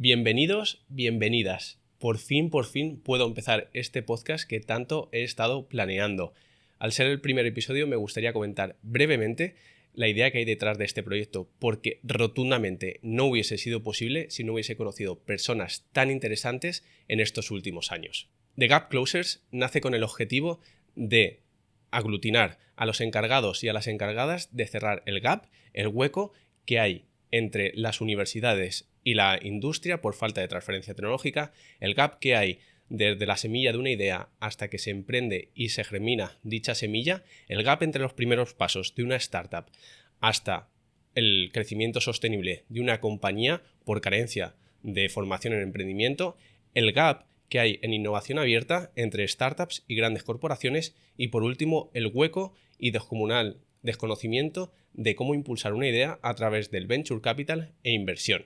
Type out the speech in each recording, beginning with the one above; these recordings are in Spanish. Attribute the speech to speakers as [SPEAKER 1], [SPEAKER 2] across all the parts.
[SPEAKER 1] Bienvenidos, bienvenidas. Por fin puedo empezar este podcast que tanto he estado planeando. Al ser el primer episodio me gustaría comentar brevemente la idea que hay detrás de este proyecto, porque rotundamente no hubiese sido posible si no hubiese conocido personas tan interesantes en estos últimos años. The Gap Closers nace con el objetivo de aglutinar a los encargados y a las encargadas de cerrar el gap, el hueco que hay entre las universidades y la industria por falta de transferencia tecnológica, el gap que hay desde la semilla de una idea hasta que se emprende y se germina dicha semilla, el gap entre los primeros pasos de una startup hasta el crecimiento sostenible de una compañía por carencia de formación en emprendimiento, el gap que hay en innovación abierta entre startups y grandes corporaciones y, por último, el hueco y descomunal desconocimiento de cómo impulsar una idea a través del venture capital e inversión.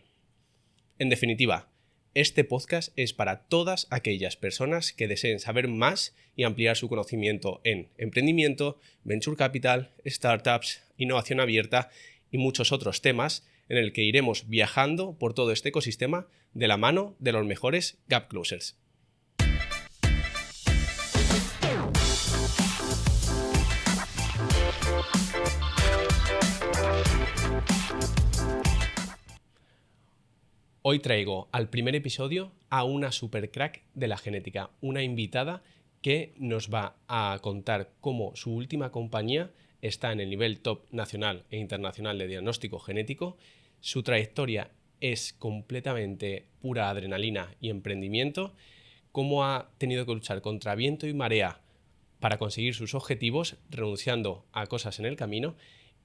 [SPEAKER 1] En definitiva, este podcast es para todas aquellas personas que deseen saber más y ampliar su conocimiento en emprendimiento, venture capital, startups, innovación abierta y muchos otros temas en el que iremos viajando por todo este ecosistema de la mano de los mejores Gap Closers. Hoy traigo al primer episodio a una super crack de la genética, una invitada que nos va a contar cómo su última compañía está en el nivel top nacional e internacional de diagnóstico genético. Su trayectoria es completamente pura adrenalina y emprendimiento, cómo ha tenido que luchar contra viento y marea para conseguir sus objetivos, renunciando a cosas en el camino,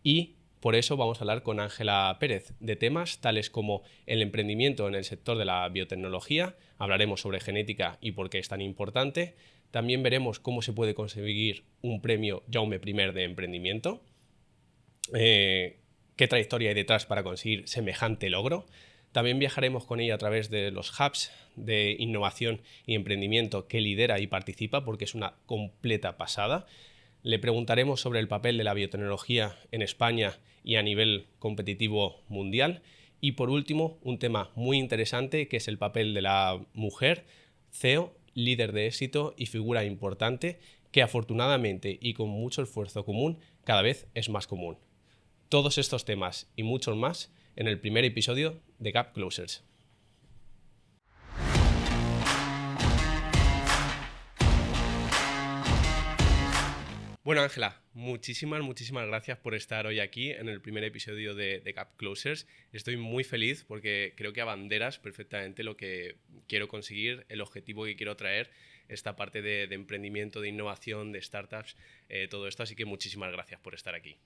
[SPEAKER 1] y por eso vamos a hablar con Ángela Pérez de temas tales como el emprendimiento en el sector de la biotecnología, hablaremos sobre genética y por qué es tan importante, también veremos cómo se puede conseguir un premio Jaume I de emprendimiento, qué trayectoria hay detrás para conseguir semejante logro. También viajaremos con ella a través de los hubs de innovación y emprendimiento que lidera y participa, porque es una completa pasada. Le preguntaremos sobre el papel de la biotecnología en España y a nivel competitivo mundial. Y por último, un tema muy interesante que es el papel de la mujer, CEO, líder de éxito y figura importante que afortunadamente y con mucho esfuerzo común cada vez es más común. Todos estos temas y muchos más en el primer episodio de Gap Closers. Bueno, Ángela, muchísimas gracias por estar hoy aquí en el primer episodio de Gap Closers. Estoy muy feliz porque creo que abanderas perfectamente lo que quiero conseguir, el objetivo que quiero traer, esta parte de emprendimiento, de innovación, de startups, todo esto. Así que muchísimas gracias por estar aquí.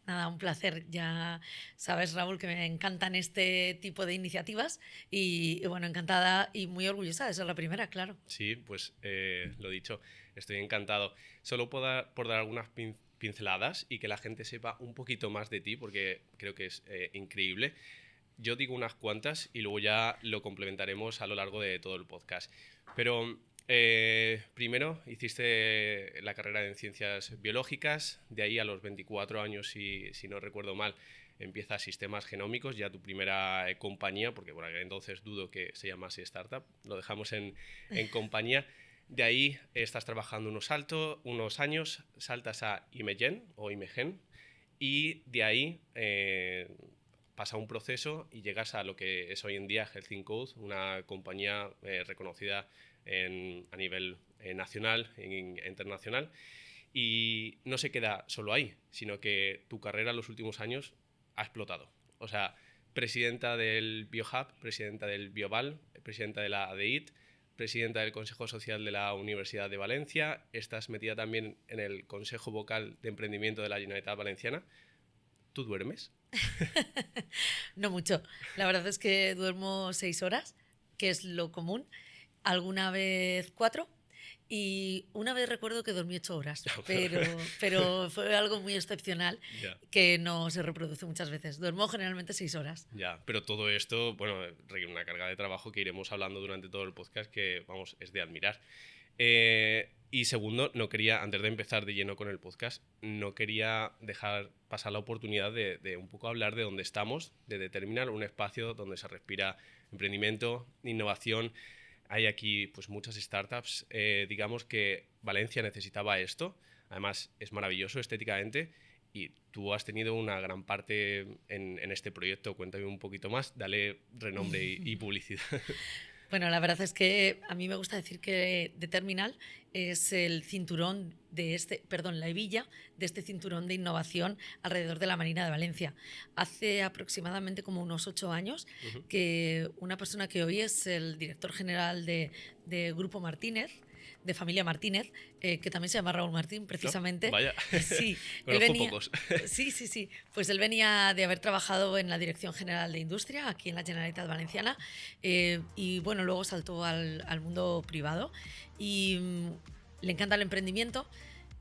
[SPEAKER 2] Nada, un placer. Ya sabes, Raúl, que me encantan este tipo de iniciativas y bueno, encantada y muy orgullosa de ser la primera, claro.
[SPEAKER 1] Sí, pues lo dicho, estoy encantado. Solo por dar algunas pinceladas y que la gente sepa un poquito más de ti, porque creo que es increíble. Yo digo unas cuantas y luego ya lo complementaremos a lo largo de todo el podcast. Pero primero hiciste la carrera en ciencias biológicas, de ahí a los 24 años, si no recuerdo mal, empiezas sistemas genómicos, ya tu primera compañía, porque por aquel entonces dudo que se llamase startup, lo dejamos en compañía. De ahí estás trabajando unos años, saltas a Imegen o Imegen, y de ahí pasa un proceso y llegas a lo que es hoy en día Health in Code, una compañía reconocida a nivel nacional e internacional. Y no se queda solo ahí, sino que tu carrera en los últimos años ha explotado. O sea, presidenta del BioHub, presidenta del BioVal, presidenta de la ADIT, presidenta del Consejo Social de la Universidad de Valencia, estás metida también en el Consejo Vocal de Emprendimiento de la Generalitat Valenciana. ¿Tú duermes?
[SPEAKER 2] No mucho. La verdad es que duermo 6 horas, que es lo común. Alguna vez 4. Y una vez recuerdo que dormí 8 horas, pero fue algo muy excepcional
[SPEAKER 1] Ya.
[SPEAKER 2] que no se reproduce muchas veces. Duermo generalmente 6 horas.
[SPEAKER 1] Ya, pero todo esto, bueno, requiere una carga de trabajo que iremos hablando durante todo el podcast que, vamos, es de admirar. Y segundo, no quería, antes de empezar de lleno con el podcast, no quería dejar pasar la oportunidad de un poco hablar de dónde estamos, de determinar un espacio donde se respira emprendimiento, innovación. Hay aquí pues muchas startups. Digamos que Valencia necesitaba esto. Además, es maravilloso estéticamente y tú has tenido una gran parte en este proyecto. Cuéntame un poquito más, dale renombre y publicidad.
[SPEAKER 2] Bueno, la verdad es que a mí me gusta decir que The Terminal es el cinturón de la hebilla de este cinturón de innovación alrededor de la Marina de Valencia. Hace aproximadamente como unos 8 años que una persona que hoy es el director general de Grupo Martínez, de Familia Martínez, que también se llama Raúl Martín, precisamente.
[SPEAKER 1] ¿No? Vaya,
[SPEAKER 2] sí,
[SPEAKER 1] conozco pocos.
[SPEAKER 2] Sí. Pues él venía de haber trabajado en la Dirección General de Industria, aquí en la Generalitat Valenciana, y bueno, luego saltó al mundo privado y le encanta el emprendimiento.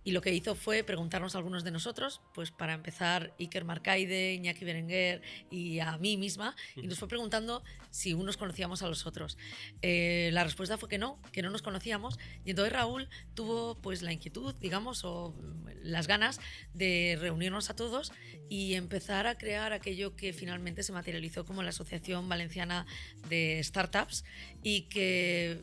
[SPEAKER 2] Y lo que hizo fue preguntarnos a algunos de nosotros, pues para empezar Iker Marcaide, Iñaki Berenguer y a mí misma, y nos fue preguntando si unos conocíamos a los otros. La respuesta fue que no nos conocíamos, y entonces Raúl tuvo pues la inquietud, digamos, o las ganas de reunirnos a todos y empezar a crear aquello que finalmente se materializó como la Asociación Valenciana de Startups y que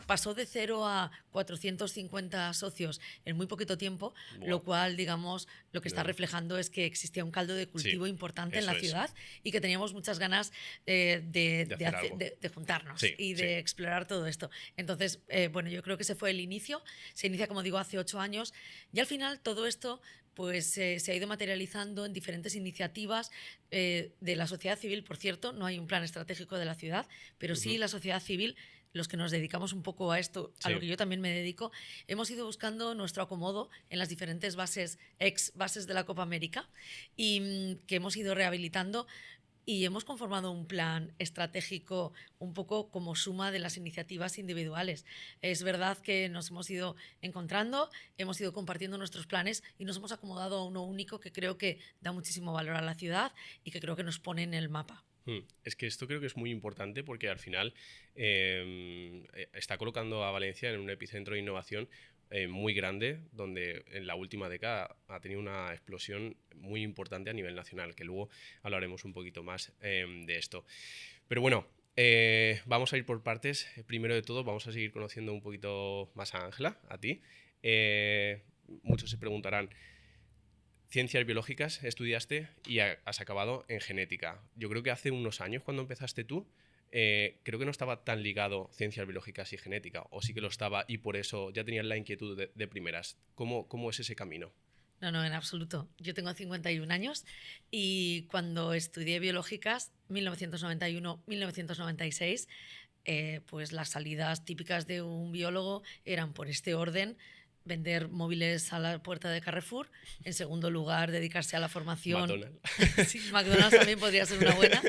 [SPEAKER 2] pasó de 0 a 450 socios en muy poquito tiempo,
[SPEAKER 1] Wow.
[SPEAKER 2] lo cual, digamos, lo que está reflejando es que existía un caldo de cultivo importante en la ciudad y que teníamos muchas ganas de juntarnos y de explorar todo esto. Entonces, bueno, yo creo que ese fue el inicio. Se inicia, como digo, hace 8 años y al final todo esto pues se ha ido materializando en diferentes iniciativas de la sociedad civil. Por cierto, no hay un plan estratégico de la ciudad, pero sí la sociedad civil, los que nos dedicamos un poco a esto, a lo que yo también me dedico, hemos ido buscando nuestro acomodo en las diferentes ex bases de la Copa América y que hemos ido rehabilitando y hemos conformado un plan estratégico un poco como suma de las iniciativas individuales. Es verdad que nos hemos ido encontrando, hemos ido compartiendo nuestros planes y nos hemos acomodado a uno único que creo que da muchísimo valor a la ciudad y que creo que nos pone en el mapa.
[SPEAKER 1] Es que esto creo que es muy importante porque al final está colocando a Valencia en un epicentro de innovación muy grande, donde en la última década ha tenido una explosión muy importante a nivel nacional, que luego hablaremos un poquito más de esto. Pero bueno, vamos a ir por partes. Primero de todo, vamos a seguir conociendo un poquito más a Ángela, a ti. Muchos se preguntarán, Ciencias biológicas estudiaste y has acabado en genética. Yo creo que hace unos años, cuando empezaste tú, creo que no estaba tan ligado ciencias biológicas y genética, o sí que lo estaba y por eso ya tenías la inquietud de primeras. ¿Cómo es ese camino?
[SPEAKER 2] No, en absoluto. Yo tengo 51 años y cuando estudié biológicas, 1991-1996, pues las salidas típicas de un biólogo eran por este orden: vender móviles a la puerta de Carrefour, en segundo lugar dedicarse a la formación.
[SPEAKER 1] McDonald's.
[SPEAKER 2] Sí, McDonald's también podría ser una buena.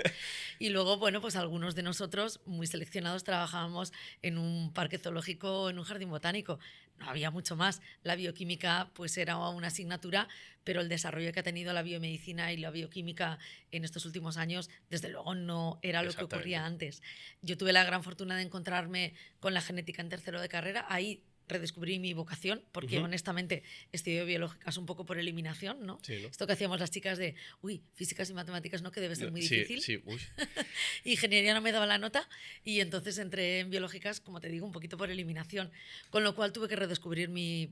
[SPEAKER 2] Y luego, bueno, pues algunos de nosotros, muy seleccionados, trabajábamos en un parque zoológico, en un jardín botánico. No había mucho más. La bioquímica pues era una asignatura, pero el desarrollo que ha tenido la biomedicina y la bioquímica en estos últimos años, desde luego no era lo que ocurría antes. Yo tuve la gran fortuna de encontrarme con la genética en tercero de carrera. Ahí redescubrí mi vocación, porque honestamente estudié biológicas un poco por eliminación, ¿no?
[SPEAKER 1] Sí, ¿no?
[SPEAKER 2] Esto que hacíamos las chicas de, físicas y matemáticas, ¿no? Que debe ser muy difícil.
[SPEAKER 1] Sí, uy.
[SPEAKER 2] Ingeniería no me daba la nota y entonces entré en biológicas, como te digo, un poquito por eliminación, con lo cual tuve que redescubrir mi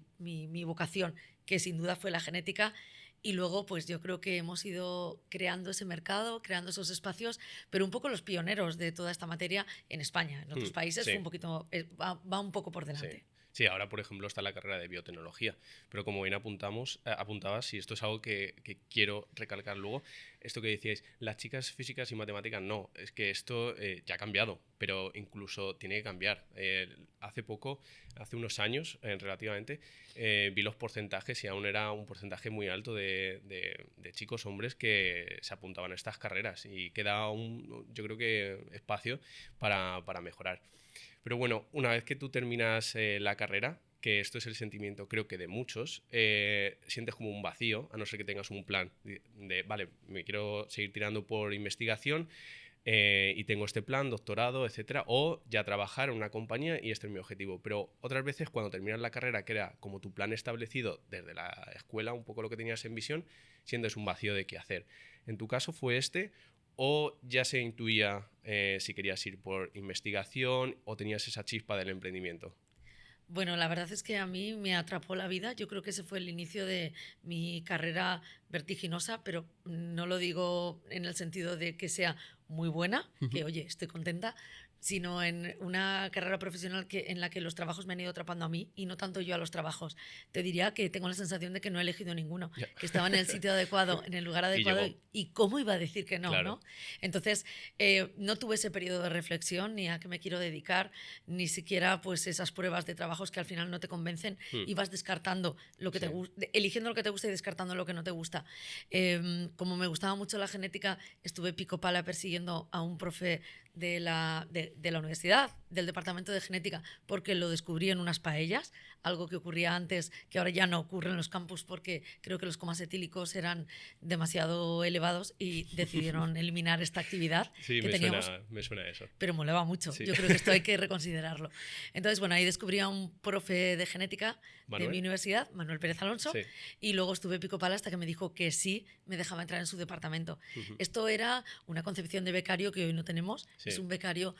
[SPEAKER 2] vocación, que sin duda fue la genética. Y luego, pues yo creo que hemos ido creando ese mercado, creando esos espacios, pero un poco los pioneros de toda esta materia en España. En otros países fue un poquito, va un poco por delante.
[SPEAKER 1] Sí. Sí, ahora, por ejemplo, está la carrera de biotecnología, pero como bien apuntabas, y esto es algo que quiero recalcar luego, esto que decíais, las chicas físicas y matemáticas no, es que esto ya ha cambiado, pero incluso tiene que cambiar. Hace unos años, relativamente, vi los porcentajes y aún era un porcentaje muy alto de chicos, hombres que se apuntaban a estas carreras y queda yo creo que espacio para mejorar. Pero bueno, una vez que tú terminas la carrera, que esto es el sentimiento creo que de muchos, sientes como un vacío, a no ser que tengas un plan vale, me quiero seguir tirando por investigación y tengo este plan, doctorado, etcétera, o ya trabajar en una compañía y este es mi objetivo. Pero otras veces cuando terminas la carrera, que era como tu plan establecido desde la escuela, un poco lo que tenías en visión, sientes un vacío de qué hacer. ¿En tu caso fue este ¿O ya se intuía si querías ir por investigación o tenías esa chispa del emprendimiento?
[SPEAKER 2] Bueno, la verdad es que a mí me atrapó la vida. Yo creo que ese fue el inicio de mi carrera vertiginosa, pero no lo digo en el sentido de que sea muy buena, que oye, estoy contenta, sino en una carrera profesional en la que los trabajos me han ido atrapando a mí y no tanto yo a los trabajos. Te diría que tengo la sensación de que no he elegido ninguno,
[SPEAKER 1] Ya.
[SPEAKER 2] que estaba en el sitio adecuado, en el lugar
[SPEAKER 1] Y
[SPEAKER 2] adecuado
[SPEAKER 1] llegó.
[SPEAKER 2] y cómo iba a decir que no,
[SPEAKER 1] Claro.
[SPEAKER 2] ¿no? Entonces, no tuve ese periodo de reflexión ni a qué me quiero dedicar, ni siquiera pues esas pruebas de trabajos que al final no te convencen y vas descartando lo que te
[SPEAKER 1] Sí.
[SPEAKER 2] gusta, eligiendo lo que te gusta y descartando lo que no te gusta. Como me gustaba mucho la genética, estuve pico pala persiguiendo a un profe de la universidad, del departamento de genética, porque lo descubrí en unas paellas, algo que ocurría antes, que ahora ya no ocurre en los campus porque creo que los comas etílicos eran demasiado elevados y decidieron eliminar esta actividad
[SPEAKER 1] Sí,
[SPEAKER 2] que
[SPEAKER 1] me
[SPEAKER 2] teníamos.
[SPEAKER 1] me suena eso.
[SPEAKER 2] Pero molaba mucho.
[SPEAKER 1] Sí.
[SPEAKER 2] Yo creo que esto hay que reconsiderarlo. Entonces, bueno, ahí descubrí a un profe de genética de mi
[SPEAKER 1] ¿Manuel?
[SPEAKER 2] universidad, Manuel Pérez Alonso,
[SPEAKER 1] Sí.
[SPEAKER 2] y luego estuve pico pala hasta que me dijo que sí me dejaba entrar en su departamento. Esto era una concepción de becario que hoy no tenemos.
[SPEAKER 1] Sí.
[SPEAKER 2] Es un becario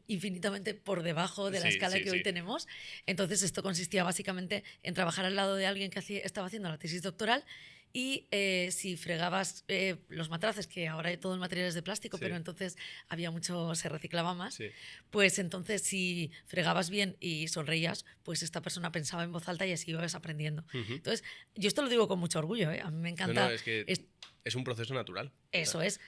[SPEAKER 2] infinitamente por debajo de la
[SPEAKER 1] Sí,
[SPEAKER 2] escala
[SPEAKER 1] sí,
[SPEAKER 2] que hoy
[SPEAKER 1] sí.
[SPEAKER 2] tenemos. Entonces, esto consistía básicamente en trabajar al lado de alguien que estaba haciendo la tesis doctoral y si fregabas los matraces, que ahora hay todo en materiales de plástico,
[SPEAKER 1] Sí.
[SPEAKER 2] pero entonces había mucho, se reciclaba más,
[SPEAKER 1] Sí.
[SPEAKER 2] pues entonces si fregabas bien y sonreías, pues esta persona pensaba en voz alta y así ibas aprendiendo. Entonces, yo esto lo digo con mucho orgullo, ¿eh? A mí me
[SPEAKER 1] No,
[SPEAKER 2] encanta.
[SPEAKER 1] no, es que es un proceso natural.
[SPEAKER 2] Eso es.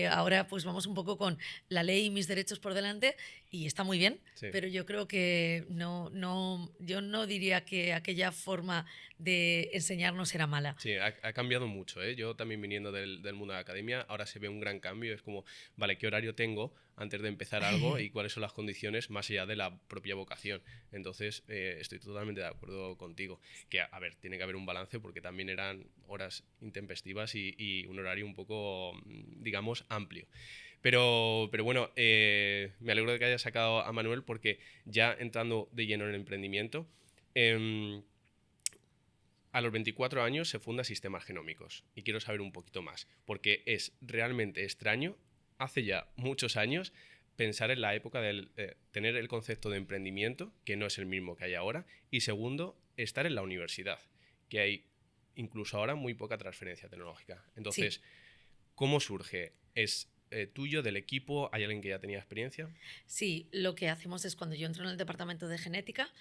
[SPEAKER 2] Ahora pues vamos un poco con la ley y mis derechos por delante y está muy bien,
[SPEAKER 1] Sí.
[SPEAKER 2] pero yo creo que yo no diría que aquella forma de enseñarnos era mala.
[SPEAKER 1] Sí, ha cambiado mucho, ¿eh? Yo también viniendo del mundo de la academia, ahora se ve un gran cambio. Es como, vale, ¿qué horario tengo antes de empezar algo y cuáles son las condiciones más allá de la propia vocación? Entonces, estoy totalmente de acuerdo contigo. Que, a ver, tiene que haber un balance porque también eran horas intempestivas y un horario un poco, digamos, amplio. Pero bueno, me alegro de que hayas sacado a Manuel porque ya entrando de lleno en el emprendimiento, a los 24 años se funda Sistemas Genómicos y quiero saber un poquito más, porque es realmente extraño, hace ya muchos años, pensar en la época de tener el concepto de emprendimiento, que no es el mismo que hay ahora, y segundo, estar en la universidad, que hay incluso ahora muy poca transferencia tecnológica. Entonces,
[SPEAKER 2] Sí.
[SPEAKER 1] ¿cómo surge? ¿Es tuyo, del equipo? ¿Hay alguien que ya tenía experiencia?
[SPEAKER 2] Sí, lo que hacemos es cuando yo entro en el departamento de genética,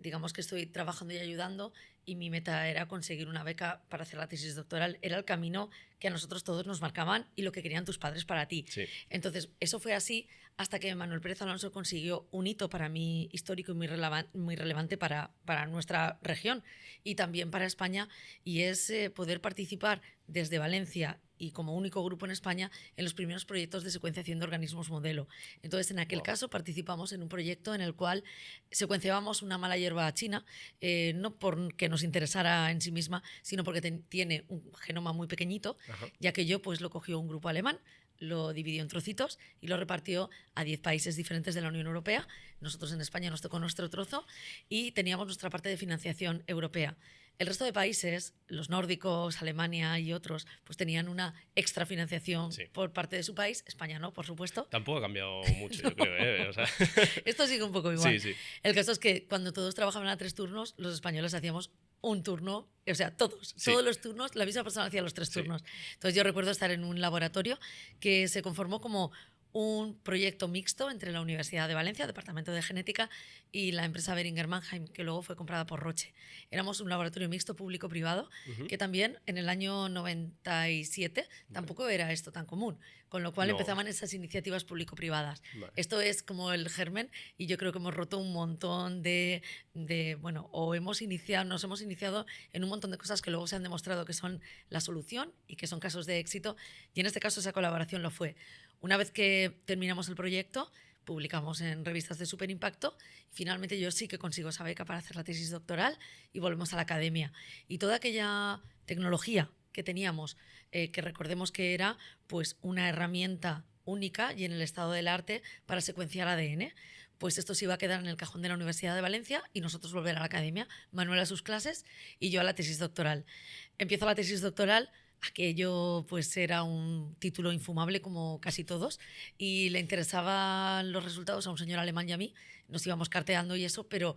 [SPEAKER 2] digamos que estoy trabajando y ayudando y mi meta era conseguir una beca para hacer la tesis doctoral. Era el camino que a nosotros todos nos marcaban y lo que querían tus padres para ti.
[SPEAKER 1] Sí.
[SPEAKER 2] Entonces, eso fue así hasta que Manuel Pérez Alonso consiguió un hito para mí histórico y muy relevante para nuestra región y también para España, y es poder participar desde Valencia y como único grupo en España en los primeros proyectos de secuenciación de organismos modelo. Entonces, en aquel caso participamos en un proyecto en el cual secuenciábamos una mala hierba china, no porque nos interesara en sí misma, sino porque tiene un genoma muy pequeñito, ya que yo pues lo cogió un grupo alemán, lo dividió en trocitos y lo repartió a 10 países diferentes de la Unión Europea. Nosotros en España nos tocó nuestro trozo y teníamos nuestra parte de financiación europea. El resto de países, los nórdicos, Alemania y otros, pues tenían una extra financiación por parte de su país. España no, por supuesto.
[SPEAKER 1] Tampoco ha cambiado mucho, yo creo, ¿eh? O sea...
[SPEAKER 2] Esto sigue un poco igual.
[SPEAKER 1] Sí.
[SPEAKER 2] El caso es que cuando todos trabajaban a 3 turnos, los españoles hacíamos un turno, o sea, todos los turnos, la misma persona hacía los 3 turnos. Entonces yo recuerdo estar en un laboratorio que se conformó como un proyecto mixto entre la Universidad de Valencia, Departamento de Genética, y la empresa Boehringer Ingelheim, que luego fue comprada por Roche. Éramos un laboratorio mixto público-privado, que también en el año 97 tampoco era esto tan común, con lo cual empezaban esas iniciativas público-privadas. Esto es como el germen y yo creo que hemos roto un montón bueno, o nos hemos iniciado en un montón de cosas que luego se han demostrado que son la solución y que son casos de éxito, y en este caso esa colaboración lo fue. Una vez que terminamos el proyecto, publicamos en revistas de superimpacto y finalmente yo sí que consigo esa beca para hacer la tesis doctoral y volvemos a la academia. Y toda aquella tecnología que teníamos, que recordemos que era pues una herramienta única y en el estado del arte para secuenciar ADN, pues esto se iba a quedar en el cajón de la Universidad de Valencia y nosotros volver a la academia, Manuel a sus clases y yo a la tesis doctoral. Empiezo la tesis doctoral, Aquello pues era un título infumable como casi todos y le interesaban los resultados a un señor alemán y a mí. Nos íbamos carteando y eso, pero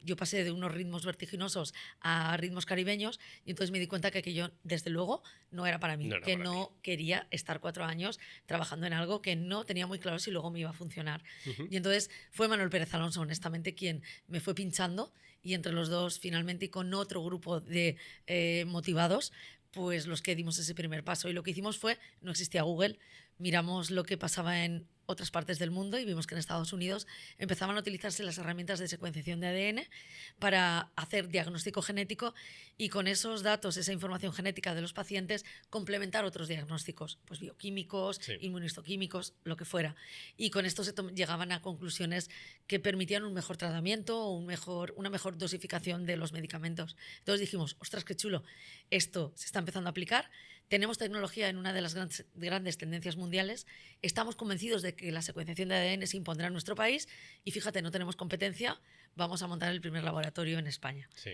[SPEAKER 2] yo pasé de unos ritmos vertiginosos a ritmos caribeños y entonces me di cuenta que aquello, desde luego, no era para mí,
[SPEAKER 1] No era
[SPEAKER 2] que
[SPEAKER 1] para ti.
[SPEAKER 2] no quería estar 4 años trabajando en algo que no tenía muy claro si luego me iba a funcionar. Y entonces fue Manuel Pérez Alonso, honestamente, quien me fue pinchando y entre los dos, finalmente, y con otro grupo de motivados, pues los que dimos ese primer paso. Y lo que hicimos fue, no existía Google, miramos lo que pasaba en otras partes del mundo y vimos que en Estados Unidos empezaban a utilizarse las herramientas de secuenciación de ADN para hacer diagnóstico genético y con esos datos, esa información genética de los pacientes, complementar otros diagnósticos, pues bioquímicos,
[SPEAKER 1] Sí.
[SPEAKER 2] inmunistoquímicos, lo que fuera. Y con esto llegaban a conclusiones que permitían un mejor tratamiento o una mejor dosificación de los medicamentos. Entonces dijimos, ostras, qué chulo, esto se está empezando a aplicar, tenemos tecnología en una de las grandes tendencias mundiales, estamos convencidos de que la secuenciación de ADN se impondrá en nuestro país y fíjate, no tenemos competencia, vamos a montar el primer laboratorio en España.
[SPEAKER 1] Sí.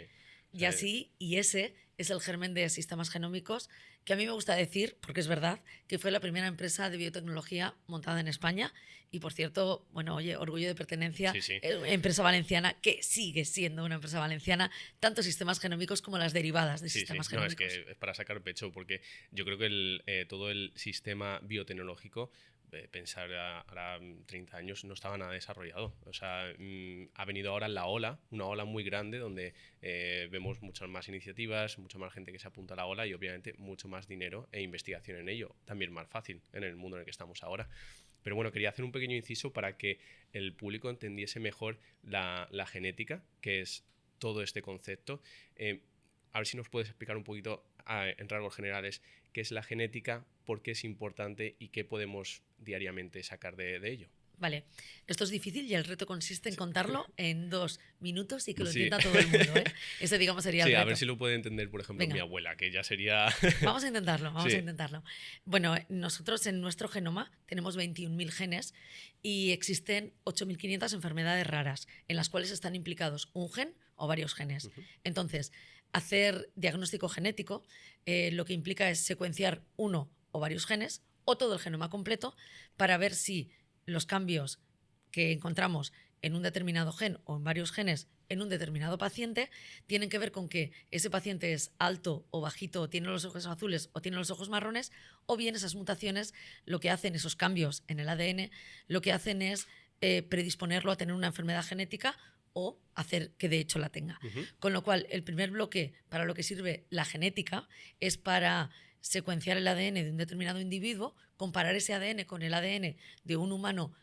[SPEAKER 2] Y así, y ese es el germen de sistemas genómicos, que a mí me gusta decir, porque es verdad, que fue la primera empresa de biotecnología montada en España. Y por cierto, bueno, oye, orgullo de pertenencia,
[SPEAKER 1] Sí, sí.
[SPEAKER 2] Empresa valenciana, que sigue siendo una empresa valenciana, tanto sistemas genómicos como las derivadas de
[SPEAKER 1] Sí,
[SPEAKER 2] sistemas
[SPEAKER 1] sí. No, es
[SPEAKER 2] genómicos.
[SPEAKER 1] que es para sacar pecho, porque yo creo que todo el sistema biotecnológico, pensar ahora 30 años, no estaba nada desarrollado. O sea, ha venido ahora la ola, una ola muy grande, donde vemos muchas más iniciativas, mucha más gente que se apunta a la ola y obviamente mucho más dinero e investigación en ello. También más fácil en el mundo en el que estamos ahora. Pero bueno, quería hacer un pequeño inciso para que el público entendiese mejor la genética, que es todo este concepto. A ver si nos puedes explicar un poquito, en rasgos generales, qué es la genética, por qué es importante y qué podemos diariamente sacar de ello.
[SPEAKER 2] Vale, esto es difícil y el reto consiste en contarlo en 2 minutos y que lo
[SPEAKER 1] Sí.
[SPEAKER 2] entienda todo el mundo, ¿eh? Ese, digamos, sería el
[SPEAKER 1] Sí,
[SPEAKER 2] reto.
[SPEAKER 1] a ver si lo puede entender, por ejemplo,
[SPEAKER 2] Venga.
[SPEAKER 1] mi abuela, que ya sería...
[SPEAKER 2] Vamos a intentarlo, vamos
[SPEAKER 1] Sí.
[SPEAKER 2] a intentarlo. Bueno, nosotros en nuestro genoma tenemos 21.000 genes y existen 8.500 enfermedades raras en las cuales están implicados un gen o varios genes. Entonces, hacer diagnóstico genético lo que implica es secuenciar uno o varios genes o todo el genoma completo para ver si los cambios que encontramos en un determinado gen o en varios genes en un determinado paciente tienen que ver con que ese paciente es alto o bajito, o tiene los ojos azules o tiene los ojos marrones, o bien esas mutaciones, lo que hacen, esos cambios en el ADN, lo que hacen es predisponerlo a tener una enfermedad genética o hacer que de hecho la tenga. Con lo cual, el primer bloque para lo que sirve la genética es para secuenciar el ADN de un determinado individuo, comparar ese ADN con el ADN de un humano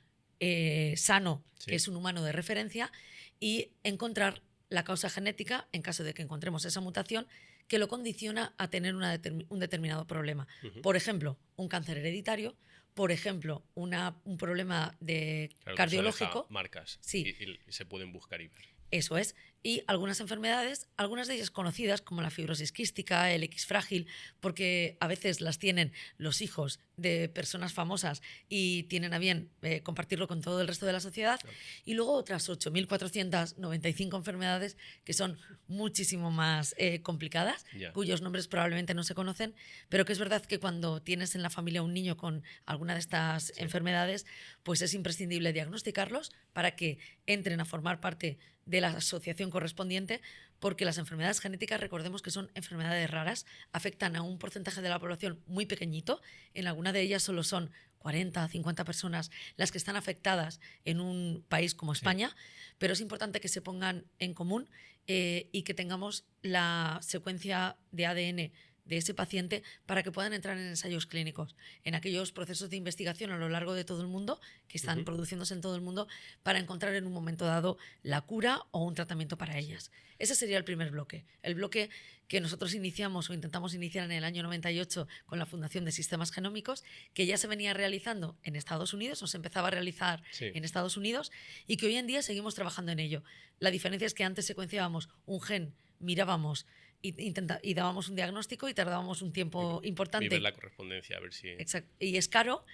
[SPEAKER 2] sano,
[SPEAKER 1] Sí.
[SPEAKER 2] que es un humano de referencia, y encontrar la causa genética, en caso de que encontremos esa mutación, que lo condiciona a tener un determinado problema. Por ejemplo, un cáncer hereditario, por ejemplo, un problema
[SPEAKER 1] Claro,
[SPEAKER 2] cardiológico.
[SPEAKER 1] Que eso deja marcas.
[SPEAKER 2] Sí.
[SPEAKER 1] Y se pueden buscar y ver.
[SPEAKER 2] Eso es. Y algunas enfermedades, algunas de ellas conocidas como la fibrosis quística, el X frágil, porque a veces las tienen los hijos de personas famosas y tienen a bien compartirlo con todo el resto de la sociedad. Claro. Y luego otras 8.495 enfermedades que son muchísimo más complicadas, cuyos nombres probablemente no se conocen, pero que es verdad que cuando tienes en la familia un niño con alguna de estas enfermedades, pues es imprescindible diagnosticarlos para que entren a formar parte de la asociación correspondiente, porque las enfermedades genéticas, recordemos que son enfermedades raras, afectan a un porcentaje de la población muy pequeñito, en alguna de ellas solo son 40, 50 personas las que están afectadas en un país como España, pero es importante que se pongan en común y que tengamos la secuencia de ADN de ese paciente para que puedan entrar en ensayos clínicos, en aquellos procesos de investigación a lo largo de todo el mundo, que están produciéndose en todo el mundo, para encontrar en un momento dado la cura o un tratamiento para ellas. Ese sería el primer bloque. El bloque que nosotros iniciamos o intentamos iniciar en el año 98 con la Fundación de Sistemas Genómicos, que ya se venía realizando en Estados Unidos, o se empezaba a realizar en Estados Unidos, y que hoy en día seguimos trabajando en ello. La diferencia es que antes secuenciábamos un gen, mirábamos y dábamos un diagnóstico y tardábamos un tiempo importante.
[SPEAKER 1] Y ver la correspondencia, a ver si...
[SPEAKER 2] Exacto. Y es caro.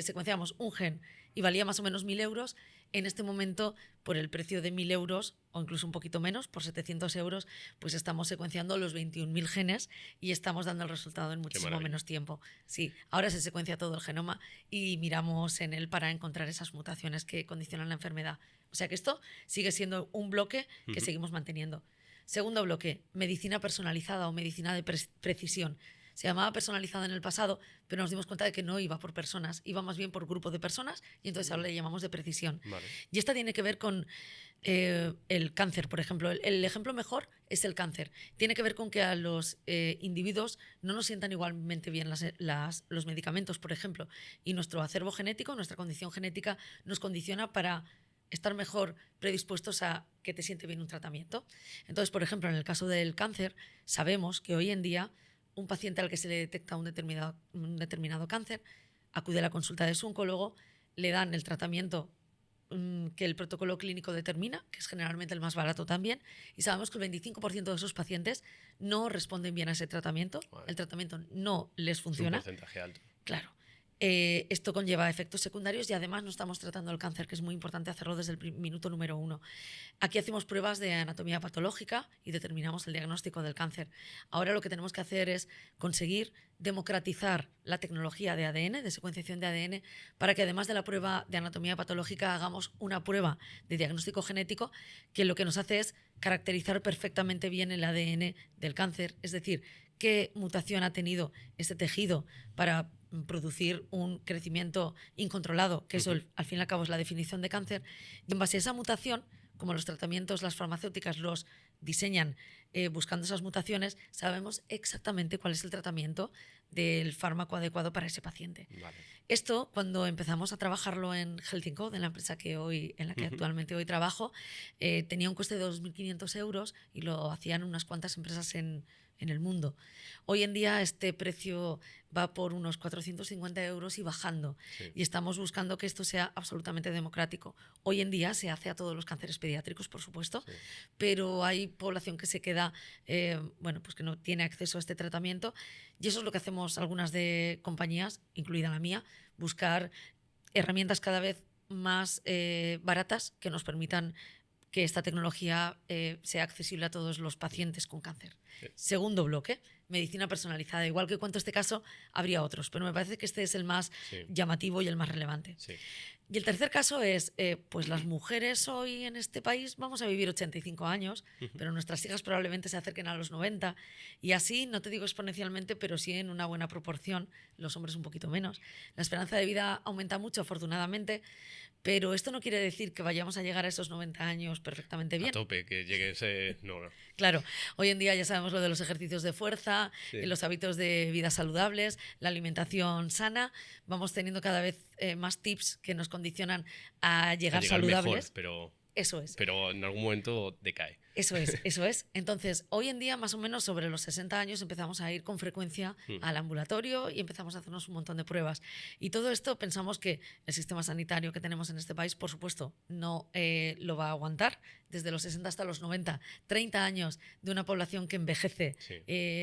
[SPEAKER 2] Secuenciamos un gen y valía más o menos 1.000 euros. En este momento, por el precio de 1.000 euros, o incluso un poquito menos, por 700 euros, pues estamos secuenciando los 21.000 genes y estamos dando el resultado en muchísimo menos tiempo. Sí, ahora se secuencia todo el genoma y miramos en él para encontrar esas mutaciones que condicionan la enfermedad. O sea que esto sigue siendo un bloque que seguimos manteniendo. Segundo bloque, medicina personalizada o medicina de precisión. Se llamaba personalizada en el pasado, pero nos dimos cuenta de que no iba por personas, iba más bien por grupo de personas y entonces ahora le llamamos de precisión.
[SPEAKER 1] Vale.
[SPEAKER 2] Y esta tiene que ver con el cáncer, por ejemplo. El ejemplo mejor es el cáncer. Tiene que ver con que a los individuos no nos sientan igualmente bien los medicamentos, por ejemplo, y nuestro acervo genético, nuestra condición genética, nos condiciona para estar mejor predispuestos a que te siente bien un tratamiento. Entonces, por ejemplo, en el caso del cáncer, sabemos que hoy en día un paciente al que se le detecta un determinado cáncer acude a la consulta de su oncólogo, le dan el tratamiento que el protocolo clínico determina, que es generalmente el más barato también, y sabemos que el 25% de esos pacientes no responden bien a ese tratamiento,
[SPEAKER 1] Vale.
[SPEAKER 2] el tratamiento no les funciona.
[SPEAKER 1] Es un porcentaje alto.
[SPEAKER 2] Claro. Esto conlleva efectos secundarios y además no estamos tratando el cáncer, que es muy importante hacerlo desde el minuto número 1. Aquí hacemos pruebas de anatomía patológica y determinamos el diagnóstico del cáncer. Ahora lo que tenemos que hacer es conseguir democratizar la tecnología de ADN, de secuenciación de ADN, para que además de la prueba de anatomía patológica hagamos una prueba de diagnóstico genético que lo que nos hace es caracterizar perfectamente bien el ADN del cáncer, es decir, qué mutación ha tenido ese tejido para producir un crecimiento incontrolado, que eso al fin y al cabo es la definición de cáncer, y en base a esa mutación, como los tratamientos, las farmacéuticas los diseñan buscando esas mutaciones, sabemos exactamente cuál es el tratamiento del fármaco adecuado para ese paciente.
[SPEAKER 1] Vale.
[SPEAKER 2] Esto, cuando empezamos a trabajarlo en Health & Co, en la empresa en la que actualmente hoy trabajo, tenía un coste de 2.500 euros y lo hacían unas cuantas empresas en el mundo. Hoy en día este precio va por unos 450 euros y bajando.
[SPEAKER 1] Sí.
[SPEAKER 2] Y estamos buscando que esto sea absolutamente democrático. Hoy en día se hace a todos los cánceres pediátricos, por supuesto,
[SPEAKER 1] Sí.
[SPEAKER 2] pero hay población que se queda, pues que no tiene acceso a este tratamiento. Y eso es lo que hacemos algunas de compañías, incluida la mía, buscar herramientas cada vez más baratas que nos permitan que esta tecnología sea accesible a todos los pacientes con cáncer.
[SPEAKER 1] Sí.
[SPEAKER 2] Segundo bloque, medicina personalizada. Igual que cuento este caso, habría otros, pero me parece que este es el más llamativo y el más relevante.
[SPEAKER 1] Sí.
[SPEAKER 2] Y el tercer caso es, pues las mujeres hoy en este país vamos a vivir 85 años, pero nuestras hijas probablemente se acerquen a los 90 y así, no te digo exponencialmente, pero sí en una buena proporción, los hombres un poquito menos. La esperanza de vida aumenta mucho, afortunadamente, pero esto no quiere decir que vayamos a llegar a esos 90 años perfectamente bien.
[SPEAKER 1] A tope, que llegue ese... No.
[SPEAKER 2] Claro, hoy en día ya sabemos lo de los ejercicios de fuerza, los hábitos de vida saludables, la alimentación sana. Vamos teniendo cada vez más tips que nos condicionan a llegar saludables.
[SPEAKER 1] Mejor, pero...
[SPEAKER 2] Eso es.
[SPEAKER 1] Pero en algún momento decae.
[SPEAKER 2] Eso es, eso es. Entonces, hoy en día, más o menos sobre los 60 años, empezamos a ir con frecuencia al ambulatorio y empezamos a hacernos un montón de pruebas. Y todo esto pensamos que el sistema sanitario que tenemos en este país, por supuesto, no lo va a aguantar. Desde los 60 hasta los 90, 30 años de una población que envejece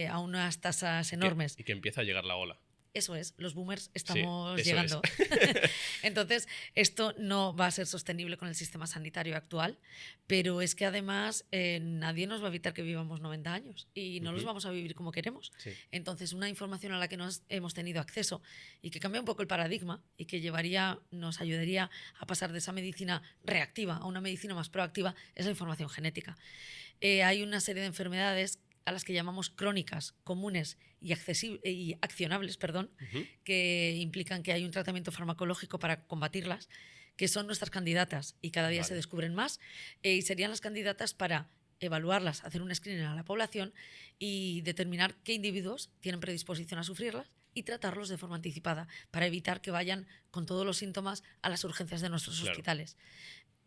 [SPEAKER 2] a unas tasas enormes.
[SPEAKER 1] Y que empieza a llegar la ola.
[SPEAKER 2] Eso es, los boomers estamos llegando.
[SPEAKER 1] Es.
[SPEAKER 2] Entonces, esto no va a ser sostenible con el sistema sanitario actual, pero es que además nadie nos va a evitar que vivamos 90 años y no los vamos a vivir como queremos.
[SPEAKER 1] Sí.
[SPEAKER 2] Entonces, una información a la que no hemos tenido acceso y que cambia un poco el paradigma y que nos ayudaría a pasar de esa medicina reactiva a una medicina más proactiva es la información genética. Hay una serie de enfermedades a las que llamamos crónicas, comunes y accionables, que implican que hay un tratamiento farmacológico para combatirlas, que son nuestras candidatas y cada día se descubren más, y serían las candidatas para evaluarlas, hacer un screening a la población y determinar qué individuos tienen predisposición a sufrirlas y tratarlos de forma anticipada para evitar que vayan con todos los síntomas a las urgencias de nuestros hospitales.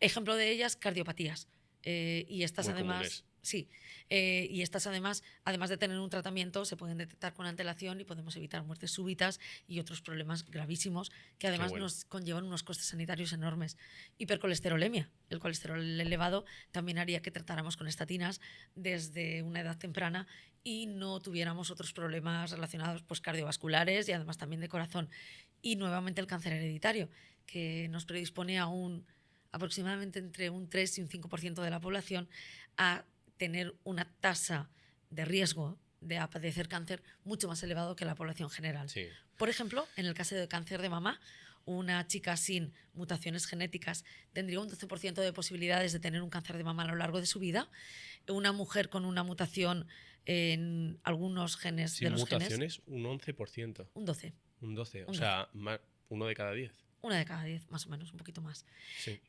[SPEAKER 2] Ejemplo de ellas, cardiopatías. Y estas
[SPEAKER 1] muy
[SPEAKER 2] además...
[SPEAKER 1] comunes.
[SPEAKER 2] Sí, y estas además de tener un tratamiento, se pueden detectar con antelación y podemos evitar muertes súbitas y otros problemas gravísimos que además nos conllevan unos costes sanitarios enormes. Hipercolesterolemia. El colesterol elevado también haría que tratáramos con estatinas desde una edad temprana y no tuviéramos otros problemas relacionados cardiovasculares y además también de corazón. Y nuevamente el cáncer hereditario, que nos predispone a aproximadamente entre un 3 y un 5% de la población a tener una tasa de riesgo de padecer cáncer mucho más elevado que la población general.
[SPEAKER 1] Sí.
[SPEAKER 2] Por ejemplo, en el caso de cáncer de mama, una chica sin mutaciones genéticas tendría un 12% de posibilidades de tener un cáncer de mama a lo largo de su vida. Una mujer con una mutación en algunos genes
[SPEAKER 1] Sin
[SPEAKER 2] de los
[SPEAKER 1] mutaciones,
[SPEAKER 2] genes,
[SPEAKER 1] un 11%.
[SPEAKER 2] un 12.
[SPEAKER 1] Un 12. O
[SPEAKER 2] Un
[SPEAKER 1] sea, uno de cada 10.
[SPEAKER 2] Una de cada 10, más o menos, un poquito más.
[SPEAKER 1] Sí.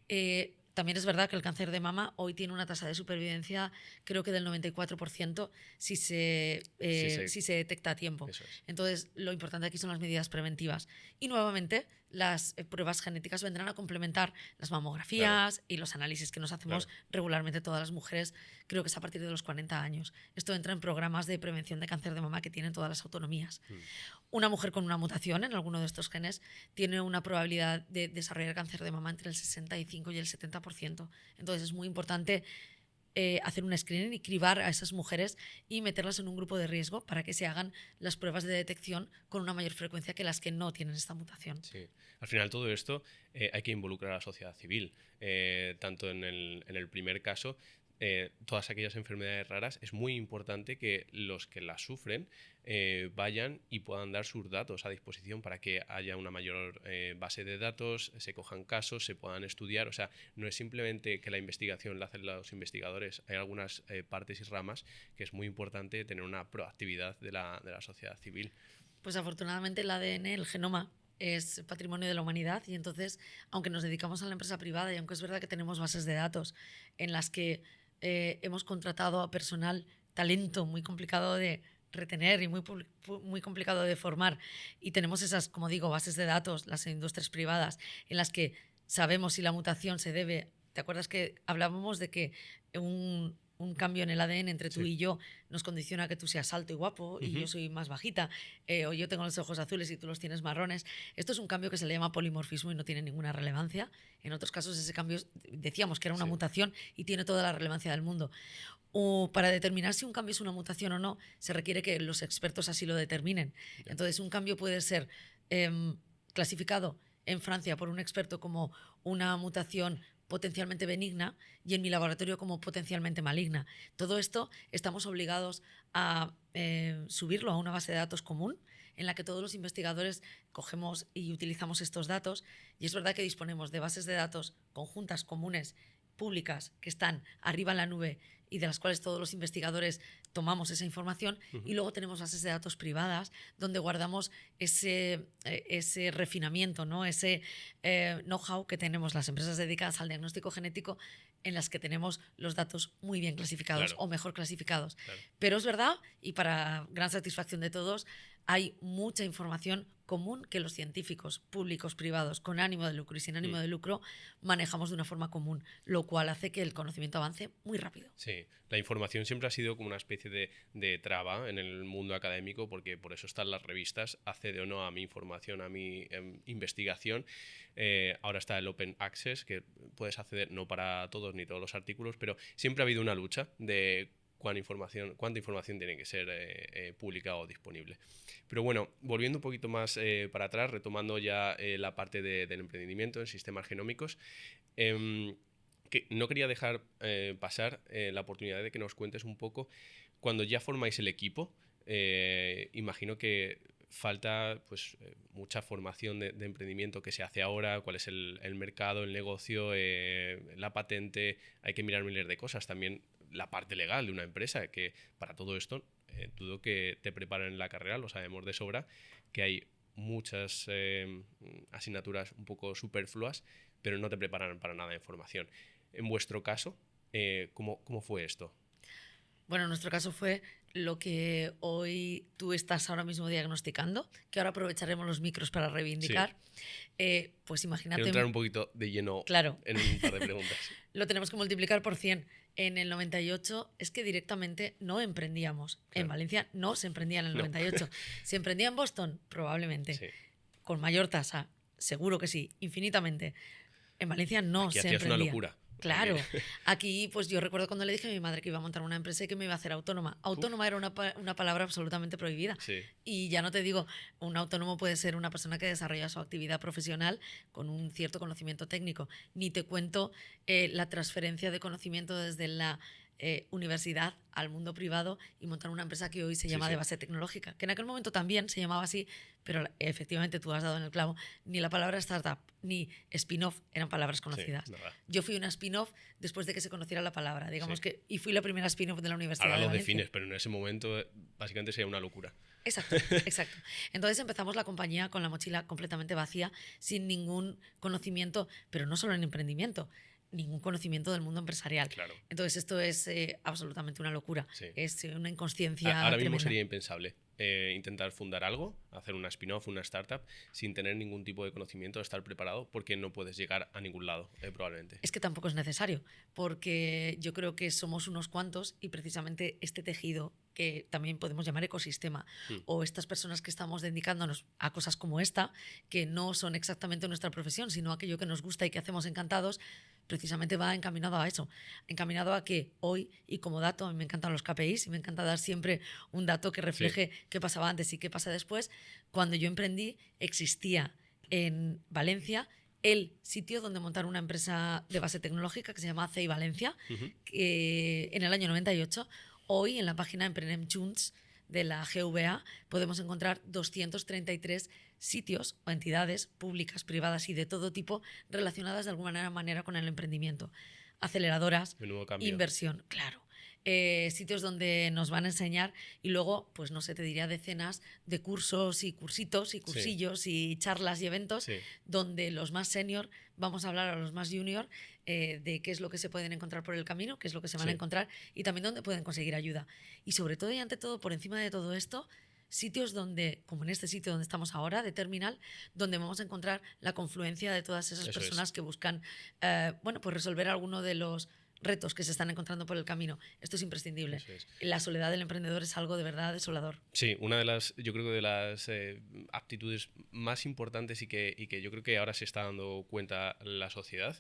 [SPEAKER 2] También es verdad que el cáncer de mama hoy tiene una tasa de supervivencia, creo que del 94%, si se detecta a tiempo.
[SPEAKER 1] Eso es.
[SPEAKER 2] Entonces, lo importante aquí son las medidas preventivas. Y nuevamente, las pruebas genéticas vendrán a complementar las mamografías y los análisis que nos hacemos regularmente todas las mujeres, creo que es a partir de los 40 años. Esto entra en programas de prevención de cáncer de mama que tienen todas las autonomías. Una mujer con una mutación en alguno de estos genes tiene una probabilidad de desarrollar cáncer de mama entre el 65 y el 70%. Entonces es muy importante hacer un screening y cribar a esas mujeres y meterlas en un grupo de riesgo para que se hagan las pruebas de detección con una mayor frecuencia que las que no tienen esta mutación.
[SPEAKER 1] Sí. Al final todo esto hay que involucrar a la sociedad civil. Tanto en el primer caso, todas aquellas enfermedades raras, es muy importante que los que las sufren vayan y puedan dar sus datos a disposición para que haya una mayor base de datos, se cojan casos, se puedan estudiar. O sea, no es simplemente que la investigación la hacen los investigadores, hay algunas partes y ramas que es muy importante tener una proactividad de la sociedad civil.
[SPEAKER 2] Pues afortunadamente el ADN, el genoma, es patrimonio de la humanidad y entonces, aunque nos dedicamos a la empresa privada y aunque es verdad que tenemos bases de datos en las que hemos contratado a personal, talento muy complicado de retener y muy complicado de formar, y tenemos esas, como digo, bases de datos, las industrias privadas, en las que sabemos si la mutación se debe. ¿Te acuerdas que hablábamos de que un cambio en el ADN entre tú y yo nos condiciona a que tú seas alto y guapo y yo soy más bajita, o yo tengo los ojos azules y tú los tienes marrones? Esto es un cambio que se le llama polimorfismo y no tiene ninguna relevancia. En otros casos ese cambio decíamos que era una mutación y tiene toda la relevancia del mundo. O para determinar si un cambio es una mutación o no, se requiere que los expertos así lo determinen. Entonces, un cambio puede ser clasificado en Francia por un experto como una mutación potencialmente benigna y en mi laboratorio como potencialmente maligna. Todo esto estamos obligados a subirlo a una base de datos común en la que todos los investigadores cogemos y utilizamos estos datos, y es verdad que disponemos de bases de datos conjuntas, comunes, públicas, que están arriba en la nube y de las cuales todos los investigadores tomamos esa información, y luego tenemos bases de datos privadas donde guardamos ese refinamiento, ¿no? Ese know-how que tenemos las empresas dedicadas al diagnóstico genético, en las que tenemos los datos muy bien clasificados o mejor clasificados. Pero es verdad, y para gran satisfacción de todos, hay mucha información común que los científicos públicos, privados, con ánimo de lucro y sin ánimo de lucro, manejamos de una forma común, lo cual hace que el conocimiento avance muy rápido.
[SPEAKER 1] Sí, la información siempre ha sido como una especie de traba en el mundo académico, porque por eso están las revistas, accede o no a mi información, a mi investigación. Ahora está el Open Access, que puedes acceder no para todos ni todos los artículos, pero siempre ha habido una lucha de cuánta información tiene que ser pública o disponible. Pero bueno, volviendo un poquito más para atrás, retomando ya la parte del emprendimiento en sistemas genómicos, que no quería dejar pasar la oportunidad de que nos cuentes un poco, cuando ya formáis el equipo, imagino que falta pues mucha formación de emprendimiento que se hace ahora, cuál es el mercado, el negocio, la patente, hay que mirar miles de cosas, también la parte legal de una empresa, que para todo esto dudo que te preparen en la carrera, lo sabemos de sobra, que hay muchas asignaturas un poco superfluas, pero no te preparan para nada de formación. En vuestro caso, ¿cómo fue esto?
[SPEAKER 2] Bueno, en nuestro caso fue lo que hoy tú estás ahora mismo diagnosticando, que ahora aprovecharemos los micros para reivindicar. Sí. Pues imagínate...
[SPEAKER 1] Quiero entrar un poquito de lleno en un par de preguntas.
[SPEAKER 2] Lo tenemos que multiplicar por 100. En el 98 es que directamente no emprendíamos. Claro. En Valencia no se emprendía en el 98. ¿Se emprendía en Boston? Probablemente. Sí. Con mayor tasa, seguro que sí, infinitamente. En Valencia no
[SPEAKER 1] aquí
[SPEAKER 2] se
[SPEAKER 1] hacías
[SPEAKER 2] emprendía.
[SPEAKER 1] Una locura.
[SPEAKER 2] Claro, aquí pues yo recuerdo cuando le dije a mi madre que iba a montar una empresa y que me iba a hacer autónoma. Autónoma era una palabra absolutamente prohibida.
[SPEAKER 1] Sí,
[SPEAKER 2] Y ya no te digo, un autónomo puede ser una persona que desarrolla su actividad profesional con un cierto conocimiento técnico. Ni te cuento la transferencia de conocimiento desde la universidad al mundo privado y montar una empresa que hoy se llama de
[SPEAKER 1] sí.
[SPEAKER 2] base tecnológica, que en aquel momento también se llamaba así, pero efectivamente tú has dado en el clavo, ni la palabra startup ni spin-off eran palabras
[SPEAKER 1] Sí,
[SPEAKER 2] conocidas.
[SPEAKER 1] nada.
[SPEAKER 2] Yo fui una spin-off después de que se conociera la palabra, digamos
[SPEAKER 1] Sí.
[SPEAKER 2] que, y fui la primera spin-off de la Universidad
[SPEAKER 1] Ahora
[SPEAKER 2] de
[SPEAKER 1] lo
[SPEAKER 2] Valencia.
[SPEAKER 1] defines, pero en ese momento básicamente sería una locura.
[SPEAKER 2] Exacto, exacto. Entonces empezamos la compañía con la mochila completamente vacía, sin ningún conocimiento, pero no solo en emprendimiento, ningún conocimiento del mundo empresarial.
[SPEAKER 1] Claro.
[SPEAKER 2] Entonces esto es absolutamente una locura,
[SPEAKER 1] Sí.
[SPEAKER 2] es una inconsciencia
[SPEAKER 1] Ahora mismo
[SPEAKER 2] tremenda.
[SPEAKER 1] sería impensable intentar fundar algo, hacer una spin-off, una startup, sin tener ningún tipo de conocimiento, estar preparado, porque no puedes llegar a ningún lado, probablemente.
[SPEAKER 2] Es que tampoco es necesario, porque yo creo que somos unos cuantos y precisamente este tejido que también podemos llamar ecosistema, o estas personas que estamos dedicándonos a cosas como esta, que no son exactamente nuestra profesión, sino aquello que nos gusta y que hacemos encantados, precisamente va encaminado a eso, encaminado a que hoy, y como dato, a mí me encantan los KPIs y me encanta dar siempre un dato que refleje qué pasaba antes y qué pasa después. Cuando yo emprendí existía en Valencia el sitio donde montar una empresa de base tecnológica que se llama CEI Valencia, que en el año 98. Hoy en la página Emprenem Junts de la GVA podemos encontrar 233 sitios o entidades públicas, privadas y de todo tipo relacionadas de alguna manera con el emprendimiento. Aceleradoras,
[SPEAKER 1] Menudo cambio.
[SPEAKER 2] inversión, claro. Sitios donde nos van a enseñar y luego, pues no sé, te diría decenas de cursos y cursitos y cursillos y charlas y eventos donde los más senior vamos a hablar a los más junior de qué es lo que se pueden encontrar por el camino, qué es lo que se van a encontrar y también dónde pueden conseguir ayuda. Y sobre todo y ante todo, por encima de todo esto, sitios donde, como en este sitio donde estamos ahora, de Terminal, donde vamos a encontrar la confluencia de todas esas personas que buscan bueno, pues resolver alguno de los retos que se están encontrando por el camino. Esto es imprescindible. La soledad del emprendedor es algo de verdad desolador.
[SPEAKER 1] Sí, una de las, yo creo que de las aptitudes más importantes y que yo creo que ahora se está dando cuenta la sociedad,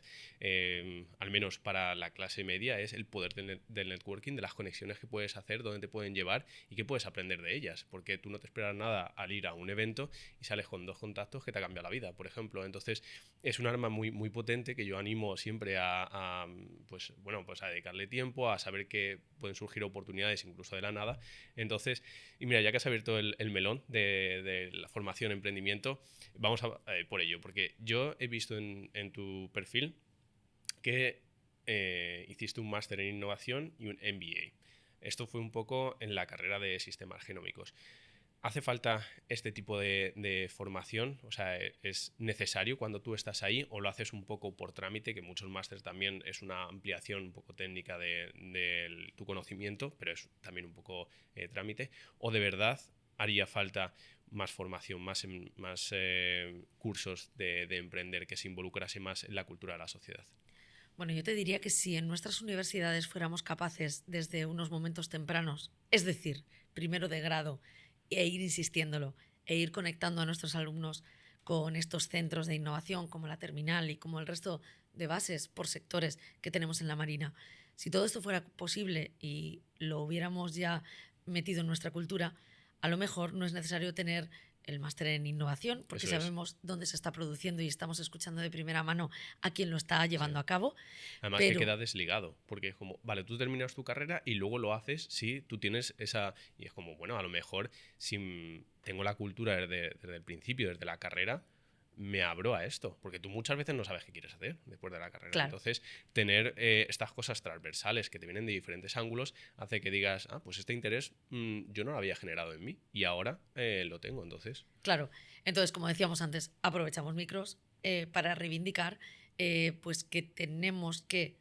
[SPEAKER 1] al menos para la clase media, es el poder del networking, de las conexiones que puedes hacer, dónde te pueden llevar y qué puedes aprender de ellas, porque tú no te esperas nada al ir a un evento y sales con 2 contactos que te ha cambiado la vida, por ejemplo. Entonces, es un arma muy, muy potente que yo animo siempre pues a dedicarle tiempo, a saber que pueden surgir oportunidades incluso de la nada. Entonces, y mira, ya que has abierto el melón de la formación, emprendimiento, vamos por ello, porque yo he visto en tu perfil que hiciste un máster en innovación y un MBA. Esto fue un poco en la carrera de sistemas genómicos. ¿Hace falta este tipo de formación? O sea, ¿es necesario cuando tú estás ahí o lo haces un poco por trámite, que muchos másteres también es una ampliación un poco técnica de tu conocimiento, pero es también un poco trámite? ¿O de verdad haría falta más formación, más cursos de emprender, que se involucrase más en la cultura de la sociedad?
[SPEAKER 2] Bueno, yo te diría que si en nuestras universidades fuéramos capaces desde unos momentos tempranos, es decir, primero de grado, e ir insistiéndolo, e ir conectando a nuestros alumnos con estos centros de innovación como la Terminal y como el resto de bases por sectores que tenemos en la Marina. Si todo esto fuera posible y lo hubiéramos ya metido en nuestra cultura, a lo mejor no es necesario tener el máster en innovación, porque sabemos dónde se está produciendo y estamos escuchando de primera mano a quien lo está llevando a cabo.
[SPEAKER 1] Además que queda desligado, porque es como, vale, tú terminas tu carrera y luego lo haces si tú tienes esa... Y es como, bueno, a lo mejor si tengo la cultura desde el principio, desde la carrera, me abro a esto, porque tú muchas veces no sabes qué quieres hacer después de la carrera.
[SPEAKER 2] Claro.
[SPEAKER 1] Entonces, tener estas cosas transversales que te vienen de diferentes ángulos hace que digas, pues este interés yo no lo había generado en mí y ahora lo tengo, entonces.
[SPEAKER 2] Claro. Entonces, como decíamos antes, aprovechamos micros para reivindicar pues que tenemos que,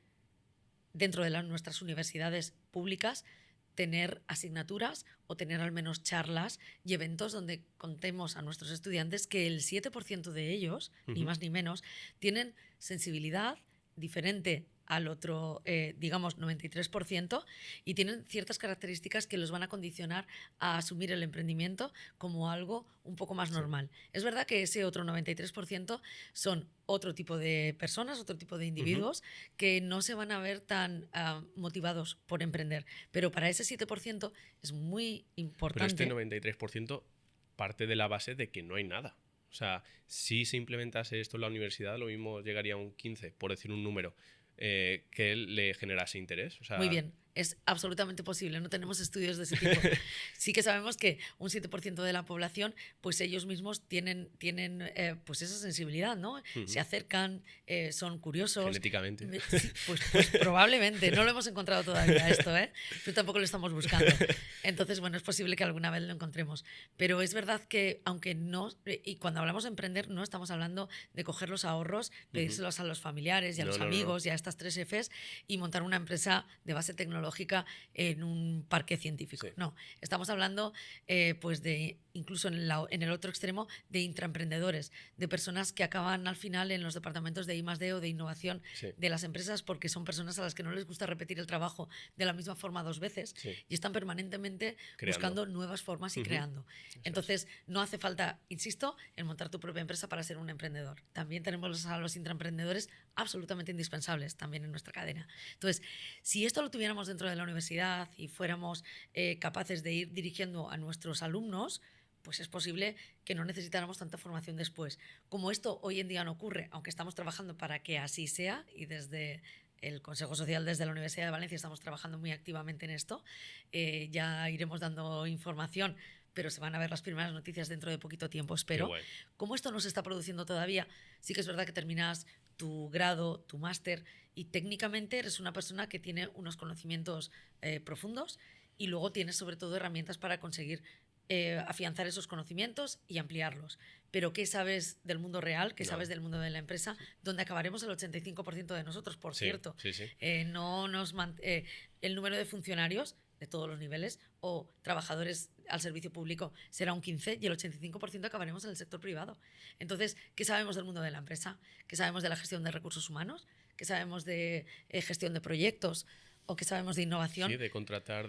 [SPEAKER 2] dentro de nuestras universidades públicas, tener asignaturas o tener al menos charlas y eventos donde contemos a nuestros estudiantes que el 7% de ellos, ni más ni menos, tienen sensibilidad diferente al otro, digamos, 93%, y tienen ciertas características que los van a condicionar a asumir el emprendimiento como algo un poco más normal. Es verdad que ese otro 93% son otro tipo de personas, otro tipo de individuos que no se van a ver tan motivados por emprender. Pero para ese 7% es muy importante.
[SPEAKER 1] Pero este 93% parte de la base de que no hay nada. O sea, si se implementase esto en la universidad, lo mismo llegaría a un 15, por decir un número, que le generase interés. O sea,
[SPEAKER 2] muy bien, es absolutamente posible, no tenemos estudios de ese tipo. Sí que sabemos que un 7% de la población, pues ellos mismos tienen pues esa sensibilidad, ¿no? Se acercan, son curiosos.
[SPEAKER 1] Genéticamente.
[SPEAKER 2] Sí, pues probablemente, no lo hemos encontrado todavía esto, ¿eh? Pero tampoco lo estamos buscando. Entonces, bueno, es posible que alguna vez lo encontremos. Pero es verdad que, aunque no, y cuando hablamos de emprender, no estamos hablando de coger los ahorros, pedírselos a los familiares y a los amigos y a estas 3 Fs y montar una empresa de base tecnológica en un parque científico. Sí. No, estamos hablando pues de, incluso en el otro extremo, de intraemprendedores, de personas que acaban al final en los departamentos de I+D o de innovación de las empresas, porque son personas a las que no les gusta repetir el trabajo de la misma forma 2 veces y están permanentemente buscando nuevas formas y creando. Entonces, no hace falta, insisto, en montar tu propia empresa para ser un emprendedor. También tenemos a los intraemprendedores absolutamente indispensables también en nuestra cadena. Entonces, si esto lo tuviéramos dentro de la universidad y fuéramos capaces de ir dirigiendo a nuestros alumnos, pues es posible que no necesitáramos tanta formación después. Como esto hoy en día no ocurre, aunque estamos trabajando para que así sea, y desde el Consejo Social, desde la Universidad de Valencia, estamos trabajando muy activamente en esto, ya iremos dando información, pero se van a ver las primeras noticias dentro de poquito tiempo, espero. Como esto no se está produciendo todavía, sí que es verdad que terminas tu grado, tu máster, y técnicamente eres una persona que tiene unos conocimientos profundos, y luego tienes sobre todo herramientas para conseguir afianzar esos conocimientos y ampliarlos. Pero ¿qué sabes del mundo real? ¿Qué sabes del mundo de la empresa? Donde acabaremos el 85% de nosotros, por cierto. No nos el número de funcionarios de todos los niveles o trabajadores al servicio público será un 15% y el 85% acabaremos en el sector privado. Entonces, ¿qué sabemos del mundo de la empresa? ¿Qué sabemos de la gestión de recursos humanos? ¿Qué sabemos de gestión de proyectos? ¿O qué sabemos de innovación?
[SPEAKER 1] Sí, de contratar,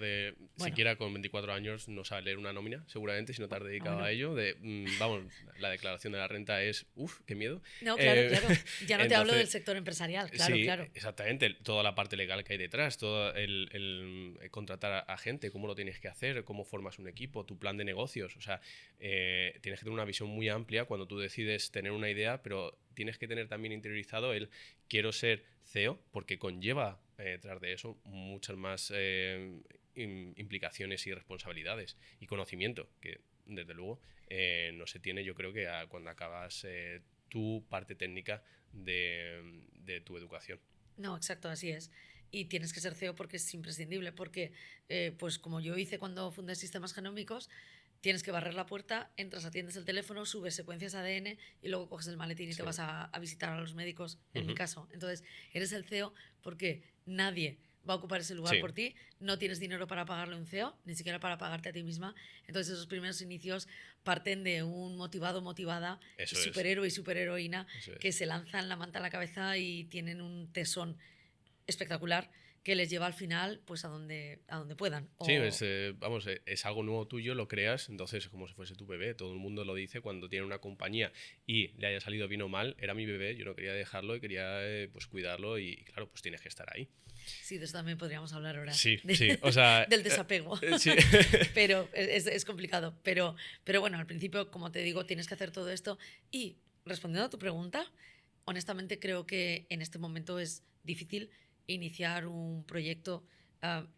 [SPEAKER 1] siquiera con 24 años no sabe leer una nómina, seguramente, si no te has dedicado a ello. Vamos, la declaración de la renta es, qué miedo.
[SPEAKER 2] No, claro. Ya no te hablo del sector empresarial, claro.
[SPEAKER 1] Exactamente, toda la parte legal que hay detrás, todo el contratar a gente, cómo lo tienes que hacer, cómo formas un equipo, tu plan de negocios. O sea, tienes que tener una visión muy amplia cuando tú decides tener una idea, pero tienes que tener también interiorizado el quiero ser CEO, porque conlleva tras de eso muchas más implicaciones y responsabilidades y conocimiento que desde luego no se tiene, yo creo que cuando acabas tu parte técnica de tu educación.
[SPEAKER 2] No, exacto, así es. Y tienes que ser CEO porque es imprescindible, porque pues como yo hice cuando fundé Sistemas Genómicos, tienes que barrer la puerta, entras, atiendes el teléfono, subes secuencias ADN y luego coges el maletín y te vas a visitar a los médicos, en mi caso. Entonces, eres el CEO porque nadie va a ocupar ese lugar por ti, no tienes dinero para pagarle un CEO, ni siquiera para pagarte a ti misma. Entonces, esos primeros inicios parten de un motivada, superhéroe y superheroína que se lanzan la manta a la cabeza y tienen un tesón espectacular que les lleva al final pues a donde puedan.
[SPEAKER 1] Sí, es algo nuevo tuyo, lo creas, entonces como si fuese tu bebé, todo el mundo lo dice cuando tiene una compañía y le haya salido bien o mal, era mi bebé, yo no quería dejarlo y quería pues cuidarlo y claro, pues tienes que estar ahí.
[SPEAKER 2] Sí, de eso también podríamos hablar ahora.
[SPEAKER 1] Sí, o sea...
[SPEAKER 2] del desapego. Pero es complicado. Pero bueno, al principio, como te digo, tienes que hacer todo esto. Y respondiendo a tu pregunta, honestamente creo que en este momento es difícil iniciar un proyecto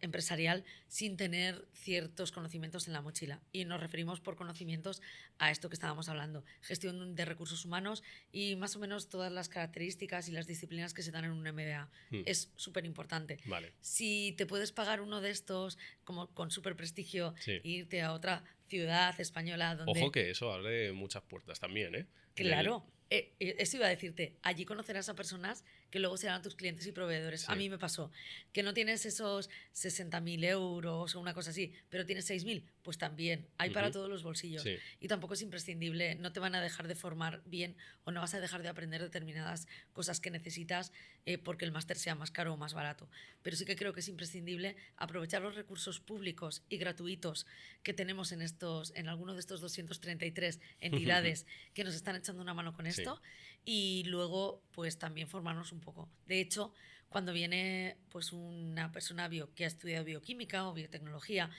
[SPEAKER 2] empresarial sin tener ciertos conocimientos en la mochila. Y nos referimos por conocimientos a esto que estábamos hablando, gestión de recursos humanos y más o menos todas las características y las disciplinas que se dan en un MBA. Es súper importante.
[SPEAKER 1] Vale.
[SPEAKER 2] Si te puedes pagar uno de estos como con súper prestigio e irte a otra ciudad española donde...
[SPEAKER 1] Ojo que eso abre muchas puertas también, ¿eh?
[SPEAKER 2] Claro. Eso iba a decirte, allí conocerás a personas que luego serán tus clientes y proveedores.
[SPEAKER 1] Sí.
[SPEAKER 2] A mí me pasó que no tienes esos 60.000 euros o una cosa así, pero tienes 6.000, pues también hay para todos los bolsillos.
[SPEAKER 1] Sí.
[SPEAKER 2] Y tampoco es imprescindible, no te van a dejar de formar bien o no vas a dejar de aprender determinadas cosas que necesitas porque el máster sea más caro o más barato. Pero sí que creo que es imprescindible aprovechar los recursos públicos y gratuitos que tenemos en alguno de estos 233 entidades que nos están echando una mano con esto, y luego pues también formarnos un poco. De hecho, cuando viene pues una persona que ha estudiado bioquímica o biotecnología,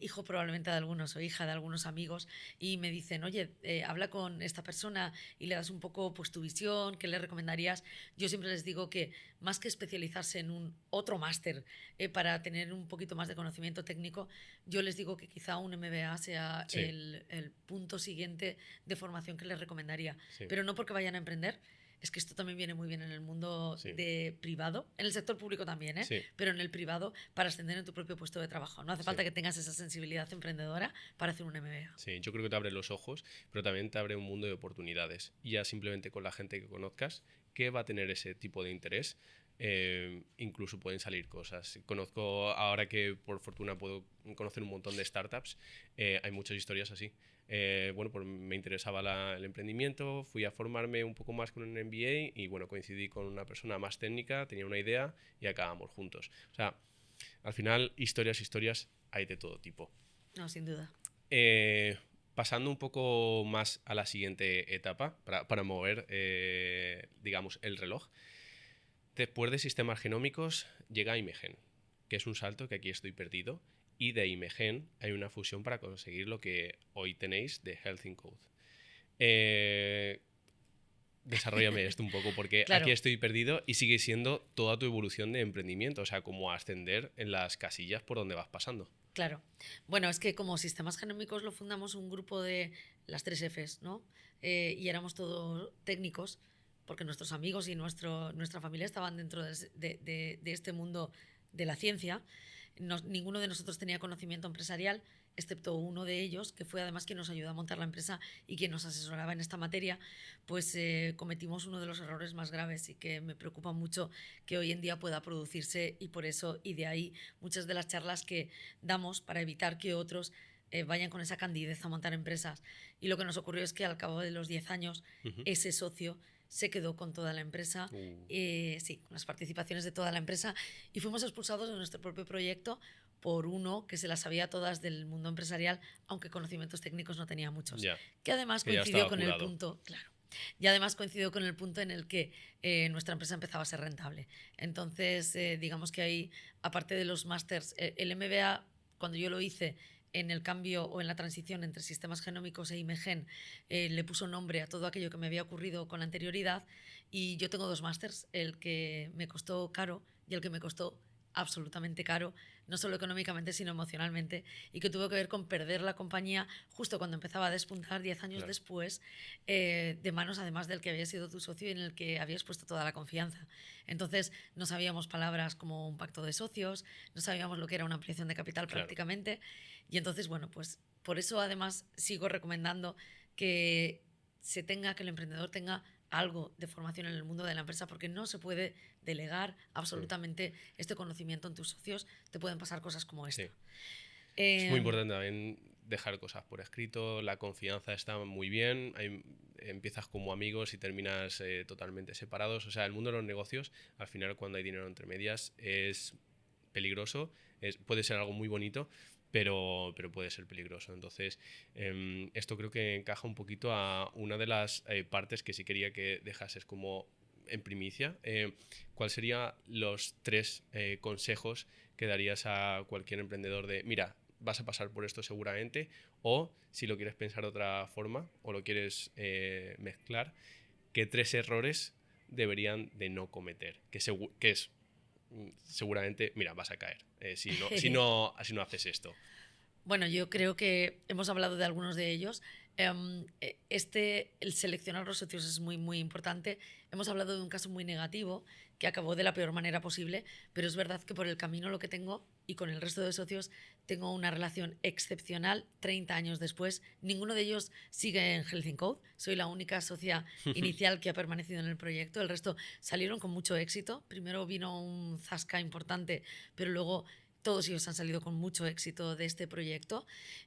[SPEAKER 2] hijo probablemente de algunos o hija de algunos amigos, y me dicen, oye, habla con esta persona y le das un poco pues tu visión, ¿qué le recomendarías? Yo siempre les digo que más que especializarse en un otro máster para tener un poquito más de conocimiento técnico, yo les digo que quizá un MBA sea el punto siguiente de formación que les recomendaría. Pero no porque vayan a emprender, es que esto también viene muy bien en el mundo de privado, en el sector público también, pero en el privado para ascender en tu propio puesto de trabajo. No hace falta que tengas esa sensibilidad emprendedora para hacer un MBA.
[SPEAKER 1] Sí, yo creo que te abre los ojos, pero también te abre un mundo de oportunidades. Y ya simplemente con la gente que conozcas, que va a tener ese tipo de interés, incluso pueden salir cosas. Conozco, ahora que por fortuna puedo conocer un montón de startups, hay muchas historias así. Bueno, pues me interesaba el emprendimiento, fui a formarme un poco más con un MBA y bueno, coincidí con una persona más técnica, tenía una idea y acabamos juntos. O sea, al final, historias hay de todo tipo.
[SPEAKER 2] No, sin duda.
[SPEAKER 1] Pasando un poco más a la siguiente etapa, para mover, digamos, el reloj. Después de sistemas genómicos llega Imagen, que es un salto que aquí estoy perdido, y de Imagen hay una fusión para conseguir lo que hoy tenéis de Health in Code. Desarróllame esto un poco, porque
[SPEAKER 2] claro.
[SPEAKER 1] Aquí estoy perdido y sigue siendo toda tu evolución de emprendimiento, o sea, como ascender en las casillas por donde vas pasando.
[SPEAKER 2] Claro. Bueno, es que como sistemas genómicos lo fundamos un grupo de las 3 Fs, ¿no? Y éramos todos técnicos, porque nuestros amigos y nuestra familia estaban dentro de este mundo de la ciencia. Ninguno de nosotros tenía conocimiento empresarial, excepto uno de ellos, que fue además quien nos ayudó a montar la empresa y quien nos asesoraba en esta materia. Pues cometimos uno de los errores más graves y que me preocupa mucho que hoy en día pueda producirse, y por eso y de ahí muchas de las charlas que damos para evitar que otros vayan con esa candidez a montar empresas. Y lo que nos ocurrió es que al cabo de los 10 años ese socio se quedó con toda la empresa, sí, con las participaciones de toda la empresa, y fuimos expulsados de nuestro propio proyecto por uno que se las sabía todas del mundo empresarial, aunque conocimientos técnicos no tenía muchos. Que además coincidió con el punto, claro. Y además coincidió con el punto en el que nuestra empresa empezaba a ser rentable. Entonces, digamos que ahí, aparte de los másters, el MBA, cuando yo lo hice, en el cambio o en la transición entre sistemas genómicos e Imagen, le puso nombre a todo aquello que me había ocurrido con anterioridad, y yo tengo 2 másters, el que me costó caro y el que me costó absolutamente caro, no solo económicamente sino emocionalmente, y que tuvo que ver con perder la compañía justo cuando empezaba a despuntar 10 años después, de manos además del que había sido tu socio y en el que habías puesto toda la confianza. Entonces no sabíamos palabras como un pacto de socios, no sabíamos lo que era una ampliación de capital prácticamente, y entonces bueno, pues por eso además sigo recomendando que el emprendedor tenga algo de formación en el mundo de la empresa, porque no se puede delegar absolutamente este conocimiento en tus socios. Te pueden pasar cosas como esta.
[SPEAKER 1] Es muy importante también dejar cosas por escrito, la confianza está muy bien, empiezas como amigos y terminas totalmente separados. O sea, el mundo de los negocios, al final cuando hay dinero entre medias, es peligroso, puede ser algo muy bonito, pero puede ser peligroso. Entonces, esto creo que encaja un poquito a una de las partes que sí quería que dejases como en primicia. ¿Cuáles serían los 3 consejos que darías a cualquier emprendedor de, mira, vas a pasar por esto seguramente, o si lo quieres pensar de otra forma o lo quieres mezclar, qué 3 errores deberían de no cometer? Que es seguramente, mira, vas a caer si no haces esto.
[SPEAKER 2] Bueno, yo creo que hemos hablado de algunos de ellos. El seleccionar los socios es muy, muy importante. Hemos hablado de un caso muy negativo que acabó de la peor manera posible, pero es verdad que por el camino lo que tengo y con el resto de socios tengo una relación excepcional 30 años después. Ninguno de ellos sigue en Health in Code. Soy la única socia inicial que ha permanecido en el proyecto. El resto salieron con mucho éxito. Primero vino un zasca importante, pero luego todos ellos han salido con mucho éxito de este proyecto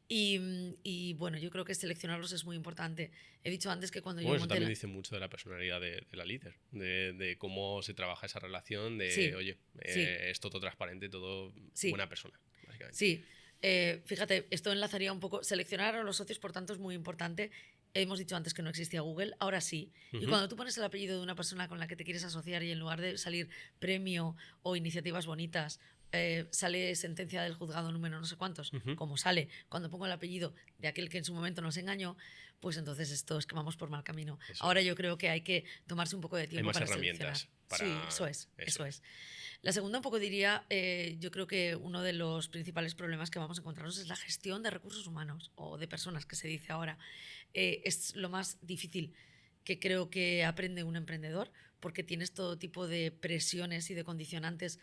[SPEAKER 2] y bueno, yo creo que seleccionarlos es muy importante. He dicho antes que cuando yo
[SPEAKER 1] Bueno, eso
[SPEAKER 2] monté
[SPEAKER 1] también dice mucho de la personalidad de la líder, de cómo se trabaja esa relación, de,
[SPEAKER 2] Sí,
[SPEAKER 1] oye,
[SPEAKER 2] sí,
[SPEAKER 1] es todo transparente, todo
[SPEAKER 2] sí,
[SPEAKER 1] buena persona, básicamente.
[SPEAKER 2] sí. Fíjate, esto enlazaría un poco. Seleccionar a los socios, por tanto, es muy importante. Hemos dicho antes que no existía Google, ahora sí. Y
[SPEAKER 1] Ujú.
[SPEAKER 2] cuando tú pones el apellido de una persona con la que te quieres asociar y en lugar de salir premio o iniciativas bonitas, sale sentencia del juzgado número no sé cuántos,
[SPEAKER 1] Ujú.
[SPEAKER 2] como sale cuando pongo el apellido de aquel que en su momento nos engañó, pues entonces esto es que vamos por mal camino.
[SPEAKER 1] Eso
[SPEAKER 2] Ahora
[SPEAKER 1] es.
[SPEAKER 2] yo creo que hay que tomarse un poco de
[SPEAKER 1] Hay
[SPEAKER 2] tiempo
[SPEAKER 1] más
[SPEAKER 2] para seleccionar.
[SPEAKER 1] herramientas
[SPEAKER 2] Sí,
[SPEAKER 1] para
[SPEAKER 2] eso es,
[SPEAKER 1] eso
[SPEAKER 2] eso
[SPEAKER 1] es.
[SPEAKER 2] es. La segunda un poco diría, yo creo que uno de los principales problemas que vamos a encontrarnos es la gestión de recursos humanos o de personas, que se dice ahora. Es lo más difícil que creo que aprende un emprendedor porque tienes todo tipo de presiones y de condicionantes,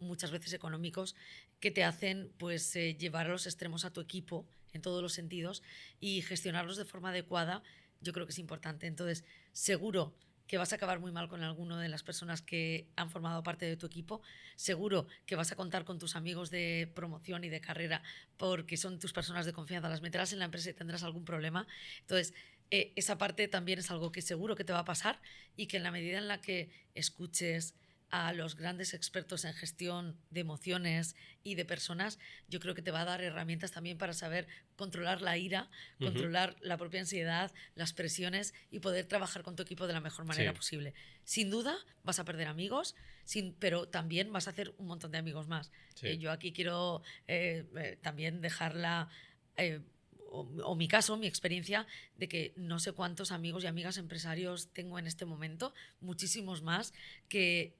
[SPEAKER 2] muchas veces económicos, que te hacen pues llevar a los extremos a tu equipo en todos los sentidos y gestionarlos de forma adecuada. Yo creo que es importante. Entonces, seguro que vas a acabar muy mal con alguno de las personas que han formado parte de tu equipo. Seguro que vas a contar con tus amigos de promoción y de carrera porque son tus personas de confianza. Las meterás en la empresa y tendrás algún problema. Entonces, esa parte también es algo que seguro que te va a pasar y que en la medida en la que escuches a los grandes expertos en gestión de emociones y de personas, yo creo que te va a dar herramientas también para saber controlar la ira,
[SPEAKER 1] Ujú.
[SPEAKER 2] controlar la propia ansiedad, las presiones y poder trabajar con tu equipo de la mejor manera
[SPEAKER 1] Sí,
[SPEAKER 2] posible. Sin duda vas a perder amigos, pero también vas a hacer un montón de amigos más.
[SPEAKER 1] sí.
[SPEAKER 2] Yo aquí quiero también dejarla... o mi caso, mi experiencia, de que no sé cuántos amigos y amigas empresarios tengo en este momento, muchísimos más que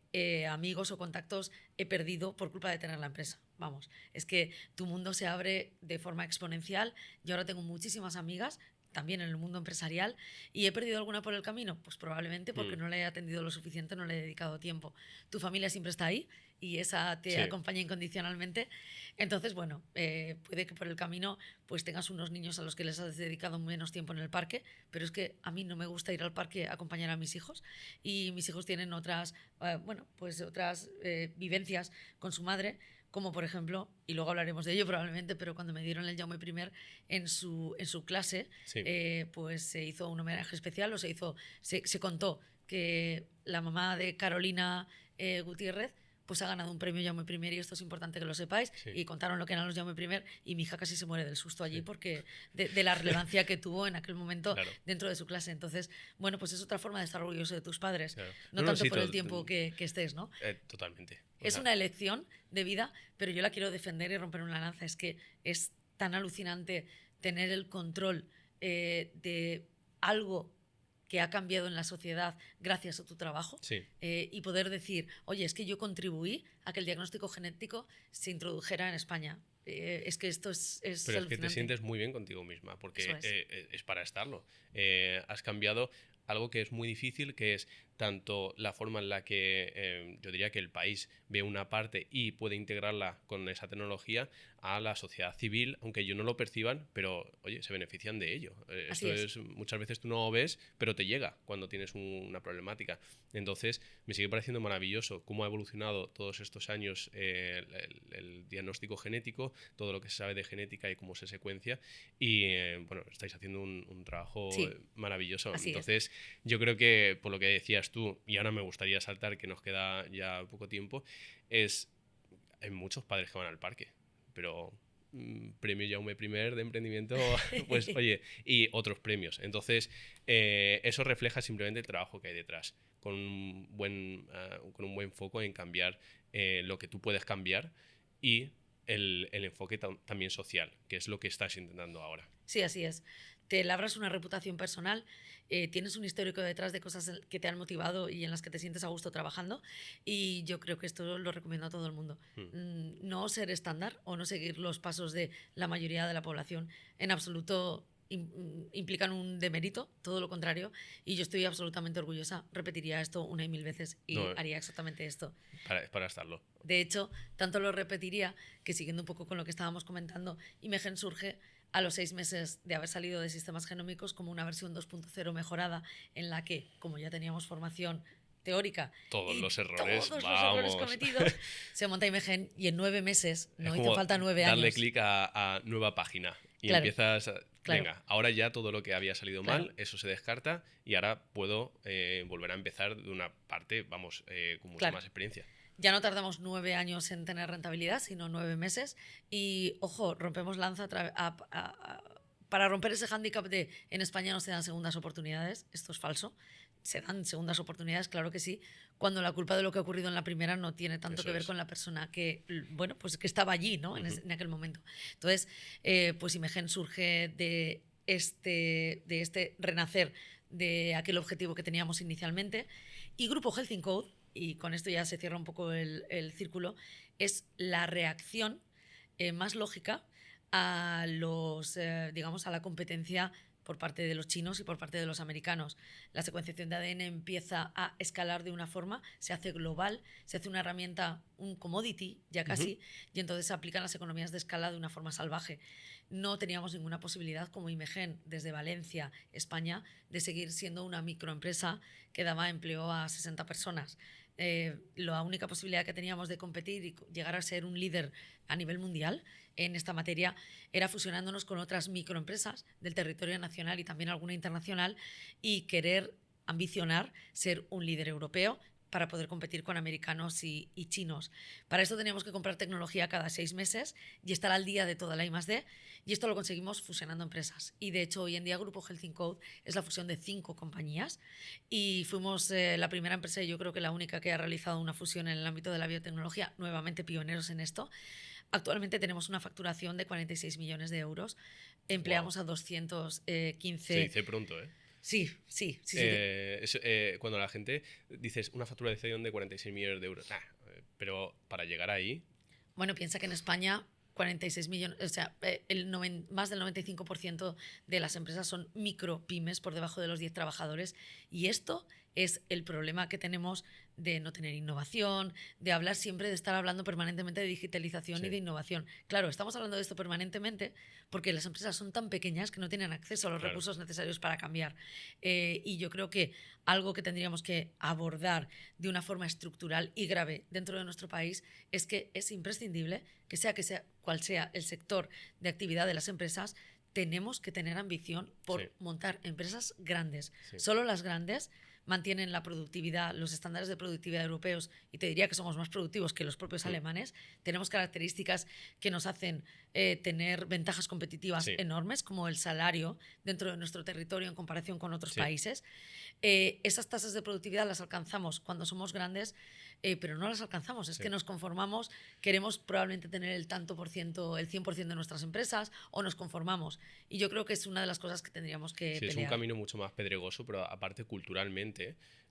[SPEAKER 2] amigos o contactos he perdido por culpa de tener la empresa. Vamos, es que tu mundo se abre de forma exponencial. Yo ahora tengo muchísimas amigas también en el mundo empresarial y he perdido alguna por el camino, pues probablemente porque
[SPEAKER 1] Mm.
[SPEAKER 2] no le he atendido lo suficiente, no le he dedicado tiempo. Tu familia siempre está ahí y esa te
[SPEAKER 1] Sí.
[SPEAKER 2] acompaña incondicionalmente. Entonces, bueno, puede que por el camino pues tengas unos niños a los que les has dedicado menos tiempo en el parque, pero es que a mí no me gusta ir al parque a acompañar a mis hijos y mis hijos tienen otras, bueno, pues otras vivencias con su madre, como por ejemplo, y luego hablaremos de ello probablemente, pero cuando me dieron el Jaume I en su clase,
[SPEAKER 1] Sí.
[SPEAKER 2] pues se hizo un homenaje especial o se contó que la mamá de Carolina Gutiérrez pues ha ganado un premio Jaume I y esto es importante que lo sepáis
[SPEAKER 1] Sí.
[SPEAKER 2] y contaron lo que eran los Jaume I y mi hija casi se muere del susto allí
[SPEAKER 1] Sí.
[SPEAKER 2] porque de la relevancia que tuvo en aquel momento
[SPEAKER 1] Claro.
[SPEAKER 2] dentro de su clase. Entonces, bueno, pues es otra forma de estar orgulloso de tus padres,
[SPEAKER 1] Claro.
[SPEAKER 2] no
[SPEAKER 1] No, no,
[SPEAKER 2] tanto
[SPEAKER 1] sí,
[SPEAKER 2] por el tiempo que estés, ¿no?
[SPEAKER 1] totalmente. O
[SPEAKER 2] Es
[SPEAKER 1] sea,
[SPEAKER 2] una elección de vida, pero yo la quiero defender y romper una lanza. Es que es tan alucinante tener el control de algo que ha cambiado en la sociedad gracias a tu trabajo
[SPEAKER 1] sí.
[SPEAKER 2] y poder decir, oye, es que yo contribuí a que el diagnóstico genético se introdujera en España. Es que esto es
[SPEAKER 1] Pero es que te
[SPEAKER 2] alucinante.
[SPEAKER 1] sientes muy bien contigo misma,
[SPEAKER 2] Eso
[SPEAKER 1] porque
[SPEAKER 2] es.
[SPEAKER 1] es para estarlo. Has cambiado algo que es muy difícil, que es tanto la forma en la que yo diría que el país ve una parte y puede integrarla con esa tecnología a la sociedad civil, aunque ellos no lo perciban, pero oye, se benefician de ello.
[SPEAKER 2] Así
[SPEAKER 1] Esto
[SPEAKER 2] es.
[SPEAKER 1] es, muchas veces tú no lo ves, pero te llega cuando tienes una problemática. Entonces, me sigue pareciendo maravilloso cómo ha evolucionado todos estos años el diagnóstico genético, todo lo que se sabe de genética y cómo se secuencia. Y bueno, estáis haciendo un trabajo
[SPEAKER 2] Sí,
[SPEAKER 1] maravilloso.
[SPEAKER 2] así es.
[SPEAKER 1] Entonces, yo creo que por lo que decías tú, y ahora me gustaría saltar, que nos queda ya poco tiempo, es hay muchos padres que van al parque, pero premio Jaume I de emprendimiento, pues oye, y otros premios. Entonces, eso refleja simplemente el trabajo que hay detrás, con un buen foco en cambiar lo que tú puedes cambiar y el enfoque también social, que es lo que estás intentando ahora.
[SPEAKER 2] Sí, así es. Te labras una reputación personal, tienes un histórico detrás de cosas que te han motivado y en las que te sientes a gusto trabajando y yo creo que esto lo recomiendo a todo el mundo.
[SPEAKER 1] Hmm.
[SPEAKER 2] No ser estándar o no seguir los pasos de la mayoría de la población. En absoluto implican un demérito, todo lo contrario, y yo estoy absolutamente orgullosa, repetiría esto una y mil veces y haría exactamente esto.
[SPEAKER 1] Para estarlo.
[SPEAKER 2] De hecho, tanto lo repetiría que, siguiendo un poco con lo que estábamos comentando, Imagen surge a los 6 meses de haber salido de sistemas genómicos como una versión 2.0 mejorada en la que, como ya teníamos formación teórica
[SPEAKER 1] todos
[SPEAKER 2] y
[SPEAKER 1] los errores,
[SPEAKER 2] todos los errores cometidos, se monta Imagen y en 9 meses, no hizo falta 9 años.
[SPEAKER 1] Darle clic a nueva página y
[SPEAKER 2] Claro,
[SPEAKER 1] empiezas,
[SPEAKER 2] claro.
[SPEAKER 1] venga, ahora ya todo lo que había salido
[SPEAKER 2] Claro.
[SPEAKER 1] mal, eso se descarta y ahora puedo volver a empezar de una parte, vamos, con mucha
[SPEAKER 2] Claro.
[SPEAKER 1] más experiencia.
[SPEAKER 2] Ya no tardamos 9 años en tener rentabilidad, sino 9 meses. Y, ojo, rompemos lanza para romper ese hándicap de en España no se dan segundas oportunidades. Esto es falso. Se dan segundas oportunidades, claro que sí, cuando la culpa de lo que ha ocurrido en la primera no tiene tanto que ver con la persona que, bueno, pues que estaba allí, ¿no? En aquel momento. Entonces, pues Imagen surge de este renacer de aquel objetivo que teníamos inicialmente. Y Grupo Health Code, y con esto ya se cierra un poco el círculo, es la reacción más lógica a digamos, a la competencia por parte de los chinos y por parte de los americanos. La secuenciación de ADN empieza a escalar de una forma, se hace global, se hace una herramienta, un commodity ya casi, y entonces se aplican las economías de escala de una forma salvaje. No teníamos ninguna posibilidad como Imagen desde Valencia, España, de seguir siendo una microempresa que daba empleo a 60 personas. La única posibilidad que teníamos de competir y llegar a ser un líder a nivel mundial en esta materia era fusionándonos con otras microempresas del territorio nacional y también alguna internacional y querer ambicionar ser un líder europeo para poder competir con americanos y chinos. Para esto teníamos que comprar tecnología cada 6 meses y estar al día de toda la I+D, y esto lo conseguimos fusionando empresas. Y de hecho hoy en día Grupo Health Code es la fusión de 5 compañías y fuimos la primera empresa y yo creo que la única que ha realizado una fusión en el ámbito de la biotecnología, nuevamente pioneros en esto. Actualmente tenemos una facturación de 46 millones de euros, empleamos a 215...
[SPEAKER 1] Se dice pronto, ¿eh?
[SPEAKER 2] Sí.
[SPEAKER 1] Cuando la gente dices una facturación de 46 millones de euros, pero para llegar ahí...
[SPEAKER 2] Bueno, piensa que en España 46 millones, o sea, más del 95% de las empresas son micropymes por debajo de los 10 trabajadores, y esto es el problema que tenemos de no tener innovación, de hablar siempre, de estar hablando permanentemente de digitalización y de innovación. Claro, estamos hablando de esto permanentemente porque las empresas son tan pequeñas que no tienen acceso a los recursos necesarios para cambiar. Y yo creo que algo que tendríamos que abordar de una forma estructural y grave dentro de nuestro país es que es imprescindible que sea cual sea el sector de actividad de las empresas, tenemos que tener ambición por montar empresas grandes. Solo las grandes mantienen la productividad, los estándares de productividad europeos, y te diría que somos más productivos que los propios alemanes. Tenemos características que nos hacen tener ventajas competitivas enormes, como el salario dentro de nuestro territorio en comparación con otros países. Esas tasas de productividad las alcanzamos cuando somos grandes, pero no las alcanzamos. Es que nos conformamos, queremos probablemente tener el tanto por ciento, el 100% de nuestras empresas, o nos conformamos. Y yo creo que es una de las cosas que tendríamos que pelear.
[SPEAKER 1] Es un camino mucho más pedregoso, pero aparte culturalmente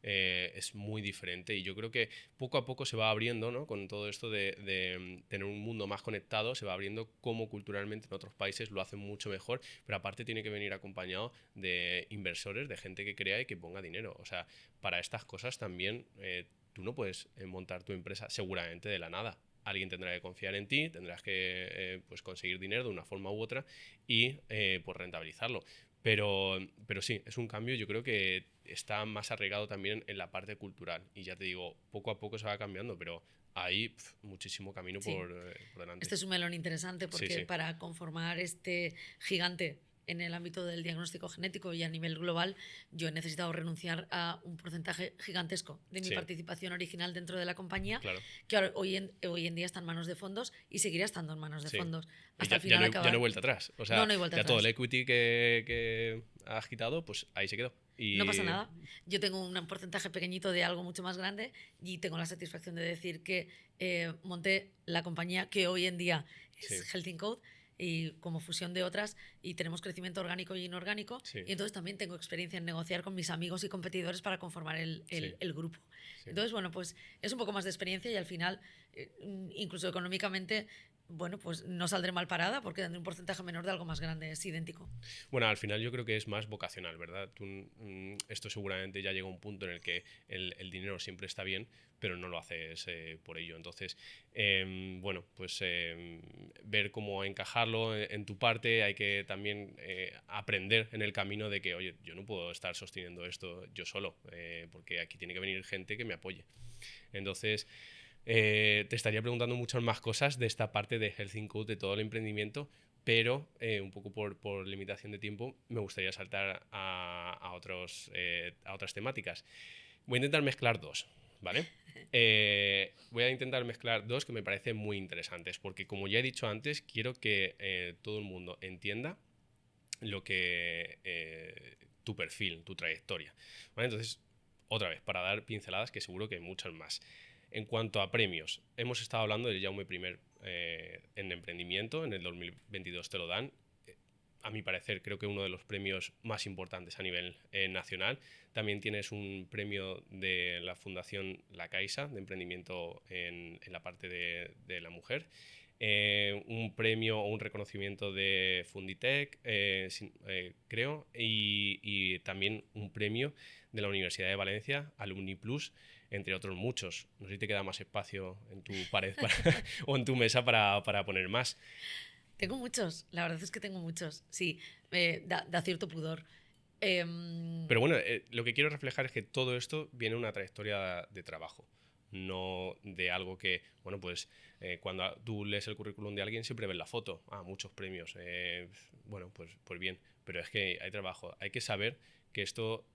[SPEAKER 1] es muy diferente, y yo creo que poco a poco se va abriendo, ¿no? Con todo esto de tener un mundo más conectado, se va abriendo cómo culturalmente en otros países lo hacen mucho mejor, pero aparte tiene que venir acompañado de inversores, de gente que crea y que ponga dinero. O sea, para estas cosas también tú no puedes montar tu empresa seguramente de la nada. Alguien tendrá que confiar en ti, tendrás que pues conseguir dinero de una forma u otra y pues rentabilizarlo. Pero sí, es un cambio, yo creo que está más arraigado también en la parte cultural. Y ya te digo, poco a poco se va cambiando, pero hay muchísimo camino por delante.
[SPEAKER 2] Este es un melón interesante porque para conformar este gigante en el ámbito del diagnóstico genético y a nivel global, yo he necesitado renunciar a un porcentaje gigantesco de mi participación original dentro de la compañía, que ahora, hoy en día está en manos de fondos y seguirá estando en manos de fondos. Hasta el final
[SPEAKER 1] ya no hay vuelta atrás. O sea,
[SPEAKER 2] no hay vuelta
[SPEAKER 1] ya
[SPEAKER 2] atrás.
[SPEAKER 1] todo el equity que has quitado, pues ahí se quedó. Y...
[SPEAKER 2] No pasa nada. Yo tengo un porcentaje pequeñito de algo mucho más grande y tengo la satisfacción de decir que monté la compañía que hoy en día es Health Code, y como fusión de otras, y tenemos crecimiento orgánico y inorgánico, y entonces también tengo experiencia en negociar con mis amigos y competidores para conformar el grupo. Entonces, bueno, pues es un poco más de experiencia y al final, incluso económicamente, bueno, pues no saldré mal parada porque tendré un porcentaje menor de algo más grande, es idéntico.
[SPEAKER 1] Bueno, al final yo creo que es más vocacional, ¿verdad? Esto seguramente ya llega a un punto en el que el dinero siempre está bien, pero no lo haces por ello. Entonces, bueno, pues ver cómo encajarlo en tu parte, hay que también aprender en el camino de que, oye, yo no puedo estar sosteniendo esto yo solo, porque aquí tiene que venir gente que me apoye. Entonces, te estaría preguntando muchas más cosas de esta parte de Health in Code, de todo el emprendimiento, pero un poco por limitación de tiempo me gustaría saltar a otras temáticas. Voy a intentar mezclar dos, ¿vale? Voy a intentar mezclar dos que me parecen muy interesantes, porque como ya he dicho antes, quiero que todo el mundo entienda lo que tu perfil, tu trayectoria, ¿vale? Entonces, otra vez, para dar pinceladas, que seguro que hay muchas más. En cuanto a premios, hemos estado hablando del Jaume I en emprendimiento, en el 2022 te lo dan. A mi parecer, creo que uno de los premios más importantes a nivel nacional. También tienes un premio de la Fundación La Caixa, de emprendimiento en la parte de la mujer. Un premio o un reconocimiento de Funditec, creo, y también un premio de la Universidad de Valencia, Alumni Plus, entre otros muchos. No sé si te queda más espacio en tu pared o en tu mesa para poner más.
[SPEAKER 2] Tengo muchos, la verdad es que tengo muchos, sí, da cierto pudor.
[SPEAKER 1] Pero bueno, lo que quiero reflejar es que todo esto viene de una trayectoria de trabajo, no de algo que, bueno, pues cuando tú lees el currículum de alguien siempre ves la foto, muchos premios, bueno, pues bien, pero es que hay trabajo, hay que saber que esto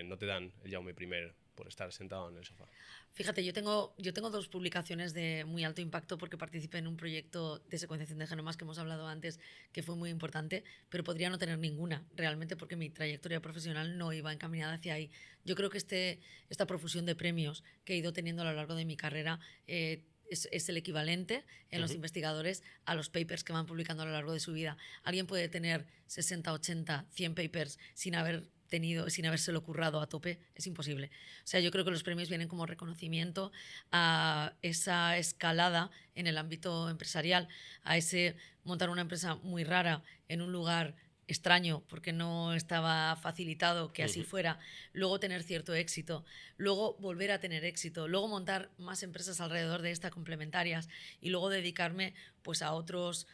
[SPEAKER 1] no te dan el Jaume I por estar sentado en el sofá.
[SPEAKER 2] Fíjate, yo tengo dos publicaciones de muy alto impacto porque participé en un proyecto de secuenciación de genomas que hemos hablado antes, que fue muy importante, pero podría no tener ninguna, realmente, porque mi trayectoria profesional no iba encaminada hacia ahí. Yo creo que esta profusión de premios que he ido teniendo a lo largo de mi carrera es el equivalente en los investigadores a los papers que van publicando a lo largo de su vida. Alguien puede tener 60, 80, 100 papers sin habérselo currado a tope, es imposible. O sea, yo creo que los premios vienen como reconocimiento a esa escalada en el ámbito empresarial, a ese montar una empresa muy rara en un lugar extraño porque no estaba facilitado que así fuera, luego tener cierto éxito, luego volver a tener éxito, luego montar más empresas alrededor de esta complementarias y luego dedicarme pues a otros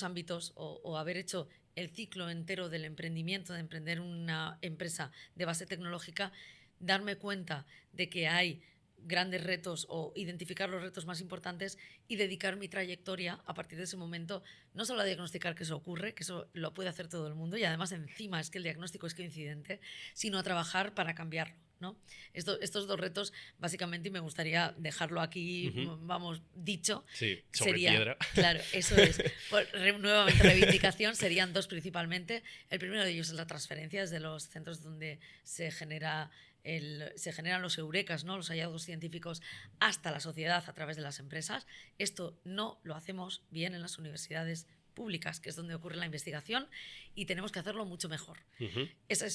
[SPEAKER 2] ámbitos o haber hecho el ciclo entero del emprendimiento, de emprender una empresa de base tecnológica, darme cuenta de que hay grandes retos o identificar los retos más importantes y dedicar mi trayectoria a partir de ese momento no solo a diagnosticar que eso ocurre, que eso lo puede hacer todo el mundo y además encima es que el diagnóstico es coincidente, sino a trabajar para cambiarlo, ¿no? Estos dos retos básicamente, y me gustaría dejarlo aquí, vamos, dicho,
[SPEAKER 1] Sí, sobre
[SPEAKER 2] sería,
[SPEAKER 1] piedra.
[SPEAKER 2] claro, eso es, nuevamente reivindicación, serían dos principalmente. El primero de ellos es la transferencia desde los centros donde se generan los eurekas, ¿no? Los hallazgos científicos hasta la sociedad a través de las empresas. Esto no lo hacemos bien en las universidades públicas, que es donde ocurre la investigación, y tenemos que hacerlo mucho mejor.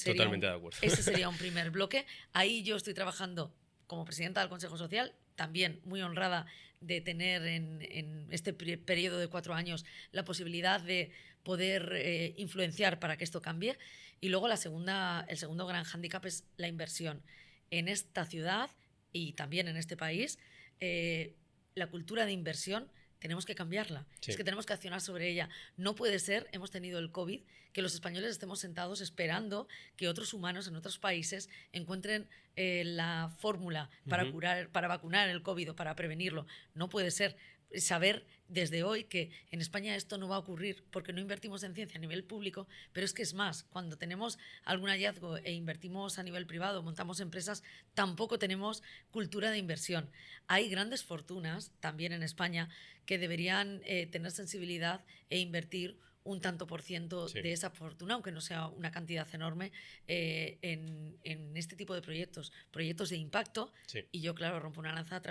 [SPEAKER 1] Totalmente de acuerdo.
[SPEAKER 2] Ese sería un primer bloque. Ahí yo estoy trabajando como presidenta del Consejo Social, también muy honrada de tener en este periodo de 4 años la posibilidad de poder influenciar para que esto cambie. Y luego el segundo gran hándicap es la inversión. En esta ciudad y también en este país, la cultura de inversión tenemos que cambiarla. Sí. Es que tenemos que accionar sobre ella. No puede ser, hemos tenido el COVID, que los españoles estemos sentados esperando que otros humanos en otros países encuentren la fórmula para para vacunar el COVID o para prevenirlo. No puede ser. Saber desde hoy que en España esto no va a ocurrir porque no invertimos en ciencia a nivel público, pero es que es más, cuando tenemos algún hallazgo e invertimos a nivel privado, montamos empresas, tampoco tenemos cultura de inversión. Hay grandes fortunas también en España que deberían tener sensibilidad e invertir un tanto por ciento de esa fortuna, aunque no sea una cantidad enorme, en este tipo de proyectos de impacto. Sí. Y yo, claro, rompo una lanza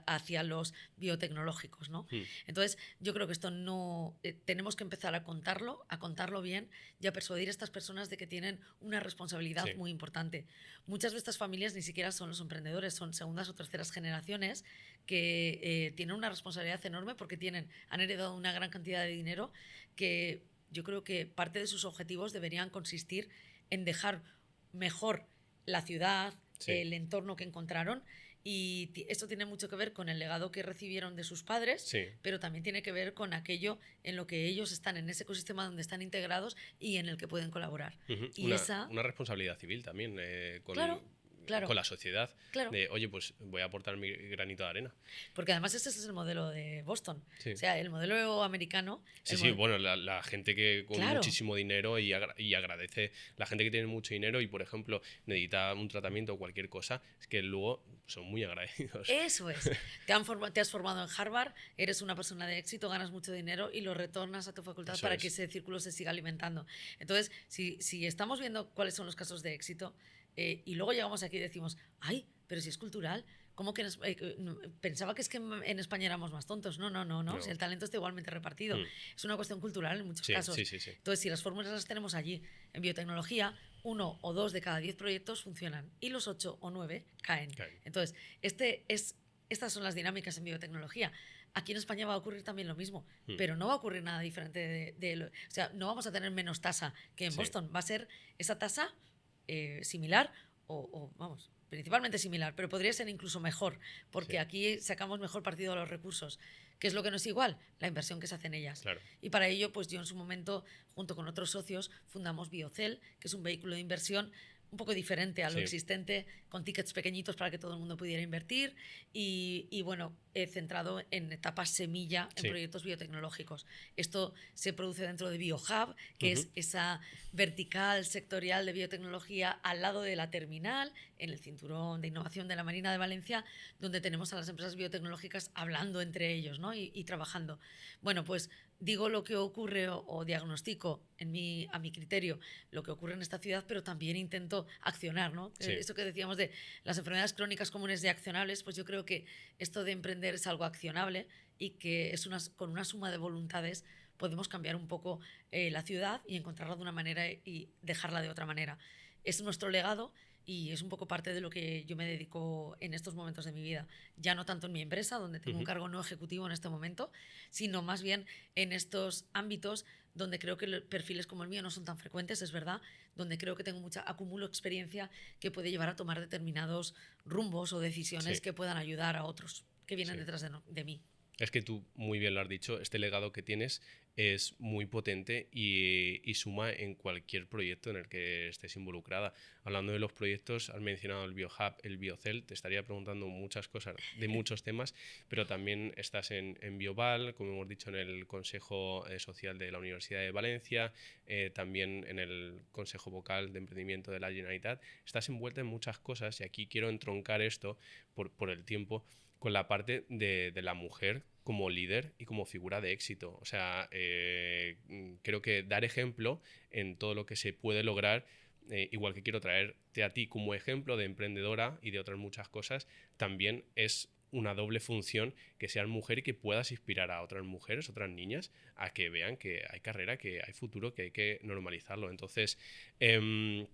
[SPEAKER 2] hacia los biotecnológicos, ¿no? Entonces, yo creo que esto no... tenemos que empezar a contarlo bien y a persuadir a estas personas de que tienen una responsabilidad muy importante. Muchas de estas familias ni siquiera son los emprendedores, son segundas o terceras generaciones que tienen una responsabilidad enorme porque han heredado una gran cantidad de dinero que yo creo que parte de sus objetivos deberían consistir en dejar mejor la ciudad,
[SPEAKER 1] Sí.
[SPEAKER 2] el entorno que encontraron. Y esto tiene mucho que ver con el legado que recibieron de sus padres,
[SPEAKER 1] Sí.
[SPEAKER 2] pero también tiene que ver con aquello en lo que ellos están, en ese ecosistema donde están integrados y en el que pueden colaborar. Y
[SPEAKER 1] Una responsabilidad civil también
[SPEAKER 2] Claro, claro,
[SPEAKER 1] con la sociedad,
[SPEAKER 2] claro.
[SPEAKER 1] de, oye, pues voy a aportar mi granito de arena.
[SPEAKER 2] Porque además ese es el modelo de Boston.
[SPEAKER 1] Sí.
[SPEAKER 2] O sea, el modelo americano...
[SPEAKER 1] Sí, bueno, la gente que con
[SPEAKER 2] Claro.
[SPEAKER 1] muchísimo dinero y agradece, la gente que tiene mucho dinero y, por ejemplo, necesita un tratamiento o cualquier cosa, es que luego son muy agradecidos.
[SPEAKER 2] Eso es. Te has formado en Harvard, eres una persona de éxito, ganas mucho dinero y lo retornas a tu facultad
[SPEAKER 1] Eso
[SPEAKER 2] para
[SPEAKER 1] es.
[SPEAKER 2] que ese círculo se siga alimentando. Entonces, si estamos viendo cuáles son los casos de éxito y luego llegamos aquí y decimos, ay, pero si es cultural, ¿cómo que pensaba que es que en España éramos más tontos? No.
[SPEAKER 1] No.
[SPEAKER 2] Si el talento está igualmente repartido. Es una cuestión cultural en muchos casos.
[SPEAKER 1] Sí.
[SPEAKER 2] Entonces, si las fórmulas las tenemos allí, en biotecnología, 1 o 2 de cada 10 proyectos funcionan y los 8 o 9 caen. Entonces, estas son las dinámicas en biotecnología. Aquí en España va a ocurrir también lo mismo, pero no va a ocurrir nada diferente o sea, no vamos a tener menos tasa que en Boston. Va a ser esa tasa similar o vamos, principalmente similar, pero podría ser incluso mejor, porque aquí sacamos mejor partido de los recursos. ¿Qué es lo que no es igual? La inversión que se hace en ellas.
[SPEAKER 1] Claro.
[SPEAKER 2] Y para ello, pues yo en su momento, junto con otros socios, fundamos Biocel, que es un vehículo de inversión un poco diferente a lo existente, con tickets pequeñitos para que todo el mundo pudiera invertir y bueno, centrado en etapas semilla en proyectos biotecnológicos. Esto se produce dentro de BioHub, que es esa vertical sectorial de biotecnología al lado de la terminal, en el cinturón de innovación de la Marina de Valencia, donde tenemos a las empresas biotecnológicas hablando entre ellos, ¿no? y trabajando. Bueno, pues digo lo que ocurre o diagnostico a mi criterio lo que ocurre en esta ciudad, pero también intento accionar, ¿no? Eso que decíamos de las enfermedades crónicas comunes y accionables, pues yo creo que esto de emprender es algo accionable y que con una suma de voluntades podemos cambiar un poco la ciudad y encontrarla de una manera y dejarla de otra manera. Es nuestro legado y es un poco parte de lo que yo me dedico en estos momentos de mi vida. Ya no tanto en mi empresa, donde tengo un cargo no ejecutivo en este momento, sino más bien en estos ámbitos donde creo que perfiles como el mío no son tan frecuentes, es verdad, donde creo que tengo acumulo experiencia que puede llevar a tomar determinados rumbos o decisiones que puedan ayudar a otros que vienen detrás de mí.
[SPEAKER 1] Es que tú muy bien lo has dicho, este legado que tienes es muy potente y suma en cualquier proyecto en el que estés involucrada. Hablando de los proyectos, has mencionado el BioHub, el Biocel, te estaría preguntando muchas cosas de muchos temas, pero también estás en Bioval, como hemos dicho, en el Consejo Social de la Universidad de Valencia, también en el Consejo Vocal de Emprendimiento de la Generalitat. Estás envuelta en muchas cosas y aquí quiero entroncar esto por el tiempo con la parte de la mujer como líder y como figura de éxito. O sea, creo que dar ejemplo en todo lo que se puede lograr, igual que quiero traerte a ti como ejemplo de emprendedora y de otras muchas cosas, también es una doble función que seas mujer y que puedas inspirar a otras mujeres, otras niñas, a que vean que hay carrera, que hay futuro, que hay que normalizarlo. Entonces, un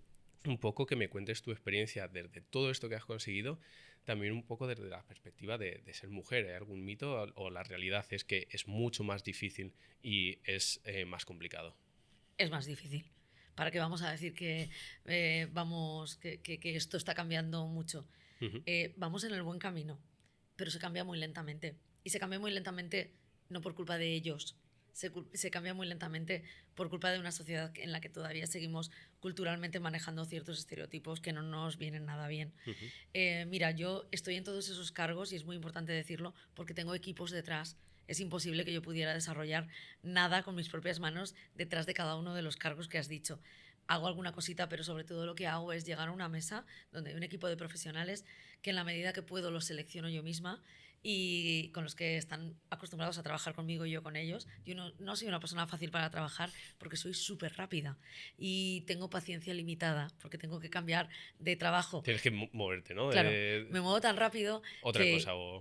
[SPEAKER 1] poco que me cuentes tu experiencia desde todo esto que has conseguido, también un poco desde la perspectiva de ser mujer. ¿Hay algún mito o la realidad es que es mucho más difícil y es más complicado?
[SPEAKER 2] Es más difícil. ¿Para qué vamos a decir que esto está cambiando mucho? Vamos en el buen camino, pero se cambia muy lentamente. Y se cambia muy lentamente no por culpa de ellos, se cambia muy lentamente por culpa de una sociedad en la que todavía seguimos culturalmente manejando ciertos estereotipos que no nos vienen nada bien. Mira, yo estoy en todos esos cargos y es muy importante decirlo porque tengo equipos detrás. Es imposible que yo pudiera desarrollar nada con mis propias manos detrás de cada uno de los cargos que has dicho. Hago alguna cosita, pero sobre todo lo que hago es llegar a una mesa donde hay un equipo de profesionales que en la medida que puedo los selecciono yo misma y con los que están acostumbrados a trabajar conmigo y yo con ellos. Yo no soy una persona fácil para trabajar porque soy súper rápida y tengo paciencia limitada porque tengo que cambiar de trabajo.
[SPEAKER 1] Tienes que moverte, ¿no?
[SPEAKER 2] Claro, me muevo tan rápido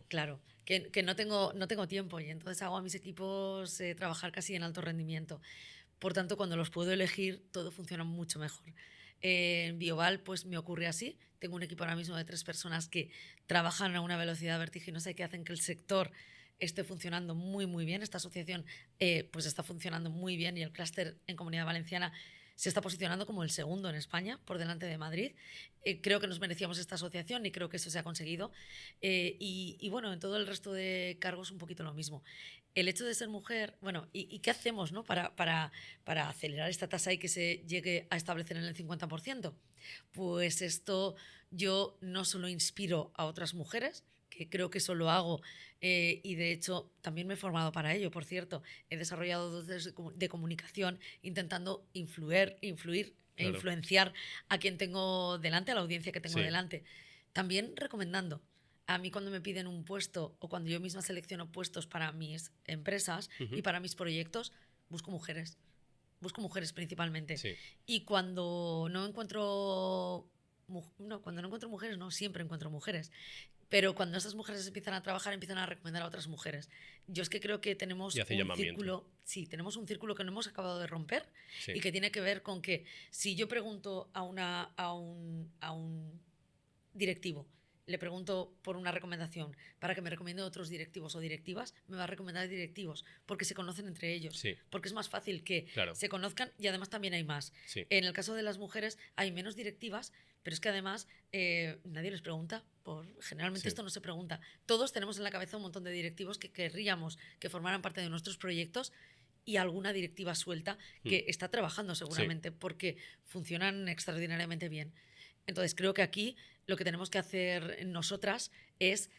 [SPEAKER 2] claro, que no tengo tiempo y entonces hago a mis equipos trabajar casi en alto rendimiento. Por tanto, cuando los puedo elegir, todo funciona mucho mejor. En Bioval pues me ocurre así. Tengo un equipo ahora mismo de 3 personas que trabajan a una velocidad vertiginosa y que hacen que el sector esté funcionando muy, muy bien. Esta asociación pues está funcionando muy bien y el clúster en Comunidad Valenciana se está posicionando como el segundo en España, por delante de Madrid. Creo que nos merecíamos esta asociación y creo que eso se ha conseguido. Y bueno, en todo el resto de cargos un poquito lo mismo. El hecho de ser mujer, bueno, ¿y qué hacemos, ¿no? para acelerar esta tasa y que se llegue a establecer en el 50%? Pues esto yo no solo inspiro a otras mujeres, que creo que eso lo hago y de hecho también me he formado para ello, por cierto. He desarrollado dotes de comunicación intentando influir e
[SPEAKER 1] Claro.
[SPEAKER 2] influenciar a quien tengo delante, a la audiencia que tengo
[SPEAKER 1] Sí.
[SPEAKER 2] delante. También recomendando. A mí cuando me piden un puesto o cuando yo misma selecciono puestos para mis empresas y
[SPEAKER 1] Ujú.
[SPEAKER 2] para mis proyectos, busco mujeres. Busco mujeres principalmente.
[SPEAKER 1] Sí.
[SPEAKER 2] Y cuando no encuentro... No, cuando no encuentro mujeres, no, siempre encuentro mujeres. Pero cuando esas mujeres empiezan a trabajar, empiezan a recomendar a otras mujeres. Yo es que creo que
[SPEAKER 1] Y
[SPEAKER 2] tenemos
[SPEAKER 1] hace
[SPEAKER 2] un
[SPEAKER 1] llamamiento.
[SPEAKER 2] círculo, sí, tenemos un círculo que no hemos acabado de romper
[SPEAKER 1] Sí.
[SPEAKER 2] y que tiene que ver con que si yo pregunto a un directivo, le pregunto por una recomendación para que me recomiende otros directivos o directivas, me va a recomendar directivos porque se conocen entre ellos,
[SPEAKER 1] Sí.
[SPEAKER 2] porque es más fácil que
[SPEAKER 1] Claro.
[SPEAKER 2] se conozcan y además también hay más.
[SPEAKER 1] Sí.
[SPEAKER 2] En el caso de las mujeres hay menos directivas, pero es que además nadie les pregunta. Generalmente
[SPEAKER 1] Sí.
[SPEAKER 2] esto no se pregunta. Todos tenemos en la cabeza un montón de directivos que querríamos que formaran parte de nuestros proyectos y alguna directiva suelta que está trabajando seguramente porque funcionan extraordinariamente bien. Entonces creo que aquí lo que tenemos que hacer nosotras es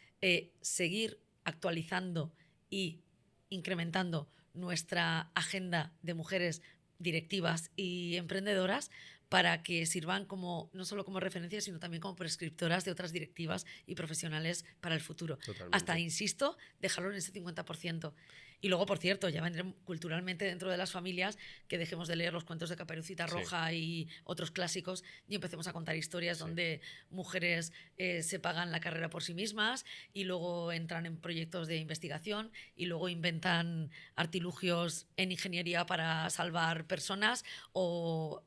[SPEAKER 2] seguir actualizando y incrementando nuestra agenda de mujeres directivas y emprendedoras para que sirvan como no solo como referencias, sino también como prescriptoras de otras directivas y profesionales para el futuro.
[SPEAKER 1] Totalmente.
[SPEAKER 2] Hasta, insisto, dejarlo en ese 50%. Y luego, por cierto, ya vendré culturalmente dentro de las familias que dejemos de leer los cuentos de Caperucita Roja y otros clásicos y empecemos a contar historias donde mujeres se pagan la carrera por sí mismas y luego entran en proyectos de investigación y luego inventan artilugios en ingeniería para salvar personas o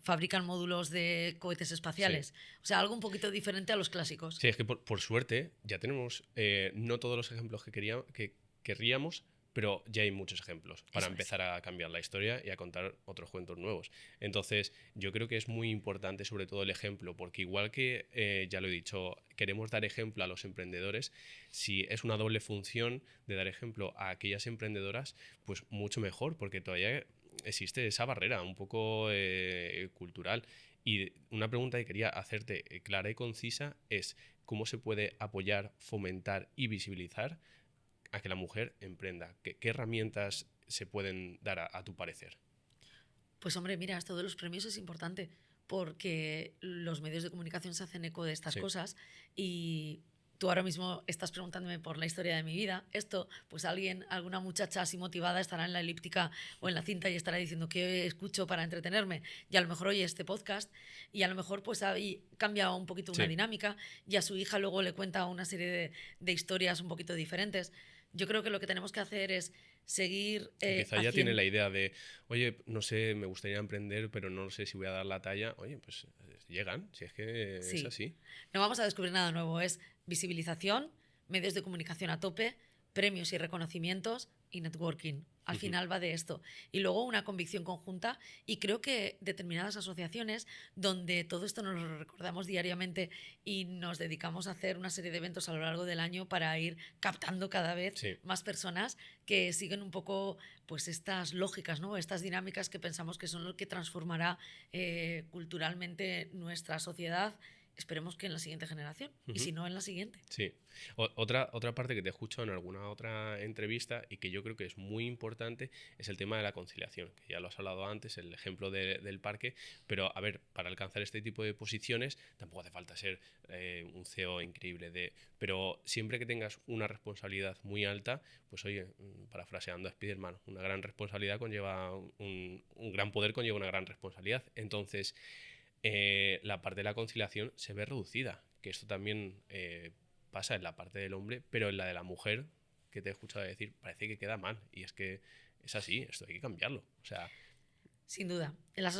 [SPEAKER 2] fabrican módulos de cohetes espaciales. O sea, algo un poquito diferente a los clásicos.
[SPEAKER 1] Sí, es que por suerte ya tenemos no todos los ejemplos que querríamos, pero ya hay muchos ejemplos para empezar a cambiar la historia y a contar otros cuentos nuevos. Entonces, yo creo que es muy importante sobre todo el ejemplo, porque igual que, ya lo he dicho, queremos dar ejemplo a los emprendedores, si es una doble función de dar ejemplo a aquellas emprendedoras, pues mucho mejor, porque todavía existe esa barrera un poco cultural. Y una pregunta que quería hacerte clara y concisa es ¿cómo se puede apoyar, fomentar y visibilizar a que la mujer emprenda? ¿Qué herramientas se pueden dar a tu parecer?
[SPEAKER 2] Pues hombre, mira, esto de los premios es importante porque los medios de comunicación se hacen eco de estas cosas y tú ahora mismo estás preguntándome por la historia de mi vida. Esto, pues alguna muchacha así motivada estará en la elíptica o en la cinta y estará diciendo qué escucho para entretenerme. Y a lo mejor oye este podcast y a lo mejor pues ahí cambia un poquito una dinámica y a su hija luego le cuenta una serie de historias un poquito diferentes. Yo creo que lo que tenemos que hacer es seguir
[SPEAKER 1] Quizá ya tiene la idea de, oye, no sé, me gustaría emprender, pero no sé si voy a dar la talla. Oye, pues llegan, si es que es así.
[SPEAKER 2] No vamos a descubrir nada nuevo, es visibilización, medios de comunicación a tope, premios y reconocimientos y networking. Al final va de esto. Y luego una convicción conjunta y creo que determinadas asociaciones donde todo esto nos lo recordamos diariamente y nos dedicamos a hacer una serie de eventos a lo largo del año para ir captando cada vez más personas que siguen un poco pues estas lógicas, ¿no? Estas dinámicas que pensamos que son lo que transformará culturalmente nuestra sociedad. Esperemos que en la siguiente generación y si no en la siguiente.
[SPEAKER 1] Sí. Otra parte que te he escuchado en alguna otra entrevista y que yo creo que es muy importante es el tema de la conciliación, que ya lo has hablado antes, el ejemplo del parque, pero a ver, para alcanzar este tipo de posiciones tampoco hace falta ser un CEO increíble, pero siempre que tengas una responsabilidad muy alta, pues oye, parafraseando a Spiderman, una gran responsabilidad conlleva un gran poder conlleva una gran responsabilidad. Entonces, la parte de la conciliación se ve reducida, que esto también pasa en la parte del hombre, pero en la de la mujer, que te he escuchado decir, parece que queda mal, y es que es así, esto hay que cambiarlo. O sea,
[SPEAKER 2] Sin duda. En las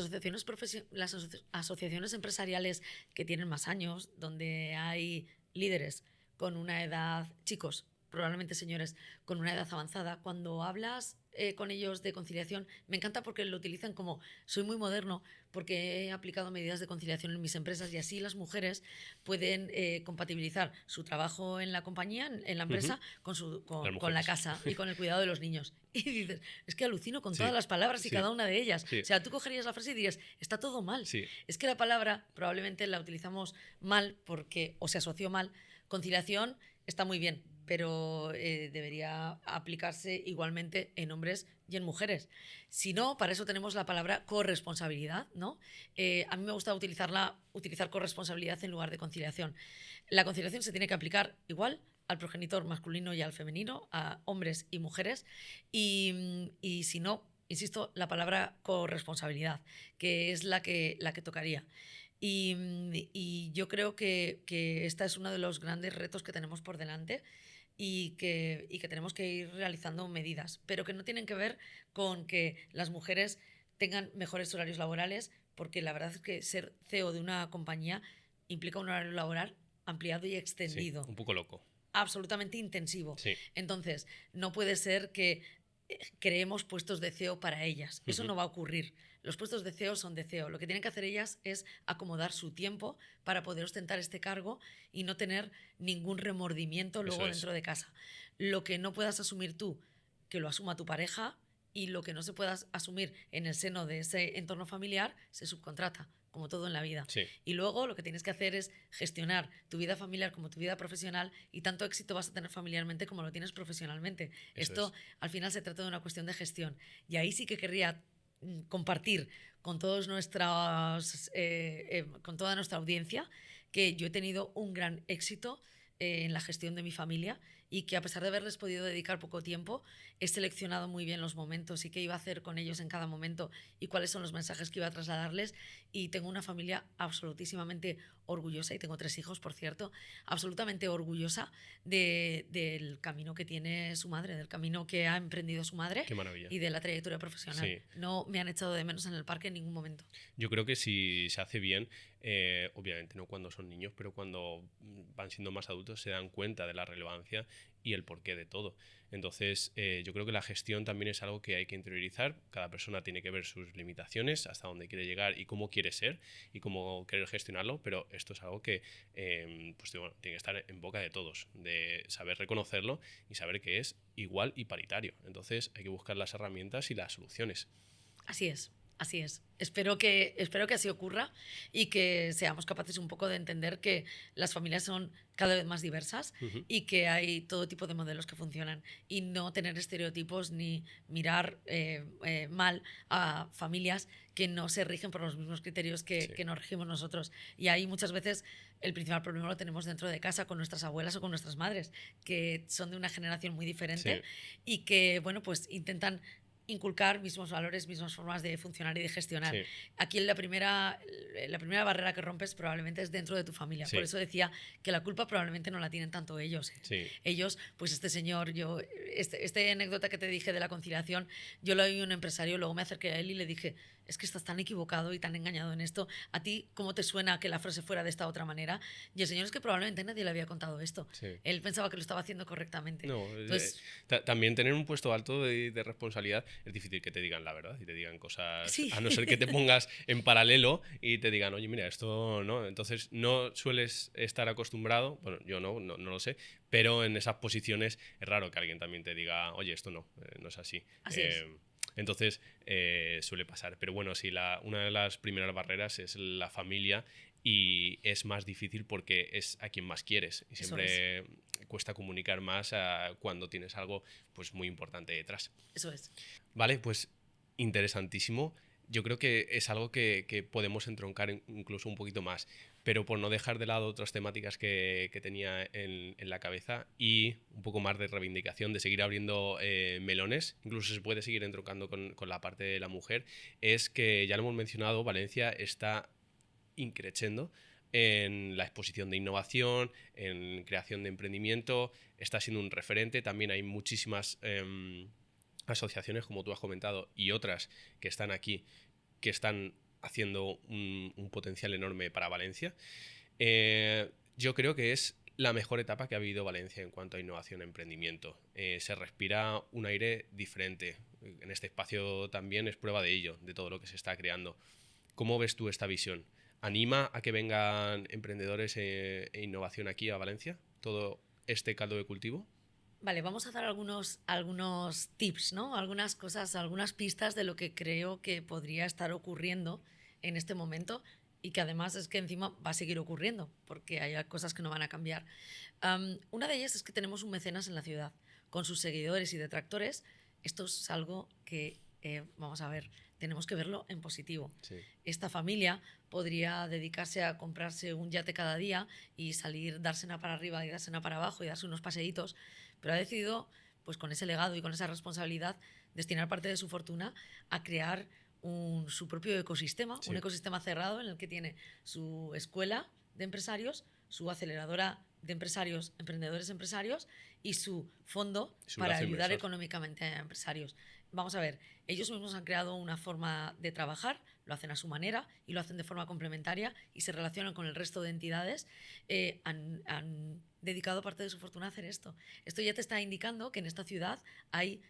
[SPEAKER 2] asociaciones empresariales que tienen más años, donde hay líderes con una edad, chicos, probablemente señores, con una edad avanzada, cuando hablas con ellos de conciliación, me encanta porque lo utilizan como soy muy moderno porque he aplicado medidas de conciliación en mis empresas y así las mujeres pueden compatibilizar su trabajo en la compañía, en la
[SPEAKER 1] Ujú.
[SPEAKER 2] empresa,
[SPEAKER 1] Las
[SPEAKER 2] con la
[SPEAKER 1] mujeres.
[SPEAKER 2] casa y con el cuidado de los niños. Y dices, es que alucino con todas
[SPEAKER 1] Sí,
[SPEAKER 2] las palabras y
[SPEAKER 1] sí,
[SPEAKER 2] cada una de ellas.
[SPEAKER 1] sí,
[SPEAKER 2] O sea, tú cogerías la frase y dirías, está todo mal.
[SPEAKER 1] sí.
[SPEAKER 2] Es que la palabra probablemente la utilizamos mal porque, o se asoció mal. Conciliación está muy bien, pero debería aplicarse igualmente en hombres y en mujeres. Si no, para eso tenemos la palabra corresponsabilidad, ¿no? A mí me gusta utilizar corresponsabilidad en lugar de conciliación. La conciliación se tiene que aplicar igual al progenitor masculino y al femenino, a hombres y mujeres, y si no, insisto, la palabra corresponsabilidad, que es la que tocaría. Y yo creo que esta es uno de los grandes retos que tenemos por delante y que tenemos que ir realizando medidas, pero que no tienen que ver con que las mujeres tengan mejores horarios laborales, porque la verdad es que ser CEO de una compañía implica un horario laboral ampliado y
[SPEAKER 1] Sí,
[SPEAKER 2] extendido,
[SPEAKER 1] un poco loco.
[SPEAKER 2] absolutamente intensivo.
[SPEAKER 1] Sí.
[SPEAKER 2] Entonces, no puede ser que creemos puestos de CEO para ellas. Eso
[SPEAKER 1] Ujú.
[SPEAKER 2] no va a ocurrir. Los puestos de CEO son de CEO. Lo que tienen que hacer ellas es acomodar su tiempo para poder ostentar este cargo y no tener ningún remordimiento
[SPEAKER 1] Eso
[SPEAKER 2] luego
[SPEAKER 1] es.
[SPEAKER 2] dentro de casa. Lo que no puedas asumir tú, que lo asuma tu pareja, y lo que no se pueda asumir en el seno de ese entorno familiar se subcontrata, como todo en la vida.
[SPEAKER 1] Sí,
[SPEAKER 2] Y luego lo que tienes que hacer es gestionar tu vida familiar como tu vida profesional, y tanto éxito vas a tener familiarmente como lo tienes profesionalmente.
[SPEAKER 1] eso
[SPEAKER 2] Esto
[SPEAKER 1] es.
[SPEAKER 2] al final se trata de una cuestión de gestión. Y ahí sí que querría compartir con con toda nuestra audiencia que yo he tenido un gran éxito en la gestión de mi familia, y que a pesar de haberles podido dedicar poco tiempo, he seleccionado muy bien los momentos y qué iba a hacer con ellos en cada momento y cuáles son los mensajes que iba a trasladarles. Y tengo una familia absolutísimamente orgullosa, y tengo 3 hijos, por cierto, absolutamente orgullosa del camino que tiene su madre, del camino que ha emprendido su madre
[SPEAKER 1] Qué maravilla.
[SPEAKER 2] y de la trayectoria profesional.
[SPEAKER 1] Sí.
[SPEAKER 2] No me han echado de menos en el parque en ningún momento.
[SPEAKER 1] Yo creo que si se hace bien, obviamente no cuando son niños, pero cuando van siendo más adultos se dan cuenta de la relevancia y el porqué de todo. Entonces, yo creo que la gestión también es algo que hay que interiorizar. Cada persona tiene que ver sus limitaciones, hasta dónde quiere llegar y cómo quiere ser y cómo querer gestionarlo, pero esto es algo que pues, bueno, tiene que estar en boca de todos, de saber reconocerlo y saber que es igual y paritario. Entonces, hay que buscar las herramientas y las soluciones.
[SPEAKER 2] Así es, así es. Espero que así ocurra y que seamos capaces un poco de entender que las familias son cada vez más diversas
[SPEAKER 1] Ujú.
[SPEAKER 2] y que hay todo tipo de modelos que funcionan, y no tener estereotipos ni mirar mal a familias que no se rigen por los mismos criterios
[SPEAKER 1] Sí,
[SPEAKER 2] que nos regimos nosotros. Y ahí muchas veces el principal problema lo tenemos dentro de casa con nuestras abuelas o con nuestras madres, que son de una generación muy diferente
[SPEAKER 1] sí,
[SPEAKER 2] y que, bueno, pues intentan inculcar mismos valores, mismas formas de funcionar y de gestionar.
[SPEAKER 1] sí,
[SPEAKER 2] Aquí la primera barrera que rompes probablemente es dentro de tu familia. Por
[SPEAKER 1] sí,
[SPEAKER 2] eso decía que la culpa probablemente no la tienen tanto ellos.
[SPEAKER 1] sí.
[SPEAKER 2] Ellos, pues este señor, esta anécdota que te dije de la conciliación, yo lo oí a un empresario, luego me acerqué a él y le dije, es que estás tan equivocado y tan engañado en esto. ¿A ti cómo te suena que la frase fuera de esta otra manera? Y el señor, es que probablemente nadie le había contado esto.
[SPEAKER 1] Sí.
[SPEAKER 2] Él pensaba que lo estaba haciendo correctamente.
[SPEAKER 1] No,
[SPEAKER 2] Entonces,
[SPEAKER 1] también tener un puesto alto de responsabilidad es difícil que te digan la verdad y te digan cosas,
[SPEAKER 2] sí,
[SPEAKER 1] a no ser que te pongas en paralelo y te digan, oye, mira, esto no. Entonces no sueles estar acostumbrado, bueno, yo no lo sé, pero en esas posiciones es raro que alguien también te diga, oye, esto no es así.
[SPEAKER 2] así es.
[SPEAKER 1] Entonces suele pasar. Pero bueno, sí, una de las primeras barreras es la familia, y es más difícil porque es a quien más quieres y
[SPEAKER 2] Eso es.
[SPEAKER 1] siempre cuesta comunicar más cuando tienes algo pues muy importante detrás.
[SPEAKER 2] Eso es.
[SPEAKER 1] Vale, pues interesantísimo. Yo creo que es algo que podemos entroncar incluso un poquito más, pero por no dejar de lado otras temáticas que tenía en la cabeza, y un poco más de reivindicación, de seguir abriendo melones, incluso se puede seguir entroncando con la parte de la mujer, es que ya lo hemos mencionado, Valencia está increciendo en la exposición de innovación, en creación de emprendimiento, está siendo un referente. También hay muchísimas asociaciones, como tú has comentado, y otras que están aquí que están haciendo un potencial enorme para Valencia. Yo creo que es la mejor etapa que ha vivido Valencia en cuanto a innovación e emprendimiento. Se respira un aire diferente. En este espacio también es prueba de ello, de todo lo que se está creando. ¿Cómo ves tú esta visión? ¿Anima a que vengan emprendedores e innovación aquí a Valencia? ¿Todo este caldo de cultivo?
[SPEAKER 2] Vale, vamos a dar algunos tips, ¿no? Algunas cosas, algunas pistas de lo que creo que podría estar ocurriendo en este momento y que además es que encima va a seguir ocurriendo porque hay cosas que no van a cambiar. Una de ellas es que tenemos un mecenas en la ciudad con sus seguidores y detractores. Esto es algo que, vamos a ver, tenemos que verlo en positivo.
[SPEAKER 1] Sí.
[SPEAKER 2] Esta familia podría dedicarse a comprarse un yate cada día y salir, dársena para arriba y dársena para abajo y darse unos paseitos, pero ha decidido, pues con ese legado y con esa responsabilidad, destinar parte de su fortuna a crear su propio ecosistema,
[SPEAKER 1] Sí.
[SPEAKER 2] un ecosistema cerrado en el que tiene su escuela de empresarios, su aceleradora de empresarios, emprendedores empresarios y su fondo para ayudar económicamente a empresarios. Vamos a ver, ellos mismos han creado una forma de trabajar, lo hacen a su manera y lo hacen de forma complementaria y se relacionan con el resto de entidades. Han dedicado parte de su fortuna a hacer esto. Esto ya te está indicando que en esta ciudad hay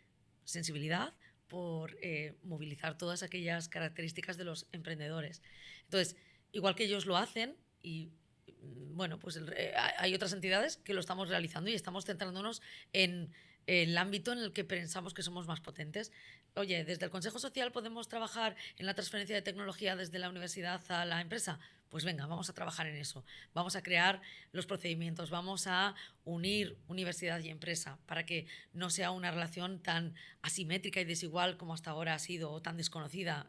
[SPEAKER 2] sensibilidad por movilizar todas aquellas características de los emprendedores. Entonces, igual que ellos lo hacen y bueno, pues hay otras entidades que lo estamos realizando y estamos centrándonos en el ámbito en el que pensamos que somos más potentes. Oye, desde el Consejo Social podemos trabajar en la transferencia de tecnología desde la universidad a la empresa. Pues venga, vamos a trabajar en eso. Vamos a crear los procedimientos, vamos a unir universidad y empresa para que no sea una relación tan asimétrica y desigual como hasta ahora ha sido, o tan desconocida,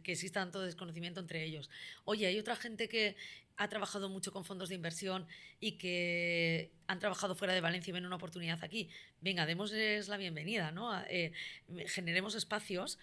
[SPEAKER 2] que exista tanto desconocimiento entre ellos. Oye, hay otra gente que ha trabajado mucho con fondos de inversión y que han trabajado fuera de Valencia y ven una oportunidad aquí. Venga, démosles la bienvenida, ¿no? Generemos espacios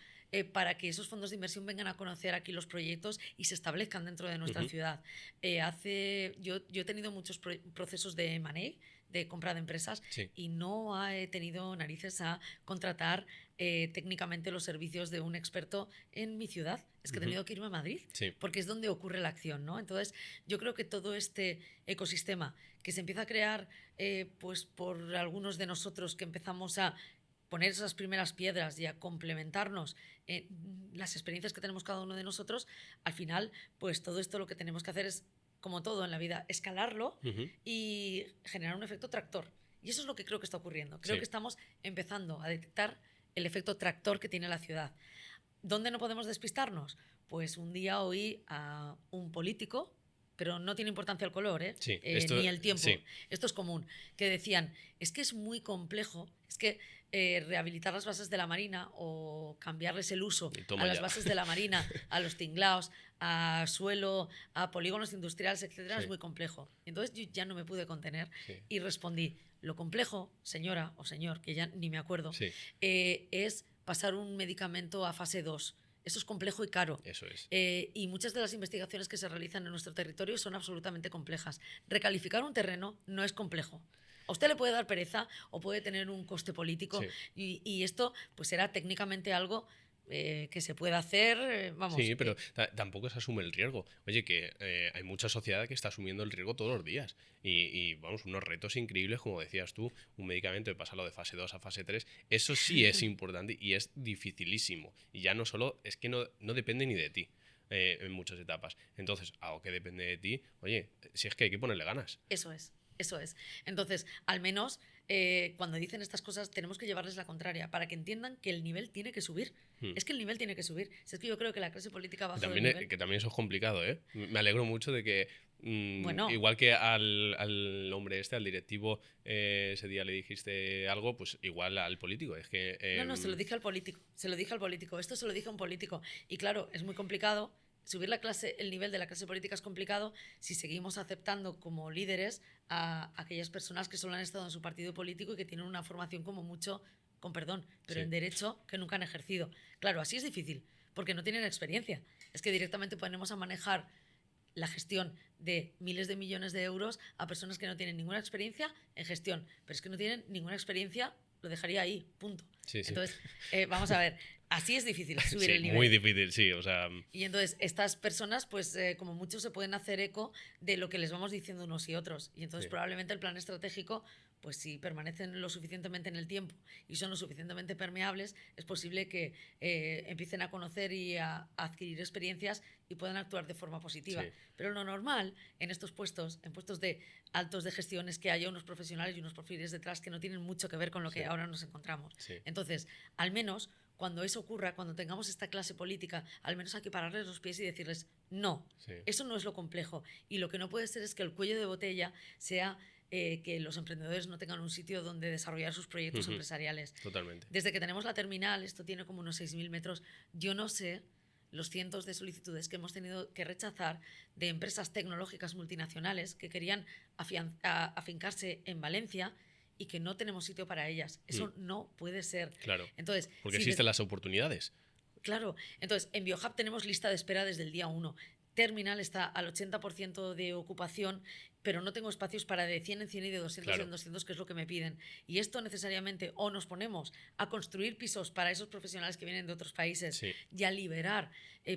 [SPEAKER 2] para que esos fondos de inversión vengan a conocer aquí los proyectos y se establezcan dentro de nuestra ciudad. Yo he tenido muchos procesos de M&A, de compra de empresas,
[SPEAKER 1] Sí.
[SPEAKER 2] y no he tenido narices a contratar técnicamente los servicios de un experto en mi ciudad. Es que he tenido que irme a Madrid,
[SPEAKER 1] Sí.
[SPEAKER 2] porque es donde ocurre la acción, ¿no? Entonces, yo creo que todo este ecosistema que se empieza a crear pues por algunos de nosotros que empezamos a poner esas primeras piedras y a complementarnos las experiencias que tenemos cada uno de nosotros, al final, pues todo esto lo que tenemos que hacer es, como todo en la vida, escalarlo y generar un efecto tractor. Y eso es lo que creo que está ocurriendo. Creo que estamos empezando a detectar el efecto tractor que tiene la ciudad. ¿Dónde no podemos despistarnos? Pues un día oí a un político, pero no tiene importancia el color,
[SPEAKER 1] Sí,
[SPEAKER 2] ni el tiempo.
[SPEAKER 1] Sí.
[SPEAKER 2] Esto es común. Que decían, es que es muy complejo, es que rehabilitar las bases de la Marina o cambiarles el uso a las bases de la Marina, a los tinglaos, a suelo, a polígonos industriales, etcétera, es muy complejo. Entonces yo ya no me pude contener y respondí, lo complejo, señora o señor, que ya ni me acuerdo, es pasar un medicamento a fase 2. Eso es complejo y caro.
[SPEAKER 1] Eso es.
[SPEAKER 2] Y muchas de las investigaciones que se realizan en nuestro territorio son absolutamente complejas. Recalificar un terreno no es complejo. A usted le puede dar pereza o puede tener un coste político y esto pues será técnicamente algo que se puede hacer, vamos.
[SPEAKER 1] Sí, pero tampoco se asume el riesgo. Oye, que hay mucha sociedad que está asumiendo el riesgo todos los días. Y vamos, unos retos increíbles, como decías tú, un medicamento de pasarlo de fase 2 a fase 3, eso sí es importante y es dificilísimo. Y ya no solo, es que no depende ni de ti en muchas etapas. Entonces, algo que depende de ti, oye, si es que hay que ponerle ganas.
[SPEAKER 2] Eso es. Eso es. Entonces, al menos cuando dicen estas cosas tenemos que llevarles la contraria para que entiendan que el nivel tiene que subir. Es que el nivel tiene que subir. Es que yo creo que la clase política baja del nivel.
[SPEAKER 1] Que también eso es complicado, ¿eh? Me alegro mucho de que,
[SPEAKER 2] bueno,
[SPEAKER 1] igual que al hombre al directivo, ese día le dijiste algo, pues igual al político. Es que,
[SPEAKER 2] no, se lo dije al político. Esto se lo dije a un político. Y claro, es muy complicado. Subir el nivel de la clase política es complicado si seguimos aceptando como líderes a aquellas personas que solo han estado en su partido político y que tienen una formación como mucho, con perdón, pero en derecho que nunca han ejercido. Claro, así es difícil, porque no tienen experiencia. Es que directamente ponemos a manejar la gestión de miles de millones de euros a personas que no tienen ninguna experiencia en gestión, pero es que no tienen ninguna experiencia, lo dejaría ahí, punto.
[SPEAKER 1] Sí, sí.
[SPEAKER 2] Entonces, vamos a ver, así es difícil subir el nivel.
[SPEAKER 1] Muy difícil, sí, o sea...
[SPEAKER 2] Y entonces estas personas, pues como mucho se pueden hacer eco de lo que les vamos diciendo unos y otros. Y entonces
[SPEAKER 1] Sí.
[SPEAKER 2] probablemente el plan estratégico, pues si permanecen lo suficientemente en el tiempo y son lo suficientemente permeables, es posible que empiecen a conocer y a adquirir experiencias y puedan actuar de forma positiva.
[SPEAKER 1] Sí.
[SPEAKER 2] Pero lo normal en estos puestos, en puestos de altos de gestión, es que haya unos profesionales y unos perfiles detrás que no tienen mucho que ver con lo que ahora nos encontramos.
[SPEAKER 1] Sí.
[SPEAKER 2] Entonces, al menos cuando eso ocurra, cuando tengamos esta clase política, al menos hay que pararles los pies y decirles, no,
[SPEAKER 1] Sí.
[SPEAKER 2] eso no es lo complejo. Y lo que no puede ser es que el cuello de botella sea que los emprendedores no tengan un sitio donde desarrollar sus proyectos empresariales.
[SPEAKER 1] Totalmente.
[SPEAKER 2] Desde que tenemos la terminal, esto tiene como unos 6.000 metros, yo no sé los cientos de solicitudes que hemos tenido que rechazar de empresas tecnológicas multinacionales que querían afincarse en Valencia y que no tenemos sitio para ellas. Eso no puede ser.
[SPEAKER 1] Claro.
[SPEAKER 2] Entonces,
[SPEAKER 1] porque existen las oportunidades.
[SPEAKER 2] Claro. Entonces, en BioHub tenemos lista de espera desde el día 1. Terminal está al 80% de ocupación, pero no tengo espacios para de 100 en 100 y de 200 en 200, que es lo que me piden. Y esto necesariamente o nos ponemos a construir pisos para esos profesionales que vienen de otros países y a liberar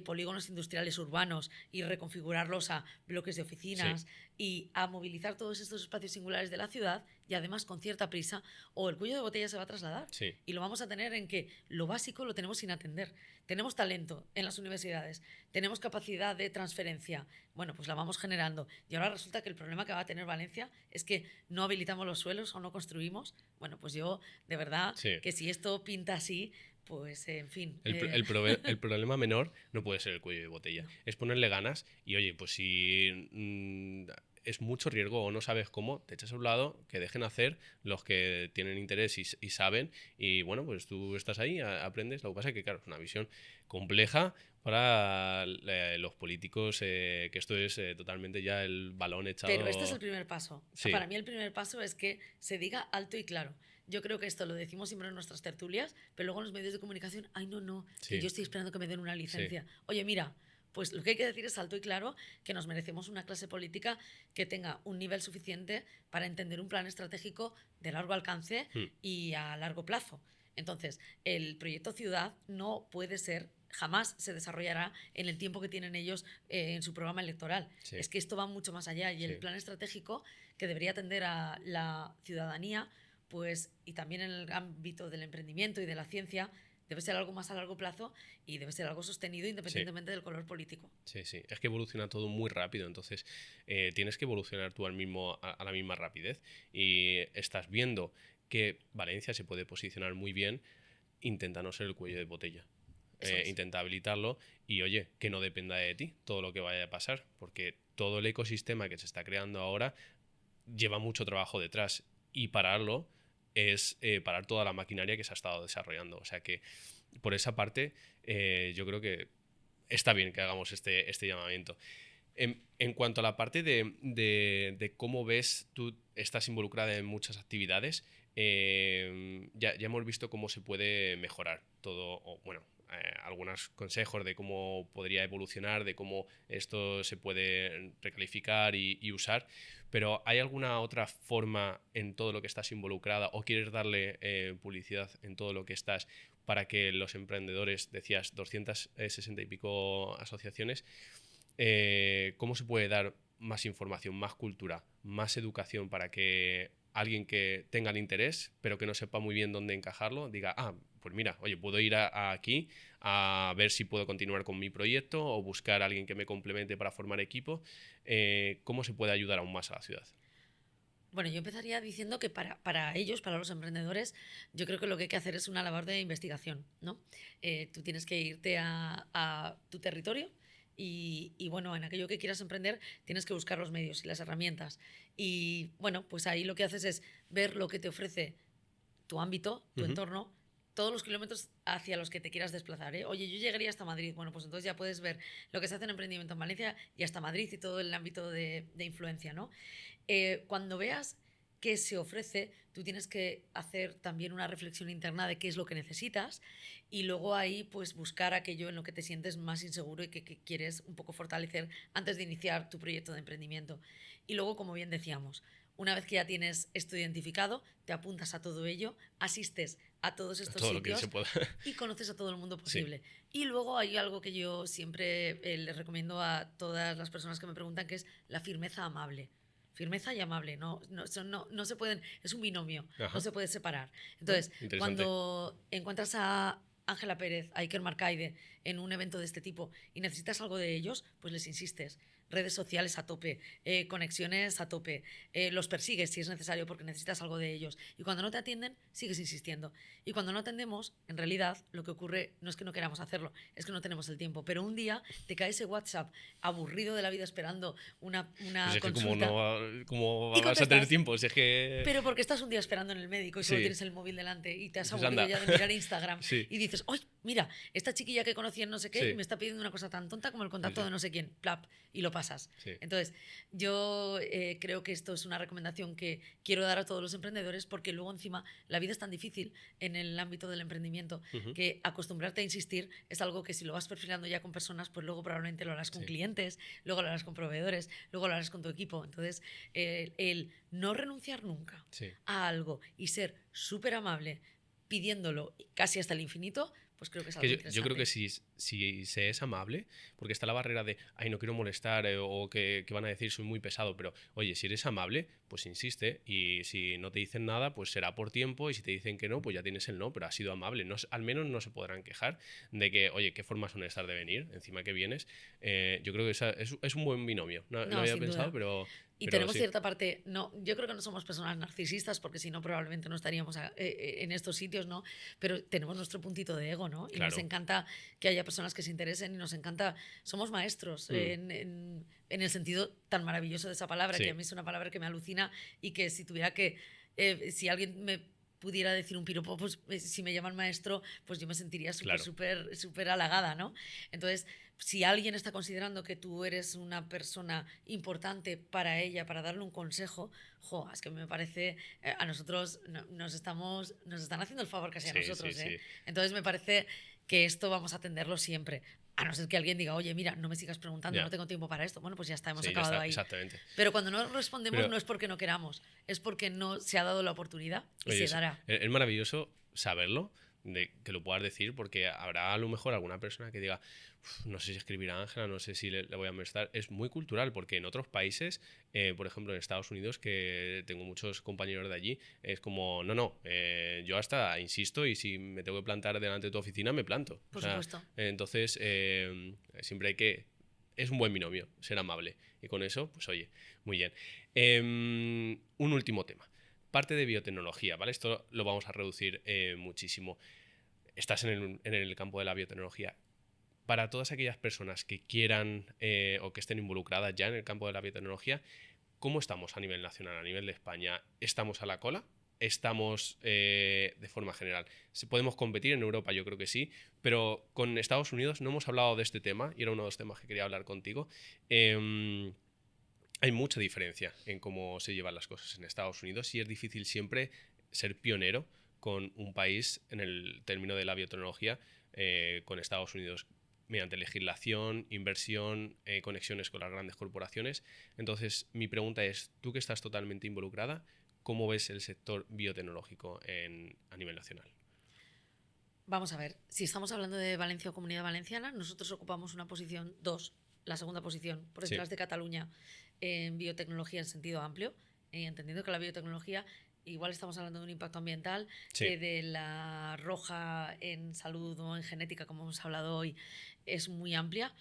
[SPEAKER 2] polígonos industriales urbanos y reconfigurarlos a bloques de oficinas y a movilizar todos estos espacios singulares de la ciudad y además con cierta prisa, o el cuello de botella se va a trasladar. Y lo vamos a tener en que lo básico lo tenemos sin atender. Tenemos talento en las universidades, tenemos capacidad de transferencia, bueno, pues la vamos generando. Y ahora resulta que el problema que va a tener Valencia es que no habilitamos los suelos o no construimos. Bueno, pues yo, de verdad, que si esto pinta así, pues en fin.
[SPEAKER 1] El problema menor no puede ser el cuello de botella. No. Es ponerle ganas y, oye, pues si es mucho riesgo o no sabes cómo, te echas a un lado, que dejen hacer los que tienen interés y saben. Y bueno, pues tú estás ahí, aprendes. Lo que pasa es que, claro, es una visión compleja para los políticos, que esto es totalmente ya el balón echado.
[SPEAKER 2] Pero este es el primer paso. Sí. Para mí el primer paso es que se diga alto y claro. Yo creo que esto lo decimos siempre en nuestras tertulias, pero luego en los medios de comunicación, ay, no, que yo estoy esperando que me den una licencia. Oye, mira, pues lo que hay que decir es alto y claro que nos merecemos una clase política que tenga un nivel suficiente para entender un plan estratégico de largo alcance y a largo plazo. Entonces, el proyecto Ciudad no puede ser, jamás se desarrollará en el tiempo que tienen ellos en su programa electoral. Es que esto va mucho más allá y el plan estratégico que debería atender a la ciudadanía, pues, y también en el ámbito del emprendimiento y de la ciencia, debe ser algo más a largo plazo y debe ser algo sostenido independientemente del color político.
[SPEAKER 1] Sí, sí. Es que evoluciona todo muy rápido, entonces tienes que evolucionar tú a la misma rapidez. Y estás viendo que Valencia se puede posicionar muy bien, intenta no ser el cuello de botella. Intenta habilitarlo y, oye, que no dependa de ti todo lo que vaya a pasar, porque todo el ecosistema que se está creando ahora lleva mucho trabajo detrás y pararlo es parar toda la maquinaria que se ha estado desarrollando. O sea que por esa parte yo creo que está bien que hagamos este llamamiento. En cuanto a la parte de cómo ves, tú estás involucrada en muchas actividades, ya hemos visto cómo se puede mejorar todo, o bueno, algunos consejos de cómo podría evolucionar, de cómo esto se puede recalificar y usar, pero ¿hay alguna otra forma en todo lo que estás involucrada o quieres darle publicidad en todo lo que estás para que los emprendedores, decías 260 y pico asociaciones, cómo se puede dar más información, más cultura, más educación para que alguien que tenga el interés pero que no sepa muy bien dónde encajarlo diga, pues mira, oye, puedo ir aquí a ver si puedo continuar con mi proyecto o buscar a alguien que me complemente para formar equipo? ¿Cómo se puede ayudar aún más a la ciudad?
[SPEAKER 2] Bueno, yo empezaría diciendo que para ellos, para los emprendedores, yo creo que lo que hay que hacer es una labor de investigación, ¿no? Tú tienes que irte a tu territorio y, bueno, en aquello que quieras emprender tienes que buscar los medios y las herramientas. Y, bueno, pues ahí lo que haces es ver lo que te ofrece tu ámbito, tu entorno, todos los kilómetros hacia los que te quieras desplazar. Oye, yo llegaría hasta Madrid. Bueno, pues entonces ya puedes ver lo que se hace en emprendimiento en Valencia y hasta Madrid y todo el ámbito de influencia, ¿no? Cuando veas qué se ofrece, tú tienes que hacer también una reflexión interna de qué es lo que necesitas y luego ahí pues buscar aquello en lo que te sientes más inseguro y que quieres un poco fortalecer antes de iniciar tu proyecto de emprendimiento. Y luego, como bien decíamos, una vez que ya tienes esto identificado, te apuntas a todo ello, asistes a todos estos
[SPEAKER 1] todo lo que
[SPEAKER 2] sitios
[SPEAKER 1] se pueda.
[SPEAKER 2] y conoces a todo el mundo posible. Y luego hay algo que yo siempre les recomiendo a todas las personas que me preguntan, que es la firmeza amable. Firmeza y amable, no se pueden, es un binomio,
[SPEAKER 1] Ajá.
[SPEAKER 2] no se puede separar. Entonces,
[SPEAKER 1] Interesante.
[SPEAKER 2] cuando encuentras a Ángela Pérez, a Iker Marcaide en un evento de este tipo y necesitas algo de ellos, pues les insistes. Redes sociales a tope, conexiones a tope, los persigues si es necesario porque necesitas algo de ellos. Y cuando no te atienden, sigues insistiendo. Y cuando no atendemos, en realidad lo que ocurre no es que no queramos hacerlo, es que no tenemos el tiempo. Pero un día te cae ese WhatsApp aburrido de la vida esperando una
[SPEAKER 1] Pues es que
[SPEAKER 2] consulta.
[SPEAKER 1] ¿cómo
[SPEAKER 2] Y
[SPEAKER 1] vas a tener
[SPEAKER 2] contestas.
[SPEAKER 1] tiempo? Si es que...
[SPEAKER 2] Pero porque estás un día esperando en el médico y solo
[SPEAKER 1] Sí.
[SPEAKER 2] tienes el móvil delante y te has
[SPEAKER 1] Dices,
[SPEAKER 2] aburrido
[SPEAKER 1] anda.
[SPEAKER 2] ya de mirar Instagram
[SPEAKER 1] Sí.
[SPEAKER 2] y dices, ¡ay, mira! Esta chiquilla que conocí en no sé qué
[SPEAKER 1] Sí.
[SPEAKER 2] y me está pidiendo una cosa tan tonta como el contacto
[SPEAKER 1] Sí, sí.
[SPEAKER 2] de no sé quién. Plap, y lo pasas.
[SPEAKER 1] Sí.
[SPEAKER 2] Entonces, yo creo que esto es una recomendación que quiero dar a todos los emprendedores porque luego encima la vida es tan difícil en el ámbito del emprendimiento que acostumbrarte a insistir es algo que si lo vas perfilando ya con personas, pues luego probablemente lo harás con clientes, luego lo harás con proveedores, luego lo harás con tu equipo. Entonces, el no renunciar nunca a algo y ser súper amable pidiéndolo casi hasta el infinito, pues creo que es algo interesante.
[SPEAKER 1] Yo creo que si se es amable, porque está la barrera de, ay, no quiero molestar o que van a decir soy muy pesado, pero oye, si eres amable, pues insiste, y si no te dicen nada, pues será por tiempo, y si te dicen que no, pues ya tienes el no, pero has sido amable. No, al menos no se podrán quejar de que, oye, qué formas son estas de venir, encima que vienes. Yo creo que es un buen binomio. No había pensado, pero...
[SPEAKER 2] Y
[SPEAKER 1] pero
[SPEAKER 2] tenemos
[SPEAKER 1] sí.
[SPEAKER 2] cierta parte, yo creo que no somos personas narcisistas, porque si no probablemente no estaríamos en estos sitios, ¿no? Pero tenemos nuestro puntito de ego, ¿no? Y
[SPEAKER 1] Claro.
[SPEAKER 2] nos encanta que haya personas que se interesen y nos encanta, somos maestros en el sentido tan maravilloso de esa palabra, que a mí es una palabra que me alucina y que si tuviera que, si alguien me pudiera decir un piropo, pues si me llaman maestro, pues yo me sentiría súper halagada, ¿no? Entonces, si alguien está considerando que tú eres una persona importante para ella, para darle un consejo, es que me parece, a nosotros nos están haciendo el favor casi a nosotros. Sí. Entonces me parece que esto vamos a atenderlo siempre. A no ser que alguien diga, oye, mira, no me sigas preguntando, no tengo tiempo para esto. Bueno, pues ya está, hemos acabado ahí.
[SPEAKER 1] Exactamente.
[SPEAKER 2] Pero cuando no respondemos no es porque no queramos, es porque no se ha dado la oportunidad y se dará.
[SPEAKER 1] Es maravilloso saberlo, de que lo puedas decir, porque habrá a lo mejor alguna persona que diga, no sé si escribir a Ángela, no sé si le voy a molestar. Es muy cultural, porque en otros países, por ejemplo en Estados Unidos, que tengo muchos compañeros de allí, es como, yo hasta insisto, y si me tengo que plantar delante de tu oficina, me planto.
[SPEAKER 2] Por supuesto.
[SPEAKER 1] Entonces, siempre hay que... Es un buen binomio, ser amable. Y con eso, pues oye, muy bien. Un último tema. Parte de biotecnología, ¿vale? Esto lo vamos a reducir muchísimo. Estás en el campo de la biotecnología. Para todas aquellas personas que quieran o que estén involucradas ya en el campo de la biotecnología, ¿cómo estamos a nivel nacional, a nivel de España? ¿Estamos a la cola? ¿Estamos de forma general? ¿Podemos competir en Europa? Yo creo que sí, pero con Estados Unidos no hemos hablado de este tema, y era uno de los temas que quería hablar contigo. Hay mucha diferencia en cómo se llevan las cosas en Estados Unidos, y es difícil siempre ser pionero con un país en el término de la biotecnología, con Estados Unidos, mediante legislación, inversión, conexiones con las grandes corporaciones. Entonces, mi pregunta es, tú que estás totalmente involucrada, ¿cómo ves el sector biotecnológico a nivel nacional?
[SPEAKER 2] Vamos a ver, si estamos hablando de Valencia o Comunidad Valenciana, nosotros ocupamos una posición 2, la segunda posición, por detrás de Cataluña, en biotecnología en sentido amplio, entendiendo que la biotecnología, igual estamos hablando de un impacto ambiental, de la roja en salud o en genética, como hemos hablado hoy, es muy amplia,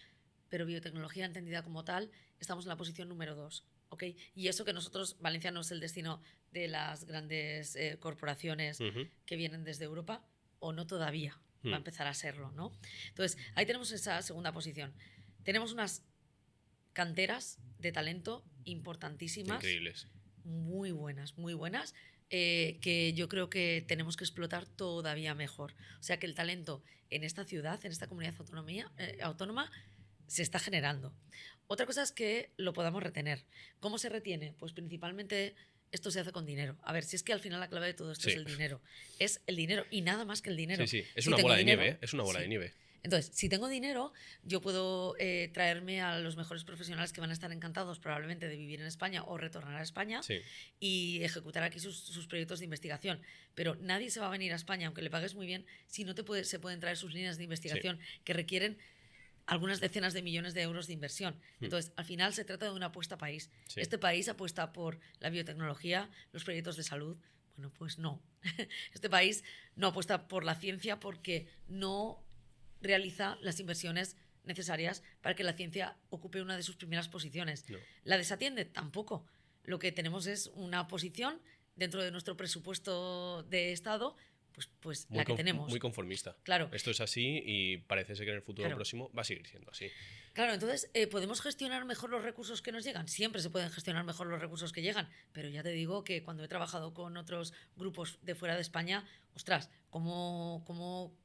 [SPEAKER 2] pero biotecnología entendida como tal, estamos en la posición número 2. ¿Okay? Y eso que nosotros, Valencia no es el destino de las grandes corporaciones que vienen desde Europa, o no todavía, va a empezar a serlo, ¿no? Entonces, ahí tenemos esa segunda posición. Tenemos unas canteras de talento importantísimas.
[SPEAKER 1] Increíbles.
[SPEAKER 2] Muy buenas, que yo creo que tenemos que explotar todavía mejor. O sea, que el talento en esta ciudad, en esta comunidad autónoma, se está generando. Otra cosa es que lo podamos retener. ¿Cómo se retiene? Pues principalmente esto se hace con dinero. A ver, si es que al final la clave de todo esto es el dinero. Es el dinero y nada más que el dinero.
[SPEAKER 1] Sí, es una bola de nieve, ¿eh? Es una bola de nieve.
[SPEAKER 2] Entonces, si tengo dinero, yo puedo traerme a los mejores profesionales que van a estar encantados probablemente de vivir en España o retornar a España
[SPEAKER 1] Sí,
[SPEAKER 2] y ejecutar aquí sus proyectos de investigación. Pero nadie se va a venir a España, aunque le pagues muy bien, si no se pueden traer sus líneas de
[SPEAKER 1] sí.
[SPEAKER 2] investigación que requieren algunas decenas de millones de euros de inversión. Entonces, al final se trata de una apuesta país.
[SPEAKER 1] Sí.
[SPEAKER 2] Este país apuesta por la biotecnología, los proyectos de salud. Bueno, pues no. Este país no apuesta por la ciencia porque no realiza las inversiones necesarias para que la ciencia ocupe una de sus primeras posiciones.
[SPEAKER 1] No.
[SPEAKER 2] ¿La desatiende? Tampoco. Lo que tenemos es una posición dentro de nuestro presupuesto de Estado, pues la que tenemos.
[SPEAKER 1] Muy conformista.
[SPEAKER 2] Claro.
[SPEAKER 1] Esto es así y parece ser que en el futuro
[SPEAKER 2] Claro.
[SPEAKER 1] próximo va a seguir siendo así.
[SPEAKER 2] Claro, entonces, ¿podemos gestionar mejor los recursos que nos llegan? Siempre se pueden gestionar mejor los recursos que llegan, pero ya te digo que cuando he trabajado con otros grupos de fuera de España, ostras, cómo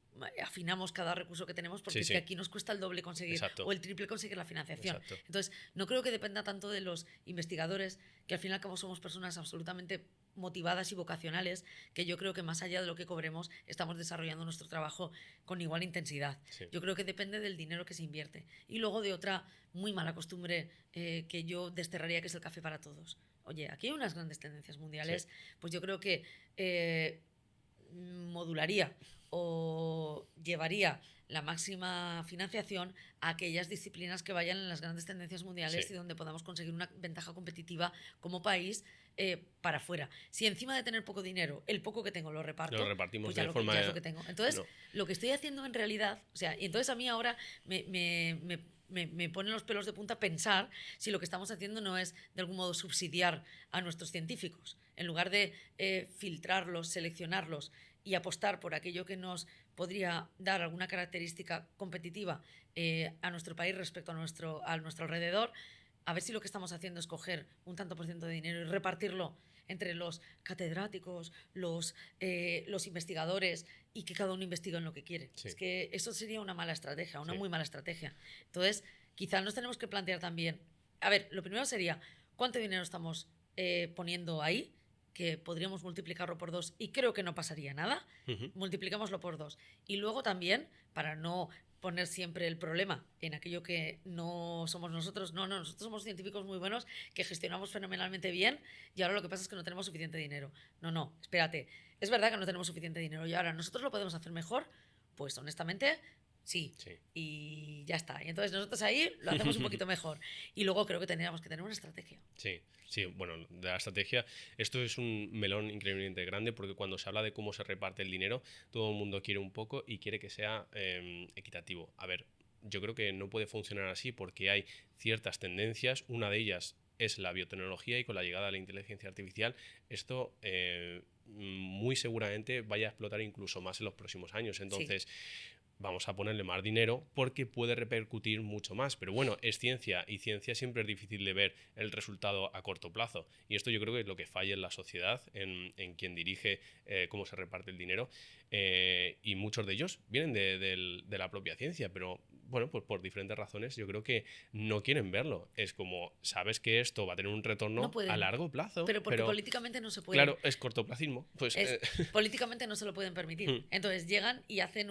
[SPEAKER 2] afinamos cada recurso que tenemos, porque
[SPEAKER 1] Sí,
[SPEAKER 2] es
[SPEAKER 1] sí.
[SPEAKER 2] que aquí nos cuesta el doble conseguir
[SPEAKER 1] Exacto.
[SPEAKER 2] o el triple conseguir la financiación.
[SPEAKER 1] Exacto.
[SPEAKER 2] Entonces, no creo que dependa tanto de los investigadores, que al fin y al cabo somos personas absolutamente motivadas y vocacionales, que yo creo que más allá de lo que cobremos, estamos desarrollando nuestro trabajo con igual intensidad.
[SPEAKER 1] Sí.
[SPEAKER 2] Yo creo que depende del dinero que se invierte. Y luego de otra muy mala costumbre que yo desterraría, que es el café para todos. Oye, aquí hay unas grandes tendencias mundiales,
[SPEAKER 1] Sí.
[SPEAKER 2] pues yo creo que modularía o llevaría la máxima financiación a aquellas disciplinas que vayan en las grandes tendencias mundiales
[SPEAKER 1] Sí.
[SPEAKER 2] y donde podamos conseguir una ventaja competitiva como país para afuera. Si encima de tener poco dinero, el poco que tengo lo reparto,
[SPEAKER 1] Lo repartimos
[SPEAKER 2] pues ya,
[SPEAKER 1] de
[SPEAKER 2] ya
[SPEAKER 1] forma...
[SPEAKER 2] es lo que tengo. Entonces,
[SPEAKER 1] No.
[SPEAKER 2] lo que estoy haciendo en realidad, o sea, y entonces a mí ahora me ponen los pelos de punta pensar si lo que estamos haciendo no es de algún modo subsidiar a nuestros científicos. En lugar de filtrarlos, seleccionarlos y apostar por aquello que nos podría dar alguna característica competitiva a nuestro país respecto a nuestro alrededor, a ver si lo que estamos haciendo es coger un tanto por ciento de dinero y repartirlo entre los catedráticos, los investigadores y que cada uno investigue en lo que quiere.
[SPEAKER 1] Sí.
[SPEAKER 2] Es que eso sería una mala estrategia, una
[SPEAKER 1] Sí.
[SPEAKER 2] muy mala estrategia. Entonces, quizás nos tenemos que plantear también, a ver, lo primero sería, ¿cuánto dinero estamos poniendo ahí? Que podríamos multiplicarlo por 2 y creo que no pasaría nada, multipliquémoslo por 2. Y luego también, para no poner siempre el problema en aquello que no somos nosotros, no, nosotros somos científicos muy buenos que gestionamos fenomenalmente bien y ahora lo que pasa es que no tenemos suficiente dinero. No, espérate, es verdad que no tenemos suficiente dinero y ahora nosotros lo podemos hacer mejor, pues honestamente... Sí, y ya está. Y entonces nosotros ahí lo hacemos un poquito mejor. Y luego creo que tendríamos que tener una estrategia.
[SPEAKER 1] Sí, bueno, de la estrategia, esto es un melón increíblemente grande porque cuando se habla de cómo se reparte el dinero, todo el mundo quiere un poco y quiere que sea equitativo. A ver, yo creo que no puede funcionar así porque hay ciertas tendencias, una de ellas es la biotecnología y con la llegada de la inteligencia artificial, esto muy seguramente vaya a explotar incluso más en los próximos años. Entonces... vamos a ponerle más dinero porque puede repercutir mucho más. Pero bueno, es ciencia y ciencia siempre es difícil de ver el resultado a corto plazo. Y esto yo creo que es lo que falla en la sociedad, en quien dirige cómo se reparte el dinero. Y muchos de ellos vienen de la propia ciencia, pero bueno, pues por diferentes razones yo creo que no quieren verlo. Es como, sabes que esto va a tener un retorno a largo plazo.
[SPEAKER 2] Pero porque políticamente no se puede.
[SPEAKER 1] Claro, es cortoplacismo. Pues,
[SPEAKER 2] políticamente no se lo pueden permitir. Entonces llegan y hacen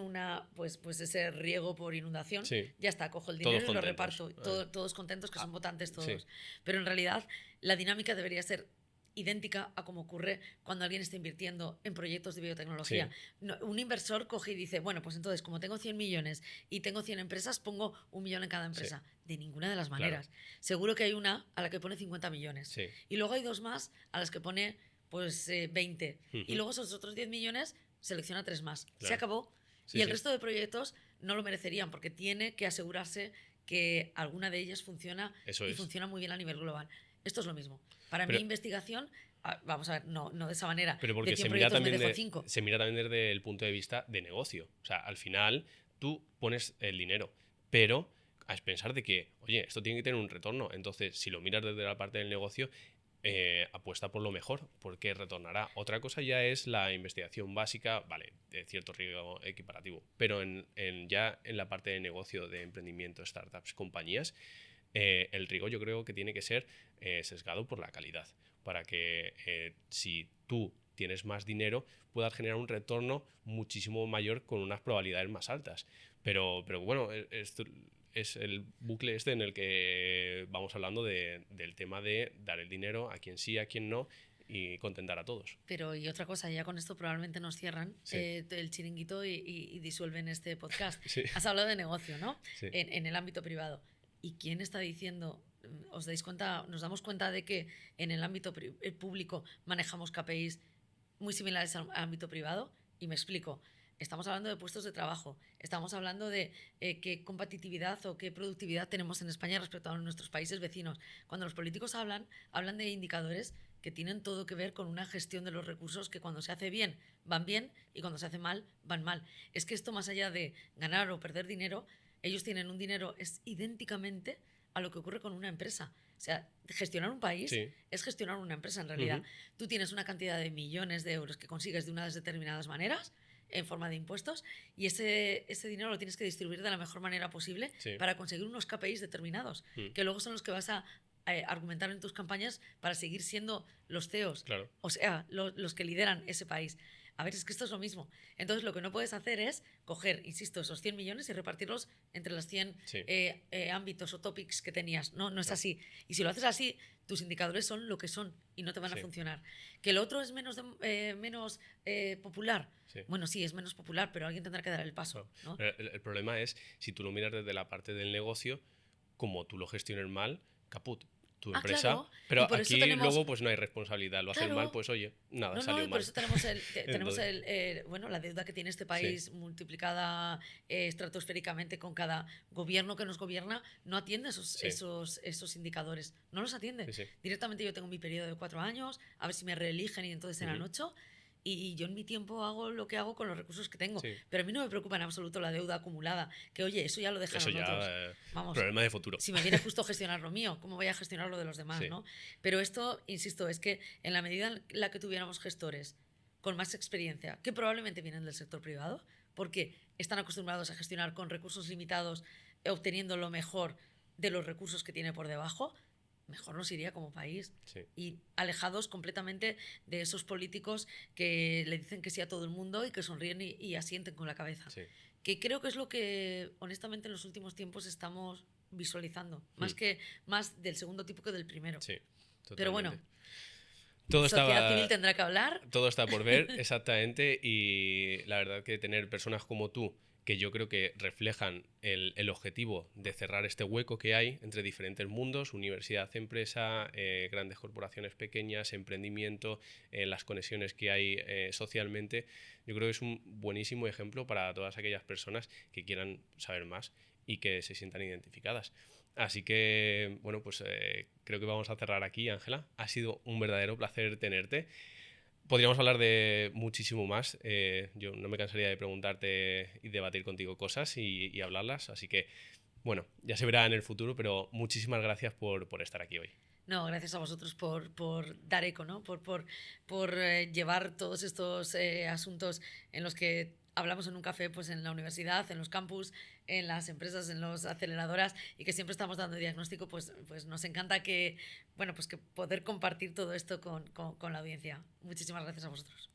[SPEAKER 2] pues ese riego por inundación. Ya está, cojo el dinero y lo reparto. Todos contentos, que son votantes todos. Pero en realidad la dinámica debería ser idéntica a como ocurre cuando alguien está invirtiendo en proyectos de biotecnología. No, un inversor coge y dice, bueno, pues entonces como tengo 100 millones y tengo 100 empresas, pongo 1 millón en cada empresa. De ninguna de las maneras. Seguro que hay una a la que pone 50 millones. Y luego hay dos más a las que pone pues 20. Y luego esos otros 10 millones selecciona 3 más. Se acabó. Y el resto de proyectos no lo merecerían porque tiene que asegurarse que alguna de ellas funciona y funciona muy bien a nivel global. Esto es lo mismo. Para mi investigación, vamos a ver, no de esa manera.
[SPEAKER 1] Pero porque
[SPEAKER 2] de 100
[SPEAKER 1] se mira,
[SPEAKER 2] me dejo 5.
[SPEAKER 1] se mira también desde el punto de vista de negocio. O sea, al final tú pones el dinero, pero has pensar de que, oye, esto tiene que tener un retorno. Entonces, si lo miras desde la parte del negocio, apuesta por lo mejor, porque retornará. Otra cosa ya es la investigación básica, vale, de cierto riesgo equiparativo, pero ya en la parte de negocio, de emprendimiento, startups, compañías, el riesgo yo creo que tiene que ser sesgado por la calidad, para que si tú tienes más dinero, puedas generar un retorno muchísimo mayor con unas probabilidades más altas. Pero bueno, esto es el bucle este en el que vamos hablando del tema de dar el dinero a quien sí, a quien no, y contentar a todos.
[SPEAKER 2] Pero y otra cosa, ya con esto probablemente nos cierran el chiringuito y disuelven este podcast.
[SPEAKER 1] Sí.
[SPEAKER 2] Has hablado de negocio, ¿no?
[SPEAKER 1] Sí.
[SPEAKER 2] En el ámbito privado. ¿Y quién está diciendo? ¿Os dais cuenta? Nos damos cuenta de que en el ámbito público manejamos KPIs muy similares al ámbito privado. Y me explico. Estamos hablando de puestos de trabajo, estamos hablando de qué competitividad o qué productividad tenemos en España respecto a nuestros países vecinos. Cuando los políticos hablan de indicadores que tienen todo que ver con una gestión de los recursos que cuando se hace bien van bien y cuando se hace mal van mal. Es que esto, más allá de ganar o perder dinero, ellos tienen un dinero es idénticamente a lo que ocurre con una empresa. O sea, gestionar un país es gestionar una empresa en realidad. Tú tienes una cantidad de millones de euros que consigues de unas determinadas maneras en forma de impuestos y ese dinero lo tienes que distribuir de la mejor manera posible para conseguir unos KPIs determinados, que luego son los que vas a argumentar en tus campañas para seguir siendo los CEOs, o sea, los que lideran ese país. A ver, es que esto es lo mismo. Entonces, lo que no puedes hacer es coger, insisto, esos 100 millones y repartirlos entre los 100 ámbitos o topics que tenías. No es así. Y si lo haces así, tus indicadores son lo que son y no te van a funcionar. ¿Que lo otro es menos popular? Bueno, sí, es menos popular, pero alguien tendrá que dar el paso, ¿no?
[SPEAKER 1] El problema es, si tú lo miras desde la parte del negocio, como tú lo gestiones mal, caput. Tu empresa,
[SPEAKER 2] claro.
[SPEAKER 1] pero aquí luego pues no hay responsabilidad, lo hacen mal, pues oye, nada, salió mal.
[SPEAKER 2] Y por eso tenemos, la deuda que tiene este país multiplicada estratosféricamente con cada gobierno que nos gobierna, no atiende esos indicadores, no los atiende. Directamente yo tengo mi periodo de 4 años, a ver si me reeligen y entonces serán 8. Y yo en mi tiempo hago lo que hago con los recursos que tengo. Pero a mí no me preocupa en absoluto la deuda acumulada. Que oye, eso ya lo dejaron otros.
[SPEAKER 1] Vamos, problema de futuro.
[SPEAKER 2] Si me viene justo gestionar lo mío, ¿cómo voy a gestionar lo de los demás? ¿No? Pero esto, insisto, es que en la medida en la que tuviéramos gestores con más experiencia, que probablemente vienen del sector privado, porque están acostumbrados a gestionar con recursos limitados, obteniendo lo mejor de los recursos que tiene por debajo, mejor nos iría como país. Y alejados completamente de esos políticos que le dicen que sí a todo el mundo y que sonríen y asienten con la cabeza. Que creo que es lo que honestamente en los últimos tiempos estamos visualizando, más del segundo tipo que del primero. Pero bueno, sociedad civil tendrá que hablar.
[SPEAKER 1] Todo está por ver, exactamente, y la verdad que tener personas como tú, que yo creo que reflejan el objetivo de cerrar este hueco que hay entre diferentes mundos, universidad, empresa, grandes corporaciones pequeñas, emprendimiento, las conexiones que hay socialmente. Yo creo que es un buenísimo ejemplo para todas aquellas personas que quieran saber más y que se sientan identificadas. Así que, bueno, pues creo que vamos a cerrar aquí, Ángela. Ha sido un verdadero placer tenerte. Podríamos hablar de muchísimo más. Yo no me cansaría de preguntarte y debatir contigo cosas y hablarlas. Así que, bueno, ya se verá en el futuro, pero muchísimas gracias por estar aquí hoy.
[SPEAKER 2] No, gracias a vosotros por dar eco, ¿no? Por llevar todos estos asuntos en los que hablamos en un café, pues en la universidad, en los campus, en las empresas, en las aceleradoras, y que siempre estamos dando diagnóstico, pues nos encanta que poder compartir todo esto con la audiencia. Muchísimas gracias a vosotros.